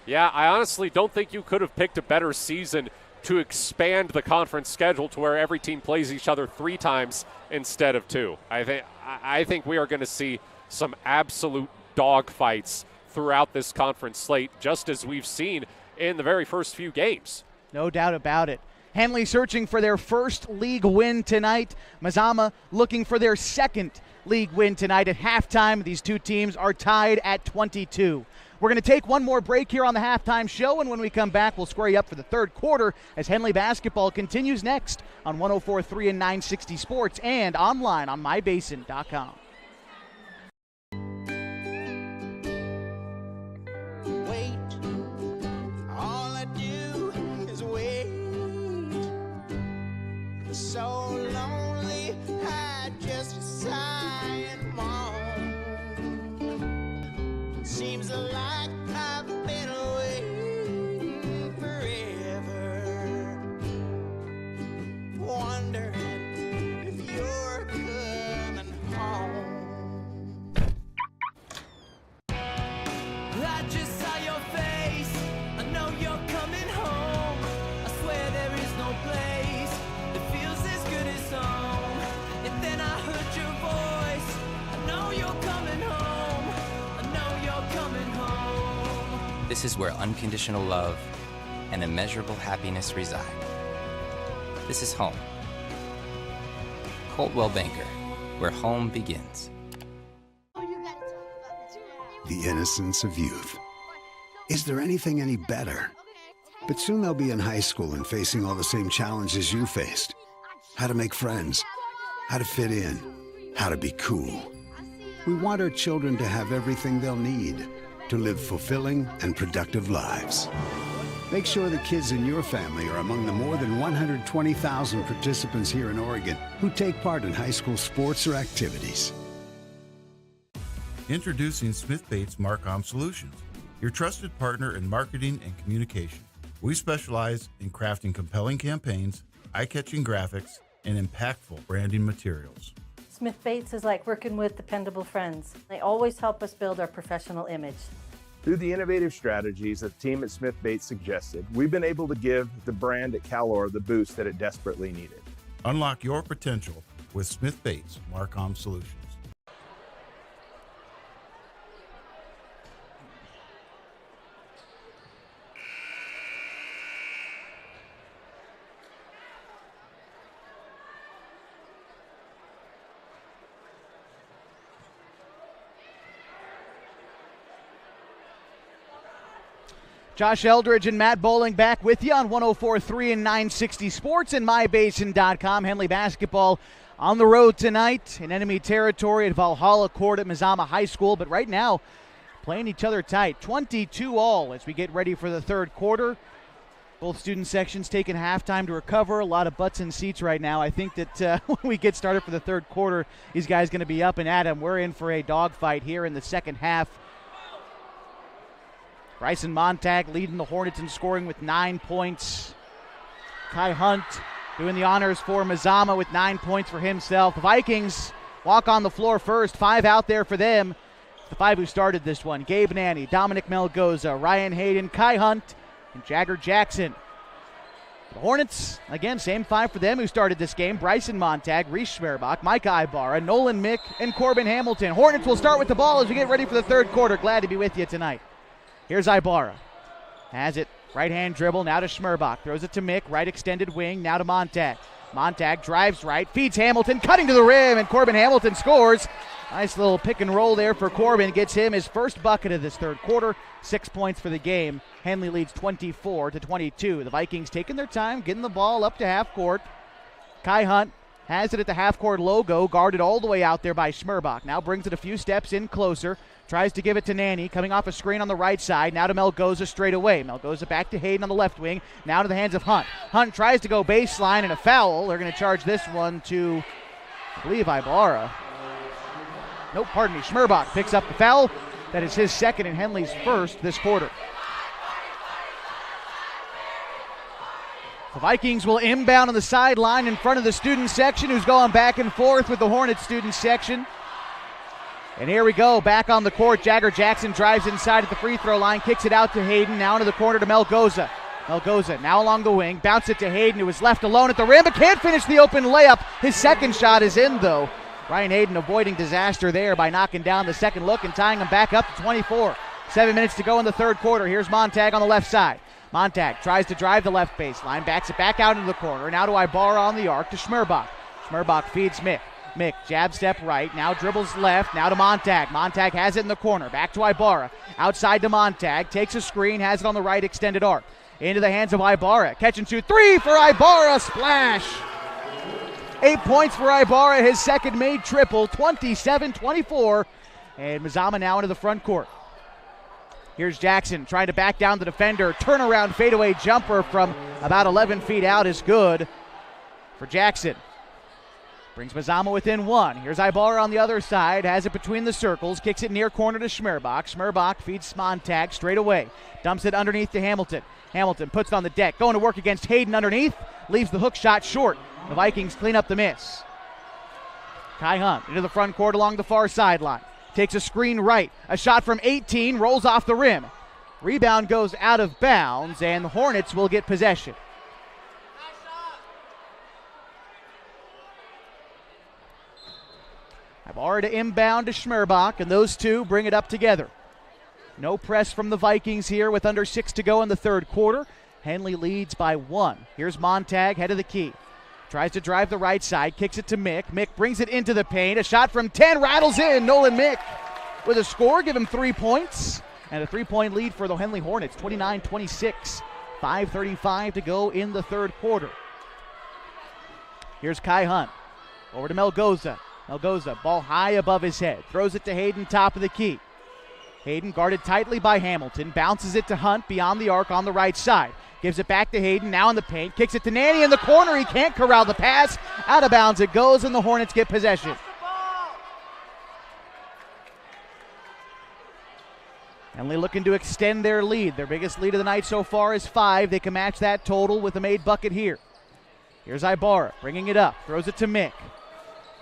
Yeah, I honestly don't think you could have picked a better season to expand the conference schedule to where every team plays each other 3 times instead of 2. I think we are going to see some absolute dogfights throughout this conference slate, just as we've seen in the very first few games. No doubt about it. Henley searching for their first league win tonight. Mazama looking for their second league win tonight. At halftime, these 2 teams are tied at 22. We're going to take one more break here on the halftime show, and when we come back, we'll square you up for the third quarter as Henley basketball continues next on 104.3 and 960 Sports and online on mybasin.com. So lonely, I just sigh and moan. Seems like I've been away forever, wondering if you're coming home. This is where unconditional love and immeasurable happiness reside. This is home. Coldwell Banker, where home begins. The innocence of youth. Is there anything any better? But soon they'll be in high school and facing all the same challenges you faced. How to make friends, how to fit in, how to be cool. We want our children to have everything they'll need to live fulfilling and productive lives. Make sure the kids in your family are among the more than 120,000 participants here in Oregon who take part in high school sports or activities. Introducing Smith Bates Marcom Solutions, your trusted partner in marketing and communication. We specialize in crafting compelling campaigns, eye-catching graphics, and impactful branding materials. Smith Bates is like working with dependable friends. They always help us build our professional image. Through the innovative strategies that the team at Smith Bates suggested, we've been able to give the brand at Calor the boost that it desperately needed. Unlock your potential with Smith Bates Marcom Solutions. Josh Eldridge and Matt Bowling back with you on 104.3 and 960 Sports and MyBasin.com. Henley basketball on the road tonight in enemy territory at Valhalla Court at Mazama High School. But right now, playing each other tight. 22-all as we get ready for the third quarter. Both student sections taking halftime to recover. A lot of butts in seats right now. I think that when we get started for the third quarter, these guys going to be up and at 'em. We're in for a dogfight here in the second half. Bryson Montag leading the Hornets in scoring with 9 points. Kai Hunt doing the honors for Mazama with 9 points for himself. The Vikings walk on the floor first. 5 out there for them. The 5 who started this one. Gabe Nanny, Dominic Melgoza, Ryan Hayden, Kai Hunt, and Jagger Jackson. The Hornets, again, same 5 for them who started this game. Bryson Montag, Reese Schmerbach, Mike Ibarra, Nolan Mick, and Corbin Hamilton. Hornets will start with the ball as we get ready for the third quarter. Glad to be with you tonight. Here's Ibarra. Has it. Right-hand dribble. Now to Schmerbach. Throws it to Mick. Right extended wing. Now to Montag. Montag drives right. Feeds Hamilton. Cutting to the rim. And Corbin Hamilton scores. Nice little pick and roll there for Corbin. Gets him his first bucket of this third quarter. 6 points for the game. Henley leads 24-22. The Vikings taking their time. Getting the ball up to half court. Kai Hunt has it at the half court logo. Guarded all the way out there by Schmerbach. Now brings it a few steps in closer. Tries to give it to Nanny, coming off a screen on the right side. Now to Melgoza straight away. Melgoza back to Hayden on the left wing. Now to the hands of Hunt. Hunt tries to go baseline and a foul. They're going to charge this one to, I believe, Ibarra. Nope, pardon me. Schmerbach picks up the foul. That is his second and Henley's first this quarter. The Vikings will inbound on the sideline in front of the student section, who's going back and forth with the Hornets student section. And here we go, back on the court. Jagger Jackson drives inside at the free throw line, kicks it out to Hayden, now into the corner to Melgoza. Melgoza now along the wing, bounce it to Hayden, who is left alone at the rim, but can't finish the open layup. His second shot is in, though. Ryan Hayden avoiding disaster there by knocking down the second look and tying him back up to 24. 7 minutes to go in the third quarter. Here's Montag on the left side. Montag tries to drive the left baseline, backs it back out into the corner. Now to Ibarra on the arc to Schmerbach. Schmerbach feeds Mick. Mick, jab step right, now dribbles left, now to Montag. Montag has it in the corner, back to Ibarra. Outside to Montag, takes a screen, has it on the right extended arc. Into the hands of Ibarra, catch and shoot, 3 for Ibarra, splash! 8 points for Ibarra, his second made triple, 27-24. And Mazama now into the front court. Here's Jackson trying to back down the defender, turnaround fadeaway jumper from about 11 feet out is good for Jackson. Brings Mazama within 1. Here's Ibarra on the other side. Has it between the circles. Kicks it near corner to Schmerbach. Schmerbach feeds Montag straight away. Dumps it underneath to Hamilton. Hamilton puts it on the deck. Going to work against Hayden underneath. Leaves the hook shot short. The Vikings clean up the miss. Kai Hunt into the front court along the far sideline. Takes a screen right. A shot from 18. Rolls off the rim. Rebound goes out of bounds. And the Hornets will get possession. Ibarra to inbound to Schmerbach, and those two bring it up together. No press from the Vikings here with under 6 to go in the third quarter. Henley leads by 1. Here's Montag, head of the key. Tries to drive the right side, kicks it to Mick. Mick brings it into the paint. A shot from 10 rattles in. Nolan Mick with a score, give him 3 points. And a 3-point lead for the Henley Hornets, 29-26. 5:35 to go in the third quarter. Here's Kai Hunt. Over to Melgoza. Melgoza, ball high above his head. Throws it to Hayden, top of the key. Hayden guarded tightly by Hamilton. Bounces it to Hunt beyond the arc on the right side. Gives it back to Hayden, now in the paint. Kicks it to Nanny in the corner. He can't corral the pass. Out of bounds it goes, and the Hornets get possession. Henley looking to extend their lead. Their biggest lead of the night so far is 5. They can match that total with a made bucket here. Here's Ibarra bringing it up. Throws it to Mick.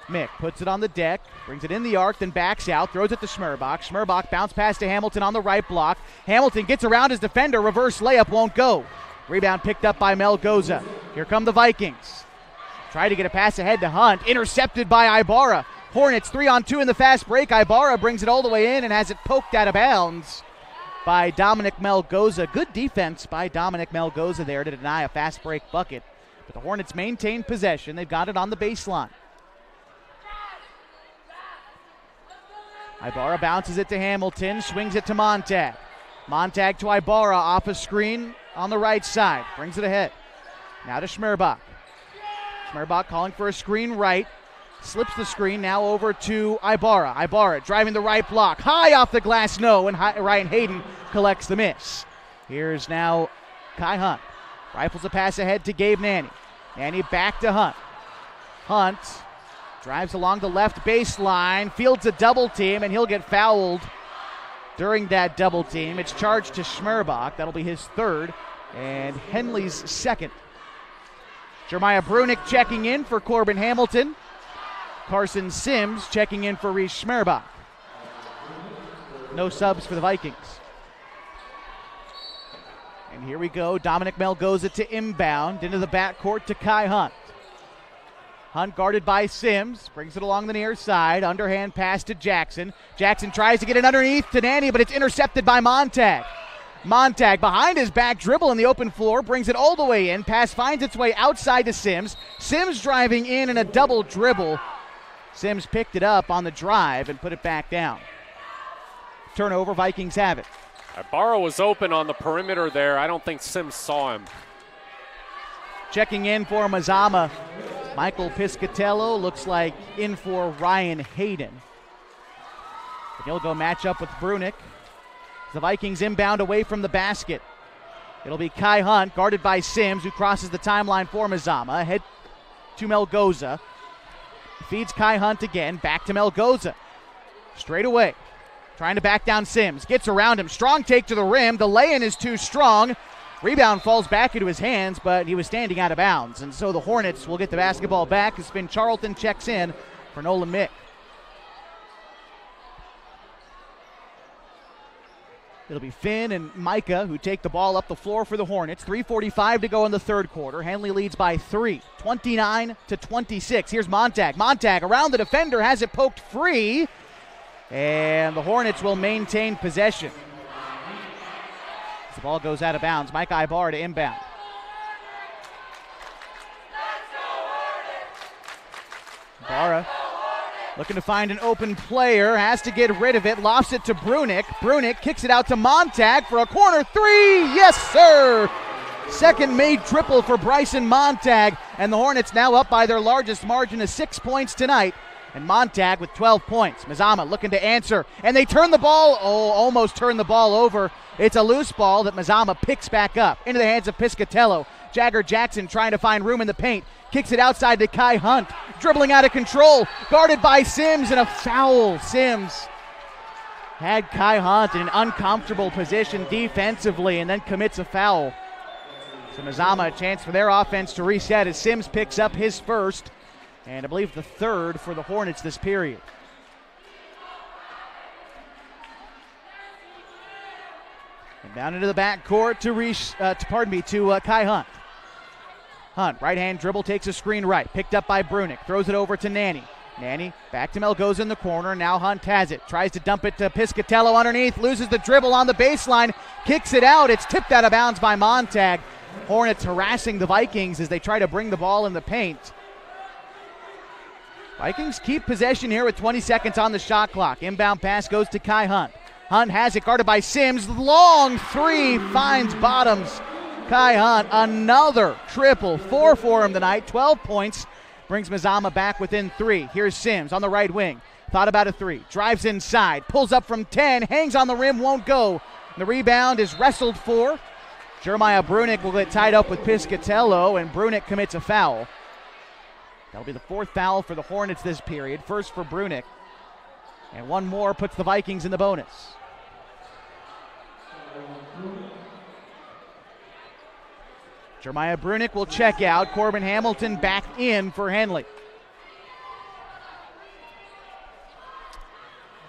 Mick puts it on the deck, brings it in the arc, then backs out, throws it to Schmerbach. Schmerbach bounce pass to Hamilton on the right block. Hamilton gets around his defender, reverse layup won't go. Rebound picked up by Melgoza. Here come the Vikings. Try to get a pass ahead to Hunt, intercepted by Ibarra. Hornets 3-on-2 in the fast break. Ibarra brings it all the way in and has it poked out of bounds by Dominic Melgoza. Good defense by Dominic Melgoza there to deny a fast break bucket. But the Hornets maintain possession. They've got it on the baseline. Ibarra bounces it to Hamilton, swings it to Montag. Montag to Ibarra off a screen on the right side. Brings it ahead. Now to Schmerbach. Schmerbach calling for a screen right. Slips the screen now over to Ibarra. Ibarra driving the right block. High off the glass, no, and Ryan Hayden collects the miss. Here's now Kai Hunt. Rifles a pass ahead to Gabe Nanny. Nanny back to Hunt. Hunt drives along the left baseline, fields a double team, and he'll get fouled during that double team. It's charged to Schmerbach. That'll be his third and Henley's second. Jeremiah Brunick checking in for Corbin Hamilton. Carson Sims checking in for Reese Schmerbach. No subs for the Vikings. And here we go. Dominic Melgoza to inbound into the backcourt to Kai Hunt. Hunt guarded by Sims, brings it along the near side, underhand pass to Jackson. Jackson tries to get it underneath to Nanny, but it's intercepted by Montag. Montag behind his back dribble in the open floor, brings it all the way in. Pass finds its way outside to Sims. Sims driving in a double dribble. Sims picked it up on the drive and put it back down. Turnover, Vikings have it. Ibarra was open on the perimeter there. I don't think Sims saw him. Checking in for Mazama, Michael Piscatello, looks like in for Ryan Hayden. And he'll go match up with Brunick. The Vikings inbound away from the basket. It'll be Kai Hunt, guarded by Sims, who crosses the timeline for Mazama. Head to Melgoza. Feeds Kai Hunt again, back to Melgoza. Straight away. Trying to back down Sims. Gets around him. Strong take to the rim. The lay-in is too strong. Rebound falls back into his hands, but he was standing out of bounds. And so the Hornets will get the basketball back as Finn Charlton checks in for Nolan Mick. It'll be Finn and Micah who take the ball up the floor for the Hornets. 3:45 to go in the third quarter. Henley leads by 3, 29-26. Here's Montag. Montag around the defender, has it poked free. And the Hornets will maintain possession. The ball goes out of bounds. Mike Ibarra to inbound. Ibarra looking to find an open player, has to get rid of it, lofts it to Brunick. Brunick kicks it out to Montag for a corner three. Yes, sir! Second made triple for Bryson Montag, and the Hornets now up by their largest margin of 6 points tonight. And Montag with 12 points. Mazama looking to answer, and they turn the ball, almost turn the ball over. It's a loose ball that Mazama picks back up into the hands of Piscatello. Jagger Jackson trying to find room in the paint. Kicks it outside to Kai Hunt. Dribbling out of control. Guarded by Sims, and a foul. Sims had Kai Hunt in an uncomfortable position defensively and then commits a foul. So Mazama, a chance for their offense to reset as Sims picks up his first, and I believe the third for the Hornets this period. And down into the backcourt to Kai Hunt. Hunt, right-hand dribble, takes a screen right. Picked up by Brunick. Throws it over to Nanny. Nanny back to Melgoza in the corner. Now Hunt has it. Tries to dump it to Piscatello underneath. Loses the dribble on the baseline. Kicks it out. It's tipped out of bounds by Montag. Hornets harassing the Vikings as they try to bring the ball in the paint. Vikings keep possession here with 20 seconds on the shot clock. Inbound pass goes to Kai Hunt. Hunt has it guarded by Sims. Long three finds Bottoms. Kai Hunt, another triple. 4 for him tonight. 12 points. Brings Mazama back within 3. Here's Sims on the right wing. Thought about a 3. Drives inside. Pulls up from 10. Hangs on the rim. Won't go. The rebound is wrestled for. Jeremiah Brunick will get tied up with Piscatello, and Brunick commits a foul. That'll be the 4th foul for the Hornets this period. First for Brunick. And one more puts the Vikings in the bonus. Jeremiah Brunick will check out. Corbin Hamilton back in for Henley.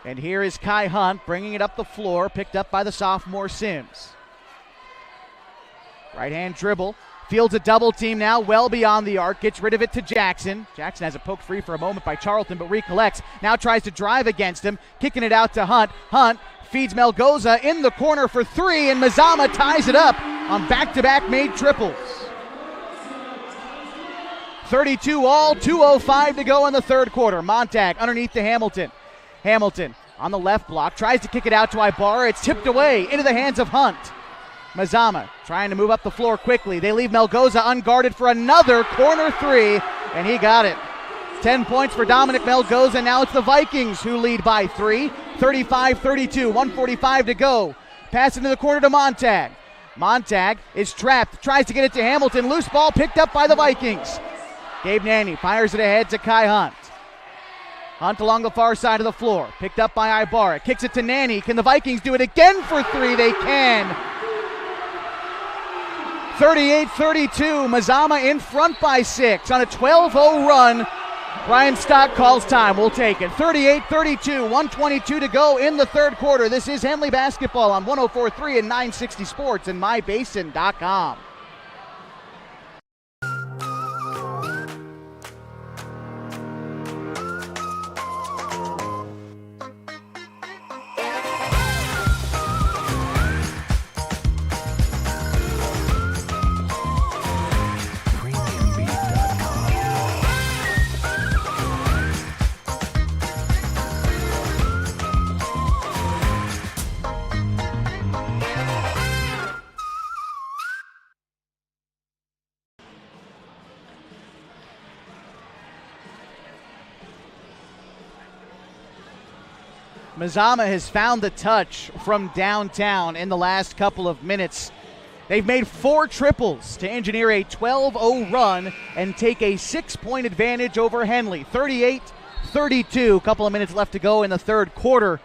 And here is Kai Hunt bringing it up the floor, picked up by the sophomore Sims. Right-hand dribble. Fields a double team now, well beyond the arc. Gets rid of it to Jackson. Jackson has it poked free for a moment by Charlton, but recollects. Now tries to drive against him. Kicking it out to Hunt. Hunt feeds Melgoza in the corner for 3, and Mazama ties it up on back-to-back made triples. 32 all, 2:05 to go in the third quarter. Montag underneath to Hamilton. Hamilton on the left block. Tries to kick it out to Ibarra. It's tipped away into the hands of Hunt. Mazama trying to move up the floor quickly. They leave Melgoza unguarded for another corner 3, and he got it. 10 points for Dominic Melgoza. Now it's the Vikings who lead by 3. 35-32, 1:45 to go. Pass into the corner to Montag. Montag is trapped. Tries to get it to Hamilton. Loose ball picked up by the Vikings. Gabe Nanny fires it ahead to Kai Hunt. Hunt along the far side of the floor. Picked up by Ibarra. Kicks it to Nanny. Can the Vikings do it again for 3? They can. 38-32. Mazama in front by 6 on a 12-0 run. Brian Stock calls time. We'll take it. 38-32. 1:22 to go in the third quarter. This is Henley basketball on 104.3 and 960 Sports and MyBasin.com. Mazama has found the touch from downtown in the last couple of minutes. They've made 4 triples to engineer a 12-0 run and take a 6-point advantage over Henley. 38-32, a couple of minutes left to go in the third quarter.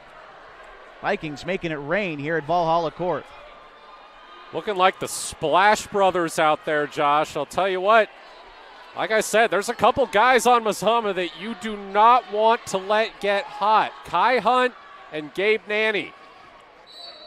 Vikings making it rain here at Valhalla Court. Looking like the Splash Brothers out there, Josh. I'll tell you what, like I said, there's a couple guys on Mazama that you do not want to let get hot. Kai Hunt and Gabe Nanny.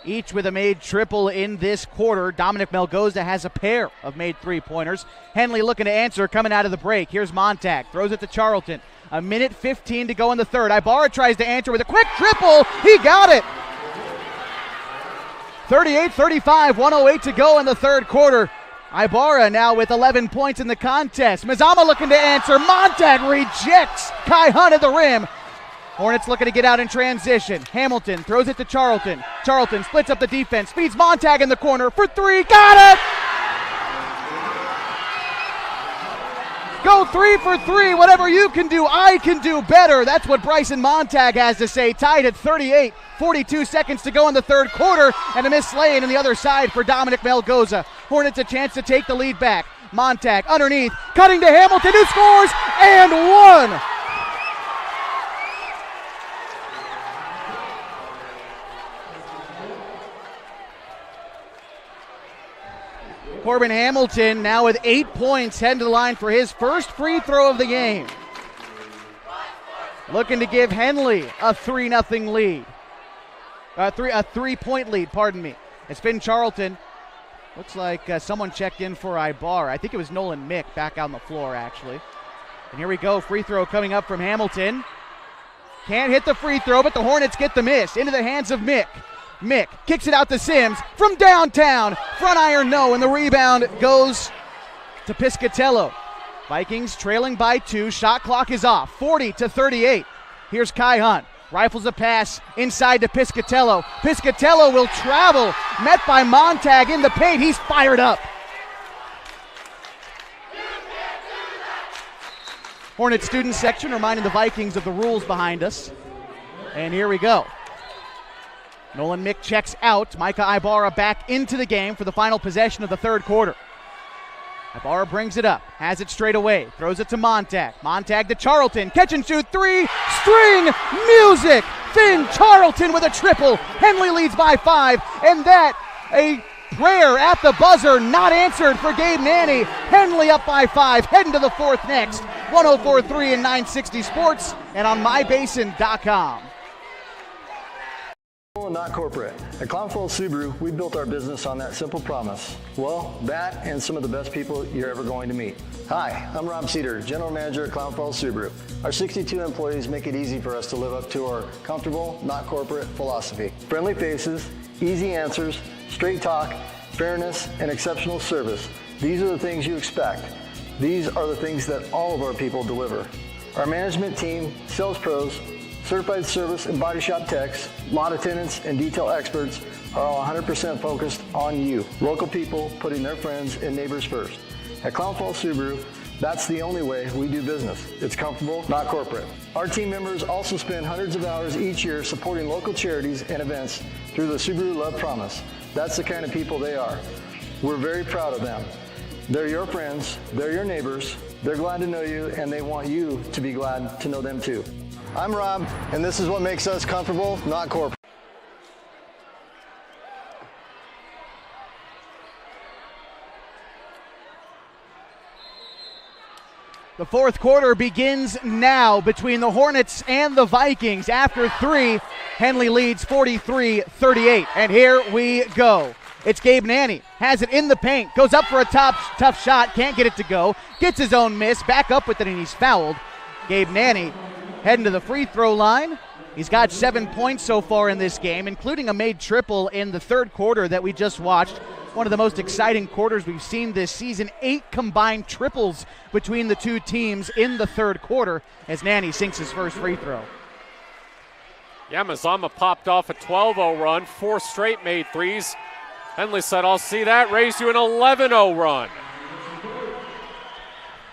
Each with a made triple in this quarter. Dominic Melgoza has a pair of made 3-pointers. Henley looking to answer coming out of the break. Here's Montag. Throws it to Charlton. 1:15 to go in the third. Ibarra tries to answer with a quick triple. He got it. 38-35. 1:08 to go in the third quarter. Ibarra now with 11 points in the contest. Mazama looking to answer. Montag rejects Kai Hunt at the rim. Hornets looking to get out in transition. Hamilton throws it to Charlton. Charlton splits up the defense. Feeds Montag in the corner for 3. Got it! Go 3 for 3. Whatever you can do, I can do better. That's what Bryson Montag has to say. Tied at 38. 42 seconds to go in the third quarter. And a miss lane on the other side for Dominic Melgoza. Hornets a chance to take the lead back. Montag underneath. Cutting to Hamilton who scores and one. Corbin Hamilton now with 8 points, heading to the line for his first free throw of the game. Looking to give Henley a 3-0 lead. A 3-point lead, pardon me. It's been Charlton. Looks like someone checked in for Ibarra. I think it was Nolan Mick back on the floor, actually. And here we go, free throw coming up from Hamilton. Can't hit the free throw, but the Hornets get the miss. Into the hands of Mick. Mick kicks it out to Sims from downtown. Front iron, no, and the rebound goes to Piscatello. Vikings trailing by 2. Shot clock is off, 40-38. Here's Kai Hunt. Rifles a pass inside to Piscatello. Piscatello will travel. Met by Montag in the paint. He's fired up. Hornet student section reminding the Vikings of the rules behind us. And here we go. Nolan Mick checks out. Micah Ibarra back into the game for the final possession of the third quarter. Ibarra brings it up, has it straight away, throws it to Montag. Montag to Charlton, catch and shoot 3, string music! Finn Charlton with a triple. Henley leads by 5, and that a prayer at the buzzer not answered for Gabe Nanny. Henley up by 5, heading to the fourth next. 104.3 and 960 Sports and on mybasin.com. Not corporate. At Clown Falls Subaru, we built our business on that simple promise. Well, that and some of the best people you're ever going to meet. Hi, I'm Rob Cedar, General Manager at Clown Falls Subaru. Our 62 employees make it easy for us to live up to our comfortable, not corporate philosophy. Friendly faces, easy answers, straight talk, fairness, and exceptional service. These are the things you expect. These are the things that all of our people deliver. Our management team, sales pros, certified service and body shop techs, lot attendants, and detail experts are all 100% focused on you. Local people putting their friends and neighbors first. At Clown Falls Subaru, that's the only way we do business. It's comfortable, not corporate. Our team members also spend hundreds of hours each year supporting local charities and events through the Subaru Love Promise. That's the kind of people they are. We're very proud of them. They're your friends, they're your neighbors, they're glad to know you, and they want you to be glad to know them too. I'm Rob, and this is what makes us comfortable, not corporate. The fourth quarter begins now between the Hornets and the Vikings. After 3, Henley leads 43-38. And here we go. It's Gabe Nanny, has it in the paint, goes up for a tough shot, can't get it to go, gets his own miss, back up with it, and he's fouled. Gabe Nanny heading to the free throw line. He's got 7 points so far in this game, including a made triple in the third quarter that we just watched. One of the most exciting quarters we've seen this season. 8 combined triples between the two teams in the third quarter as Nanny sinks his first free throw. Yeah, Mazama popped off a 12-0 run, 4 straight made threes. Henley said, I'll see that, raised to an 11-0 run.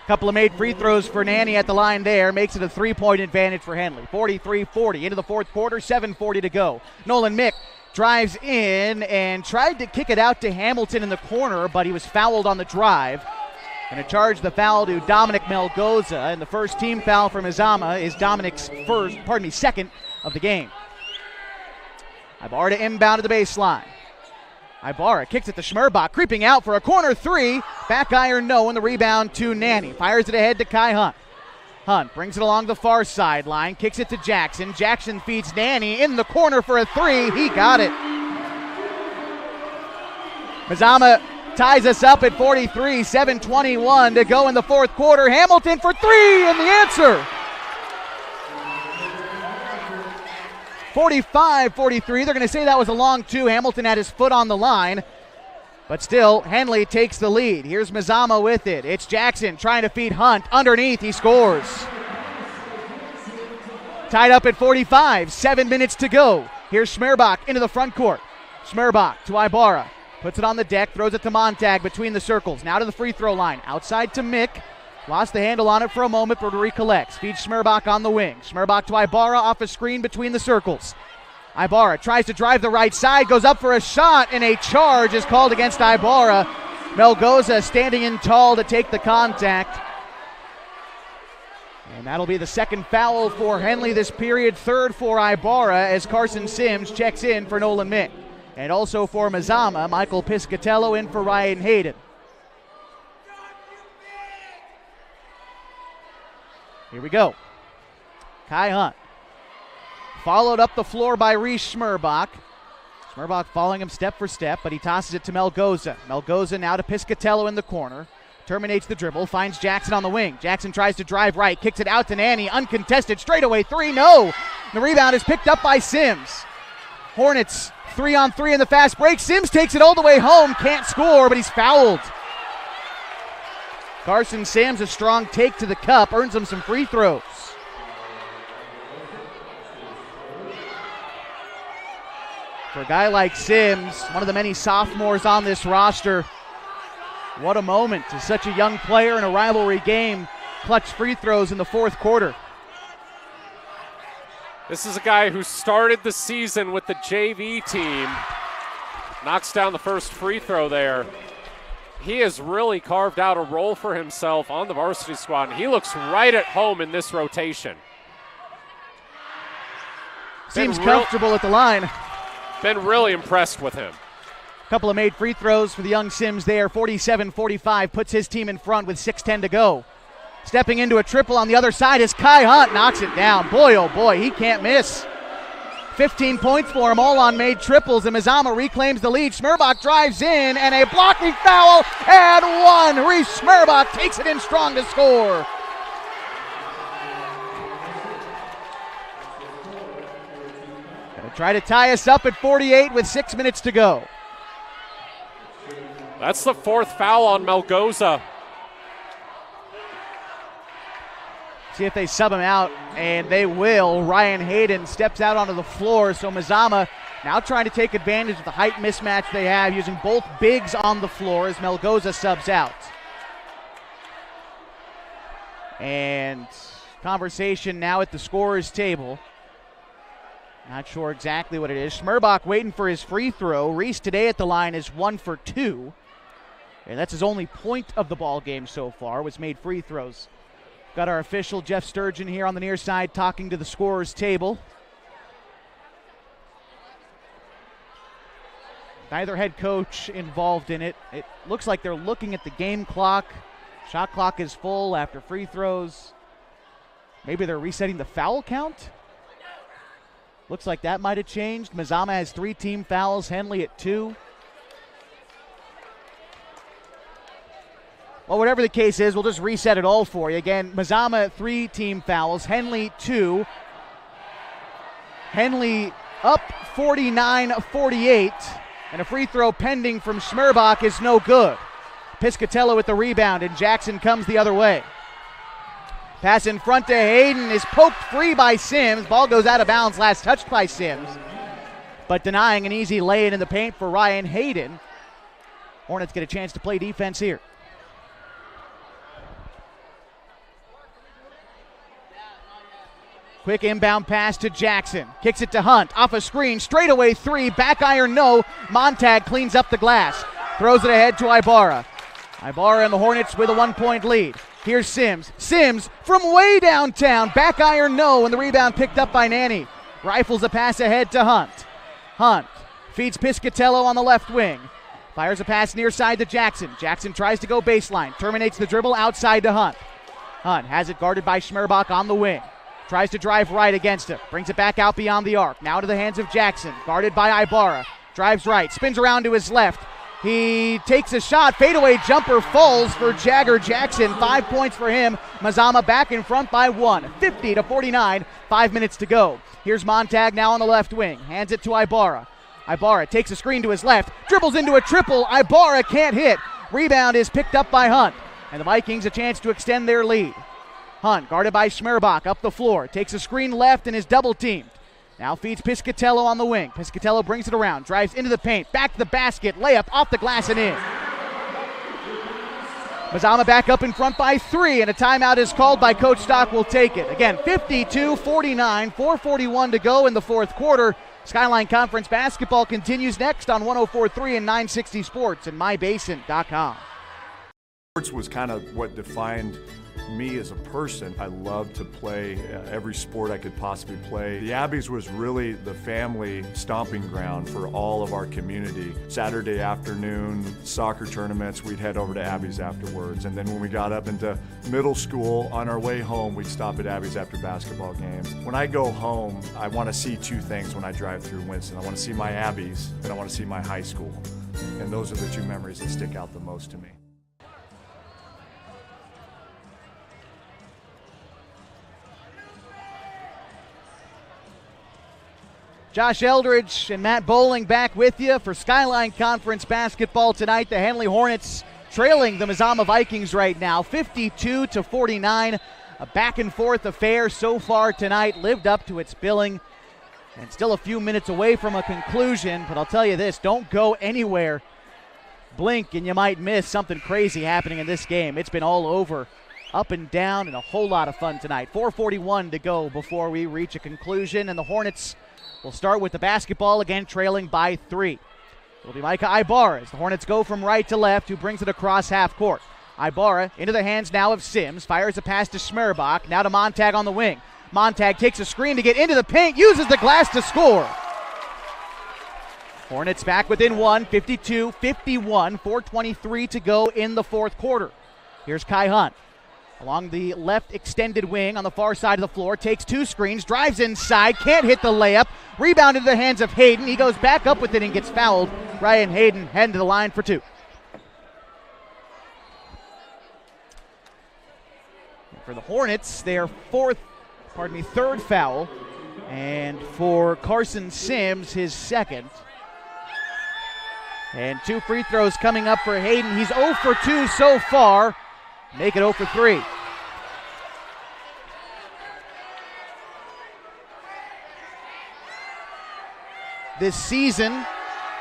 Couple of made free throws for Nanny at the line there. Makes it a 3-point advantage for Henley. 43-40 into the fourth quarter, 7:40 to go. Nolan Mick drives in and tried to kick it out to Hamilton in the corner, but he was fouled on the drive. Going to charge the foul to Dominic Melgoza, and the first team foul for Mazama is Dominic's second of the game. Ibarra to inbound to the baseline. Ibarra kicks it to Schmerbach, creeping out for a corner 3. Back iron, no, and the rebound to Nanny. Fires it ahead to Kai Hunt. Hunt brings it along the far sideline, kicks it to Jackson. Jackson feeds Nanny in the corner for a 3. He got it. Mazama ties us up at 43, 7:21 to go in the fourth quarter. Hamilton for 3, and the answer. 45-43. They're going to say that was a long 2. Hamilton had his foot on the line. But still, Henley takes the lead. Here's Mazama with it. It's Jackson trying to feed Hunt. Underneath, he scores. Tied up at 45. 7 minutes to go. Here's Schmerbach into the front court. Schmerbach to Ibarra. Puts it on the deck. Throws it to Montag between the circles. Now to the free throw line. Outside to Mick. Lost the handle on it for a moment, but recollects. Feeds Schmerbach on the wing. Schmerbach to Ibarra off a screen between the circles. Ibarra tries to drive the right side, goes up for a shot, and a charge is called against Ibarra. Melgoza standing in tall to take the contact. And that'll be the second foul for Henley this period, third for Ibarra as Carson Sims checks in for Nolan Mick. And also for Mazama, Michael Piscatello in for Ryan Hayden. Here we go. Kai Hunt. Followed up the floor by Reese Schmerbach. Schmerbach following him step for step, but he tosses it to Melgoza. Melgoza now to Piscatello in the corner. terminates the dribble, finds Jackson on the wing. Jackson tries to drive right, kicks it out to Nanny, uncontested, straightaway three, no! The rebound is picked up by Sims. Hornets 3-on-3 in the fast break. Sims takes it all the way home, can't score, but he's fouled. Carson Sims, a strong take to the cup, earns him some free throws. For a guy like Sims, one of the many sophomores on this roster, what a moment to such a young player in a rivalry game. Clutch free throws in the fourth quarter. This is a guy who started the season with the JV team. Knocks down the first free throw there. He has really carved out a role for himself on the varsity squad, and he looks right at home in this rotation. Seems comfortable at the line. Been really impressed with him. Couple of made free throws for the young Sims there. 47-45, puts his team in front with 6:10 to go. Stepping into a triple on the other side is Kai Hunt, knocks it down. Boy, oh boy, he can't miss. 15 points for him, all on made triples, and Mazama reclaims the lead. Smerbach drives in, and a blocking foul, and one. Reese Smerbach takes it in strong to score. Gonna try to tie us up at 48 with 6 minutes to go. That's the fourth foul on Melgoza. See if they sub him out, and they will. Ryan Hayden steps out onto the floor, so Mazama now trying to take advantage of the height mismatch they have, using both bigs on the floor as Melgoza subs out. And conversation now at the scorer's table. Not sure exactly what it is. Smerbach waiting for his free throw. Reese today at the line is 1 for 2. And that's his only point of the ball game so far, was made free throws. Got our official Jeff Sturgeon here on the near side talking to the scorer's table. Neither head coach involved in it. It looks like they're looking at the game clock. Shot clock is full after free throws. Maybe they're resetting the foul count. Looks like that might have changed. Mazama has 3 team fouls, Henley at 2. Well, whatever the case is, we'll just reset it all for you. Again, Mazama 3 team fouls, Henley 2. Henley up 49-48, and a free throw pending from Smerbach is no good. Piscatello with the rebound, and Jackson comes the other way. Pass in front to Hayden is poked free by Sims. Ball goes out of bounds, last touched by Sims, but denying an easy lay-in in the paint for Ryan Hayden. Hornets get a chance to play defense here. Quick inbound pass to Jackson. Kicks it to Hunt. Off a screen. Straightaway 3. Back iron no. Montag cleans up the glass. Throws it ahead to Ibarra. Ibarra and the Hornets with a 1-point lead. Here's Sims. Sims from way downtown. Back iron no, and the rebound picked up by Nanny. Rifles a pass ahead to Hunt. Hunt feeds Piscatello on the left wing. Fires a pass near side to Jackson. Jackson tries to go baseline. Terminates the dribble outside to Hunt. Hunt has it guarded by Smerbach on the wing. Tries to drive right against him. Brings it back out beyond the arc. Now to the hands of Jackson. Guarded by Ibarra. Drives right. Spins around to his left. He takes a shot. Fadeaway jumper falls for Jagger Jackson. 5 points for him. Mazama back in front by 1. 50-49. 5 minutes to go. Here's Montag now on the left wing. Hands it to Ibarra. Ibarra takes a screen to his left. Dribbles into a triple. Ibarra can't hit. Rebound is picked up by Hunt. And the Vikings a chance to extend their lead. Hunt, guarded by Smerbach, up the floor. Takes a screen left and is double-teamed. Now feeds Piscatello on the wing. Piscatello brings it around, drives into the paint, back to the basket, layup off the glass and in. Mazama back up in front by 3, and a timeout is called by Coach Stock. Will take it. Again, 52-49, 4:41 to go in the fourth quarter. Skyline Conference basketball continues next on 104.3 and 960 Sports and mybasin.com. Sports was kind of what defined me as a person. I loved to play every sport I could possibly play. The Abbeys was really the family stomping ground for all of our community. Saturday afternoon, soccer tournaments, we'd head over to Abbeys afterwards. And then when we got up into middle school, on our way home, we'd stop at Abbeys after basketball games. When I go home, I want to see 2 things when I drive through Winston. I want to see my Abbeys, and I want to see my high school. And those are the 2 memories that stick out the most to me. Josh Eldridge and Matt Bowling back with you for Skyline Conference basketball tonight. The Henley Hornets trailing the Mazama Vikings right now, 52-49. A back-and-forth affair so far tonight, lived up to its billing, and still a few minutes away from a conclusion. But I'll tell you this, don't go anywhere. Blink and you might miss something crazy happening in this game. It's been all over, up and down, and a whole lot of fun tonight. 4:41 to go before we reach a conclusion, and the Hornets will start with the basketball, again trailing by 3. It'll be Micah Ibarra as the Hornets go from right to left, who brings it across half court. Ibarra into the hands now of Sims, fires a pass to Schmerbach, now to Montag on the wing. Montag takes a screen to get into the paint, uses the glass to score. Hornets back within 1, 52-51, 4:23 to go in the fourth quarter. Here's Kai Hunt. Along the left extended wing on the far side of the floor, takes 2 screens, drives inside, can't hit the layup, rebound into the hands of Hayden. He goes back up with it and gets fouled. Ryan Hayden heading to the line for 2. For the Hornets, their third foul, and for Carson Sims, his second. And 2 free throws coming up for Hayden. He's 0 for 2 so far. Make it 0 for 3. This season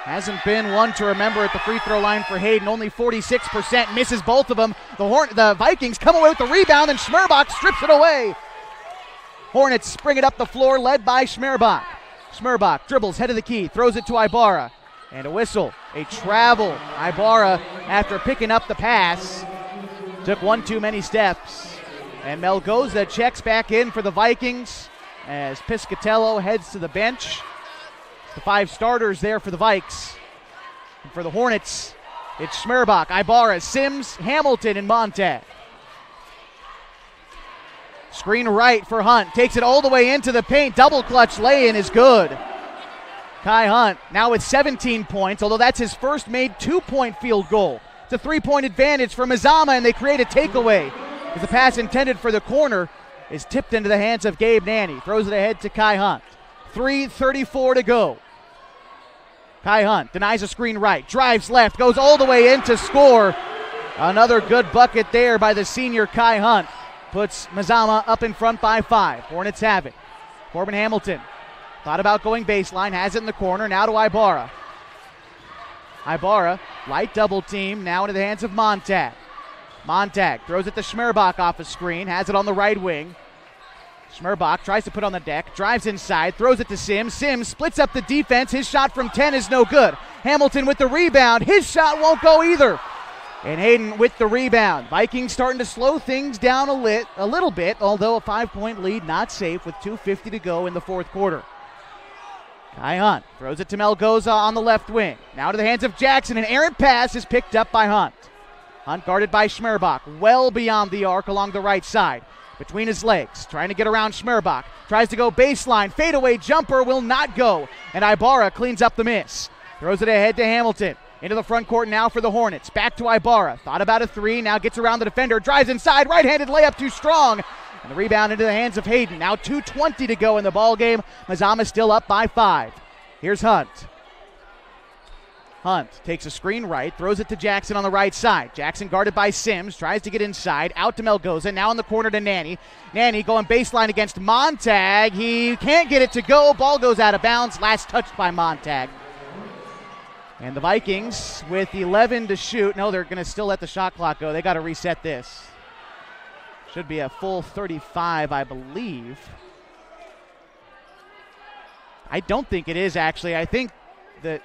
hasn't been one to remember at the free throw line for Hayden. Only 46%, misses both of them. The Vikings come away with the rebound, and Schmerbach strips it away. Hornets bring it up the floor, led by Schmerbach. Schmerbach dribbles, head of the key, throws it to Ibarra. And a whistle, a travel. Ibarra, after picking up the pass, took one too many steps. And Melgoza checks back in for the Vikings as Piscatello heads to the bench. The 5 starters there for the Vikes. And for the Hornets, it's Schmerbach, Ibarra, Sims, Hamilton, and Montag. Screen right for Hunt. Takes it all the way into the paint. Double clutch lay-in is good. Kai Hunt now with 17 points, although that's his first made 2-point field goal. It's a 3-point advantage for Mazama, and they create a takeaway as the pass intended for the corner is tipped into the hands of Gabe Nanny. Throws it ahead to Kai Hunt. 3:34 to go. Kai Hunt denies a screen right, drives left, goes all the way in to score. Another good bucket there by the senior Kai Hunt. Puts Mazama up in front by 5. Hornets have it. Corbin Hamilton thought about going baseline, has it in the corner, now to Ibarra. Ibarra, light double team, now into the hands of Montag. Montag throws it to Schmerbach off a screen, has it on the right wing. Schmerbach tries to put on the deck, drives inside, throws it to Sims. Sims splits up the defense. His shot from 10 is no good. Hamilton with the rebound. His shot won't go either. And Hayden with the rebound. Vikings starting to slow things down a little bit, although a 5-point lead not safe with 2:50 to go in the fourth quarter. Kai Hunt throws it to Melgoza on the left wing. Now to the hands of Jackson. An errant pass is picked up by Hunt. Hunt guarded by Schmerbach, well beyond the arc along the right side. Between his legs, trying to get around Schmerbach. Tries to go baseline. Fadeaway jumper will not go. And Ibarra cleans up the miss. Throws it ahead to Hamilton. Into the front court now for the Hornets. Back to Ibarra. Thought about a 3. Now gets around the defender. Drives inside. Right-handed layup too strong. And the rebound into the hands of Hayden. Now 2:20 to go in the ballgame. Mazama still up by 5. Here's Hunt. Hunt takes a screen right, throws it to Jackson on the right side. Jackson guarded by Sims, tries to get inside, out to Melgoza, now in the corner to Nanny. Nanny going baseline against Montag. He can't get it to go. Ball goes out of bounds, last touched by Montag. And the Vikings with 11 to shoot. No, they're going to still let the shot clock go. They got to reset this. Should be a full 35, I believe. I don't think it is, actually. I think that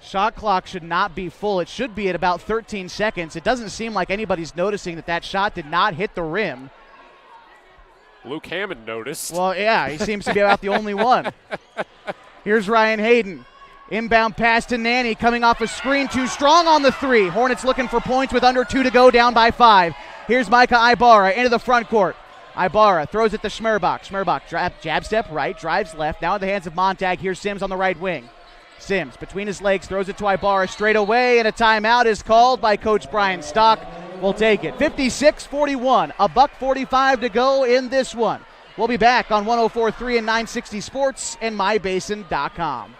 shot clock should not be full. It should be at about 13 seconds. It doesn't seem like anybody's noticing that shot did not hit the rim. Luke Hammond noticed. Well, yeah, he seems to be about the only one. Here's Ryan Hayden. Inbound pass to Nanny, coming off a screen, too strong on the 3. Hornets looking for points with under 2 to go, down by 5. Here's Micah Ibarra into the front court. Ibarra throws it to Schmerbach. Schmerbach jab step right, drives left. Now in the hands of Montag. Here's Sims on the right wing. Sims between his legs throws it to Ibarra straight away, and a timeout is called by Coach Brian Stock. We'll take it. 56-41, a $1:45 to go in this one. We'll be back on 104.3 and 960 Sports and MyBasin.com.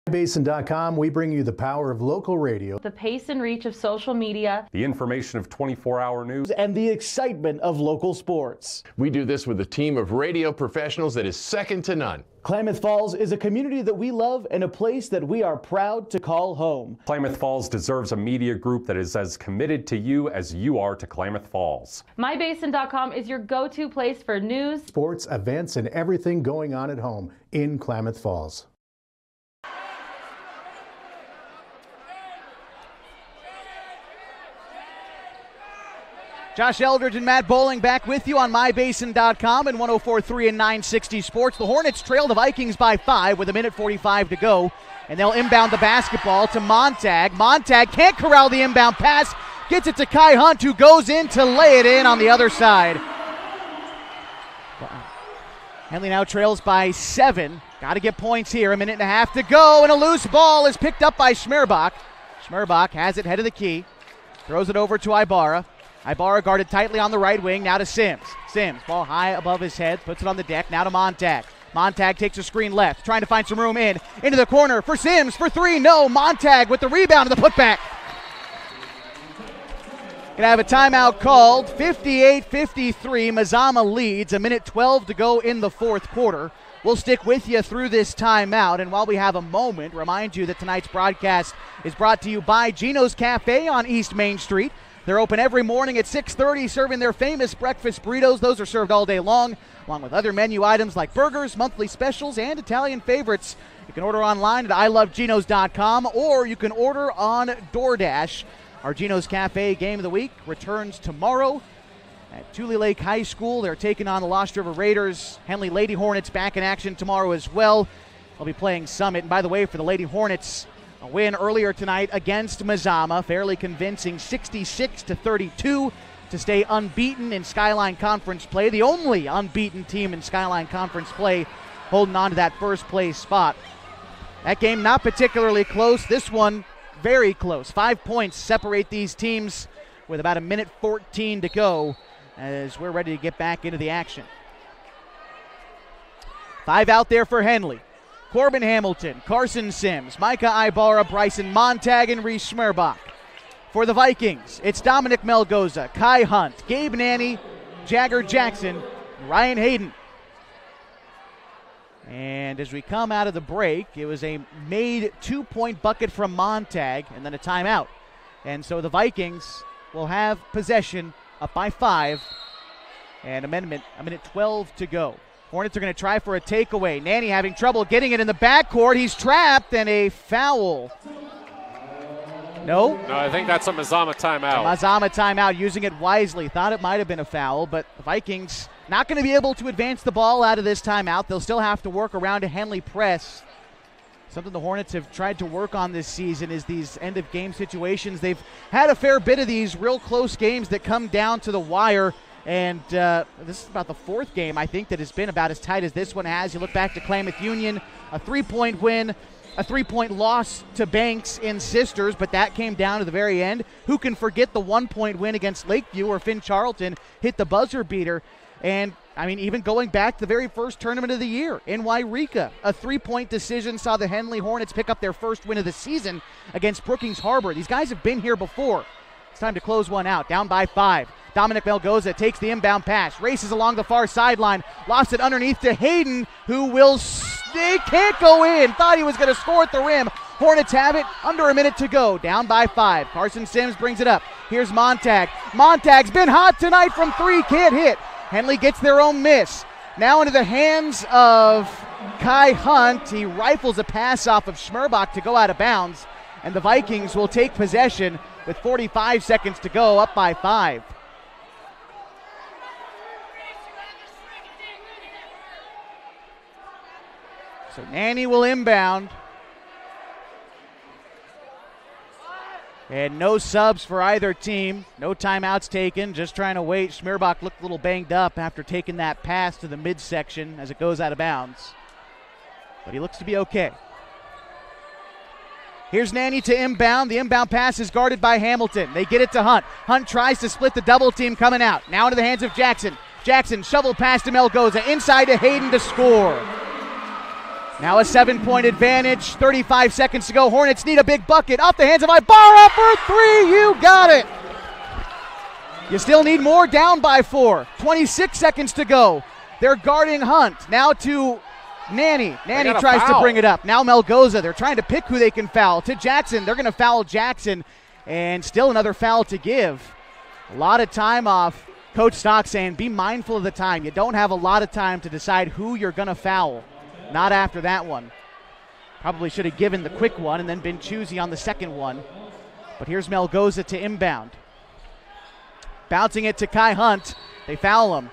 MyBasin.com, we bring you the power of local radio, The pace and reach of social media, The information of 24-hour news, and the excitement of local sports. We do this with a team of radio professionals that is second to none. Klamath Falls is a community that we love and a place that we are proud to call home. Klamath Falls deserves a media group that is as committed to you as you are to Klamath Falls. MyBasin.com is your go-to place for news, Sports, events, and everything going on at home in Klamath Falls. Josh Eldridge and Matt Bowling back with you on MyBasin.com and 104.3 and 960 Sports. The Hornets trail the Vikings by 5 with 1:45 to go, and they'll inbound the basketball to Montag. Montag can't corral the inbound pass, gets it to Kai Hunt, who goes in to lay it in on the other side. Henley now trails by 7. Got to get points here. 1.5 to go, and a loose ball is picked up by Schmerbach. Schmerbach has it head of the key, throws it over to Ibarra. Ibarra guarded tightly on the right wing, now to Sims. Sims, ball high above his head, puts it on the deck, now to Montag. Montag takes a screen left, trying to find some room into the corner for Sims for 3, no, Montag with the rebound and the putback. Gonna have a timeout called, 58-53, Mazama leads, 1:12 to go in the fourth quarter. We'll stick with you through this timeout, and while we have a moment, remind you that tonight's broadcast is brought to you by Gino's Cafe on East Main Street. They're open every morning at 6:30, serving their famous breakfast burritos. Those are served all day long, along with other menu items like burgers, monthly specials, and Italian favorites. You can order online at iloveginos.com, or you can order on DoorDash. Our Gino's Cafe Game of the Week returns tomorrow at Tule Lake High School. They're taking on the Lost River Raiders. Henley Lady Hornets back in action tomorrow as well. They'll be playing Summit. And by the way, for the Lady Hornets, a win earlier tonight against Mazama, fairly convincing, 66-32 to stay unbeaten in Skyline Conference play. The only unbeaten team in Skyline Conference play holding on to that first place spot. That game not particularly close. This one very close. 5 points separate these teams with about 1:14 to go as we're ready to get back into the action. 5 out there for Henley. Corbin Hamilton, Carson Sims, Micah Ibarra, Bryson Montag, and Reese Schmerbach. For the Vikings, it's Dominic Melgoza, Kai Hunt, Gabe Nanny, Jagger Jackson, and Ryan Hayden. And as we come out of the break, it was a made 2-point bucket from Montag and then a timeout. And so the Vikings will have possession up by 5 and a minute 12 to go. Hornets are going to try for a takeaway. Nanny having trouble getting it in the backcourt. He's trapped, and a foul. No? No, I think that's a Mazama timeout. Mazama timeout, using it wisely. Thought it might have been a foul, but the Vikings not going to be able to advance the ball out of this timeout. They'll still have to work around a Henley press. Something the Hornets have tried to work on this season is these end-of-game situations. They've had a fair bit of these real close games that come down to the wire. And this is about the 4th game, I think, that has been about as tight as this one has. You look back to Klamath Union, a 3-point win, a 3-point loss to Banks in Sisters, but that came down to the very end. Who can forget the 1-point win against Lakeview, where Finn Charlton hit the buzzer beater? And, I mean, even going back to the very first tournament of the year in Wairika, a 3-point decision saw the Henley Hornets pick up their first win of the season against Brookings Harbor. These guys have been here before. It's time to close one out, down by 5. Dominic Melgoza takes the inbound pass, races along the far sideline, lost it underneath to Hayden, who they can't go in. Thought he was going to score at the rim. Hornets have it, under a minute to go, down by 5. Carson Sims brings it up. Here's Montag. Montag's been hot tonight from 3, can't hit. Henley gets their own miss. Now into the hands of Kai Hunt. He rifles a pass off of Schmerbach to go out of bounds, and the Vikings will take possession with 45 seconds to go, up by 5. So Nanny will inbound. And no subs for either team. No timeouts taken, just trying to wait. Schmerbach looked a little banged up after taking that pass to the midsection as it goes out of bounds. But he looks to be okay. Here's Nanny to inbound. The inbound pass is guarded by Hamilton. They get it to Hunt. Hunt tries to split the double team coming out. Now into the hands of Jackson. Jackson shovel pass to Melgoza, inside to Hayden to score. Now a 7-point advantage, 35 seconds to go. Hornets need a big bucket. Off the hands of Ibarra for three. You got it. You still need more, down by 4. 26 seconds to go. They're guarding Hunt. Now to Nanny. Nanny tries to bring it up. Now Melgoza. They're trying to pick who they can foul. To Jackson. They're going to foul Jackson. And still another foul to give. A lot of time off. Coach Stock saying be mindful of the time. You don't have a lot of time to decide who you're going to foul. Not after that one. Probably should have given the quick one and then been choosy on the second one. But here's Melgoza to inbound. Bouncing it to Kai Hunt. They foul him.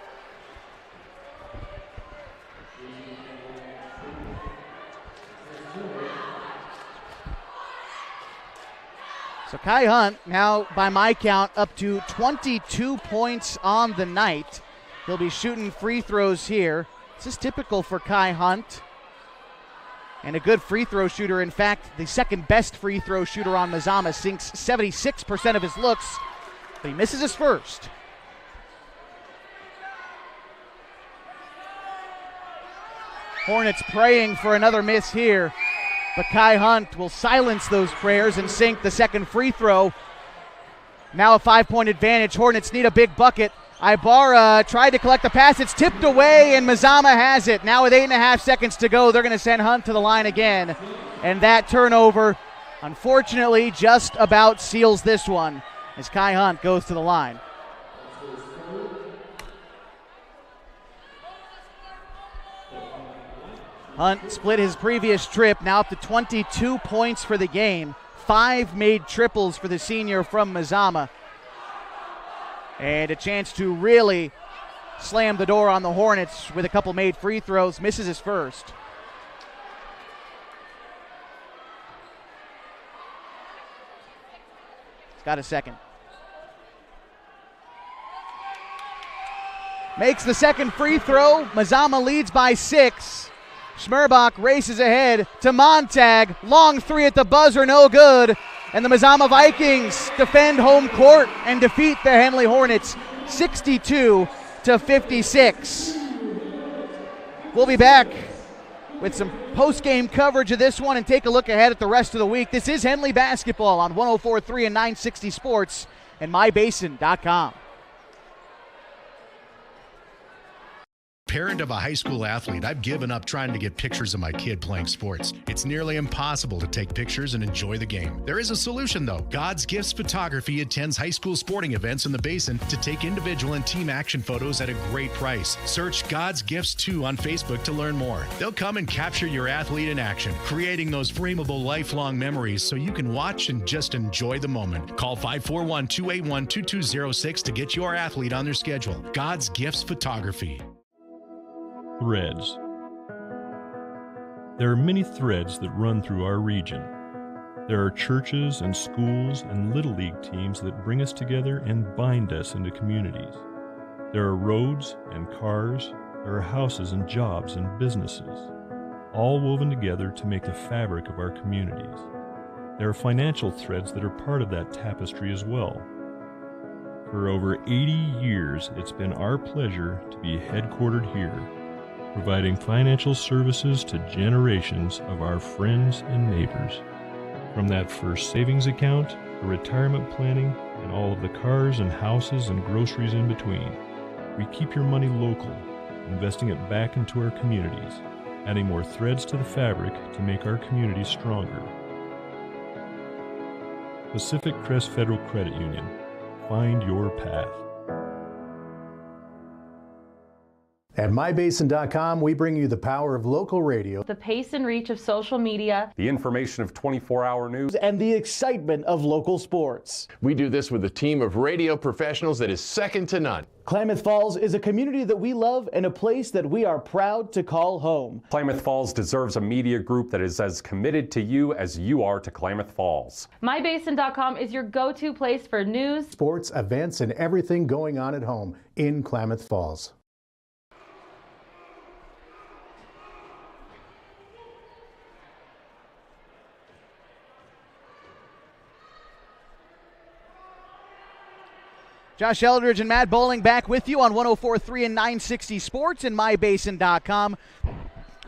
So Kai Hunt now, by my count, up to 22 points on the night. He'll be shooting free throws here. This is typical for Kai Hunt. And a good free throw shooter. In fact, the second best free throw shooter on Mazama, sinks 76% of his looks, but he misses his first. Hornets praying for another miss here, but Kai Hunt will silence those prayers and sink the second free throw. Now a 5-point advantage. Hornets need a big bucket. Ibarra tried to collect the pass. It's tipped away, and Mazama has it. Now with 8.5 seconds to go, they're going to send Hunt to the line again. And that turnover, unfortunately, just about seals this one as Kai Hunt goes to the line. Hunt split his previous trip, now up to 22 points for the game. 5 made triples for the senior from Mazama. And a chance to really slam the door on the Hornets with a couple made free throws. Misses his first. He's got a second. Makes the second free throw. Mazama leads by 6. Schmerbach races ahead to Montag. Long three at the buzzer, no good. And the Mazama Vikings defend home court and defeat the Henley Hornets 62-56. We'll be back with some post-game coverage of this one and take a look ahead at the rest of the week. This is Henley Basketball on 104.3 and 960 Sports and mybasin.com. Parent of a high school athlete, I've given up trying to get pictures of my kid playing sports. It's nearly impossible to take pictures and enjoy the game. There is a solution though. God's Gifts Photography attends high school sporting events in the Basin to take individual and team action photos at a great price. Search God's Gifts 2 on Facebook to learn more. They'll come and capture your athlete in action, creating those frameable lifelong memories so you can watch and just enjoy the moment. Call 541-281-2206 to get your athlete on their schedule. God's Gifts Photography. Threads. There are many threads that run through our region. There are churches and schools and Little League teams that bring us together and bind us into communities. There are roads and cars. There are houses and jobs and businesses, all woven together to make the fabric of our communities. There are financial threads that are part of that tapestry as well. For over 80 years, it's been our pleasure to be headquartered here, providing financial services to generations of our friends and neighbors. From that first savings account, to retirement planning, and all of the cars and houses and groceries in between, we keep your money local, investing it back into our communities, adding more threads to the fabric to make our communities stronger. Pacific Crest Federal Credit Union. Find your path. At mybasin.com, we bring you the power of local radio, the pace and reach of social media, the information of 24-hour news, and the excitement of local sports. We do this with a team of radio professionals that is second to none. Klamath Falls is a community that we love and a place that we are proud to call home. Klamath Falls deserves a media group that is as committed to you as you are to Klamath Falls. mybasin.com is your go-to place for news, sports, events, and everything going on at home in Klamath Falls. Josh Eldridge and Matt Bowling back with you on 104.3 and 960 Sports and MyBasin.com.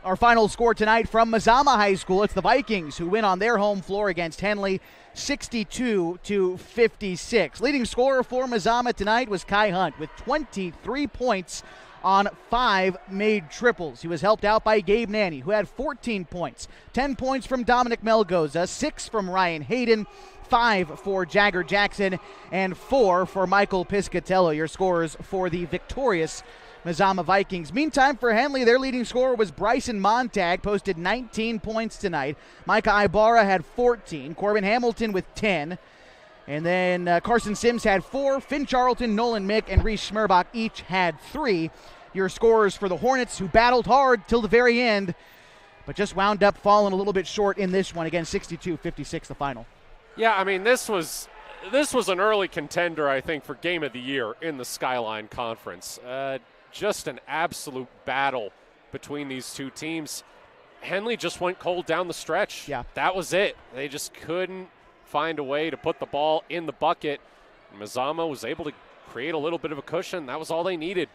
Our final score tonight from Mazama High School. It's the Vikings who win on their home floor against Henley, 62-56. Leading scorer for Mazama tonight was Kai Hunt with 23 points on 5 made triples. He was helped out by Gabe Nanny, who had 14 points. 10 points from Dominic Melgoza, 6 from Ryan Hayden, 5 for Jagger Jackson, and 4 for Michael Piscatello, your scorers for the victorious Mazama Vikings. Meantime, for Henley, their leading scorer was Bryson Montag, posted 19 points tonight. Micah Ibarra had 14. Corbin Hamilton with 10. And then Carson Sims had 4. Finn Charlton, Nolan Mick, and Reese Schmerbach each had 3. Your scorers for the Hornets, who battled hard till the very end, but just wound up falling a little bit short in this one. Again, 62-56 the final. Yeah, I mean, this was an early contender, I think, for Game of the Year in the Skyline Conference. Just an absolute battle between these two teams. Henley just went cold down the stretch. Yeah. That was it. They just couldn't find a way to put the ball in the bucket. Mazama was able to create a little bit of a cushion. That was all they needed.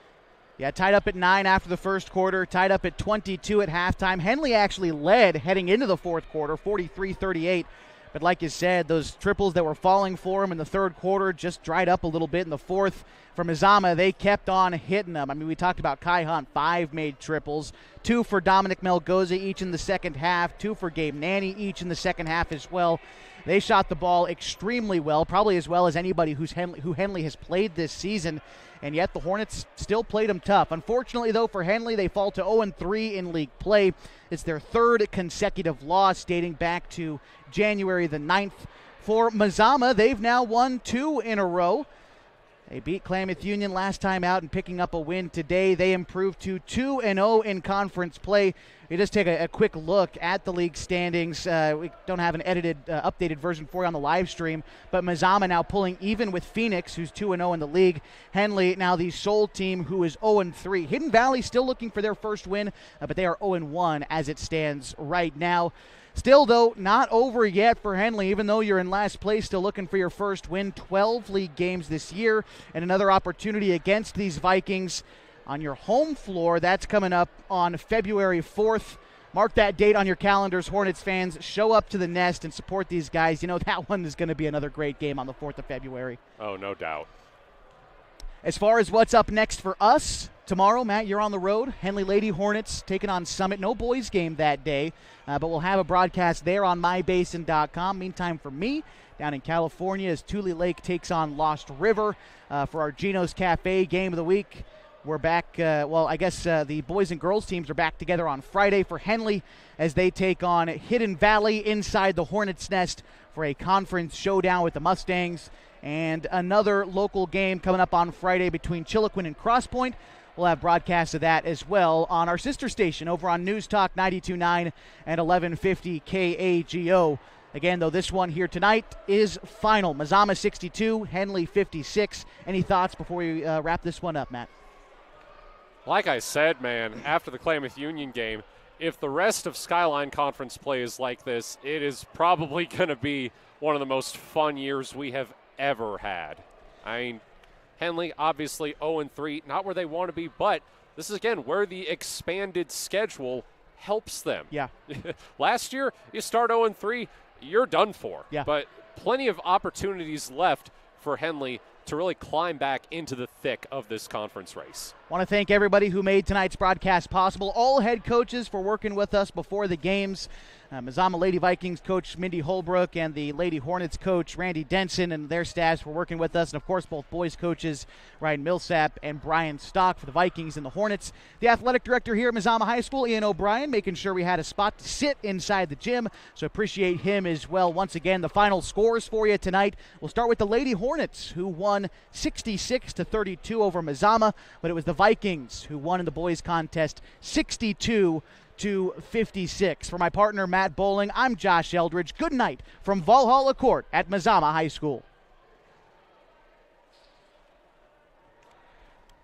Yeah, tied up at 9 after the first quarter, tied up at 22 at halftime. Henley actually led heading into the fourth quarter, 43-38. But like you said, those triples that were falling for him in the third quarter just dried up a little bit in the fourth. For Mazama, they kept on hitting them. I mean, we talked about Kai Hunt, 5 made triples, 2 for Dominic Melgoza each in the second half, 2 for Gabe Nanny each in the second half as well. They shot the ball extremely well, probably as well as anybody who Henley has played this season, and yet the Hornets still played them tough. Unfortunately, though, for Henley, they fall to 0-3 in league play. It's their third consecutive loss dating back to January the 9th. For Mazama, they've now won 2 in a row. They beat Klamath Union last time out and picking up a win today. They improved to 2-0 in conference play. We just take a quick look at the league standings. We don't have an updated version for you on the live stream, but Mazama now pulling even with Phoenix, who's 2-0 in the league. Henley now the sole team who is 0-3. Hidden Valley still looking for their first win, but they are 0-1 as it stands right now. Still, though, not over yet for Henley, even though you're in last place, still looking for your first win. 12 league games this year, and another opportunity against these Vikings on your home floor. That's coming up on February 4th. Mark that date on your calendars, Hornets fans. Show up to the nest and support these guys. You know that one is going to be another great game on the 4th of February. Oh, no doubt. As far as what's up next for us, tomorrow, Matt, you're on the road. Henley Lady Hornets taking on Summit. No boys game that day, but we'll have a broadcast there on mybasin.com. Meantime, for me, down in California, as Tule Lake takes on Lost River for our Gino's Cafe game of the week. We're back, the boys and girls teams are back together on Friday for Henley as they take on Hidden Valley inside the Hornets' nest for a conference showdown with the Mustangs. And another local game coming up on Friday between Chiloquin and Cross Point. We'll have broadcasts of that as well on our sister station over on News Talk 92.9 and 1150 KAGO. Again, though, this one here tonight is final. Mazama 62, Henley 56. Any thoughts before we wrap this one up, Matt? Like I said, man, after the Klamath Union game, if the rest of Skyline Conference play is like this, it is probably going to be one of the most fun years we have ever had. I mean, Henley obviously 0-3, not where they want to be, but this is, again, where the expanded schedule helps them. Yeah. Last year, you start 0-3, you're done for. Yeah. But plenty of opportunities left for Henley to really climb back into the thick of this conference race. Want to thank everybody who made tonight's broadcast possible. All head coaches for working with us before the games. Mazama Lady Vikings coach Mindy Holbrook and the Lady Hornets coach Randy Denson and their staffs for working with us. And, of course, both boys coaches Ryan Millsap and Brian Stock for the Vikings and the Hornets. The athletic director here at Mazama High School, Ian O'Brien, making sure we had a spot to sit inside the gym. So appreciate him as well. Once again, the final scores for you tonight. We'll start with the Lady Hornets, who won 66-32 over Mazama, but it was the Vikings who won in the boys contest 62-56. For my partner, Matt Bowling, I'm Josh Eldridge. Good night from Valhalla Court at Mazama High School.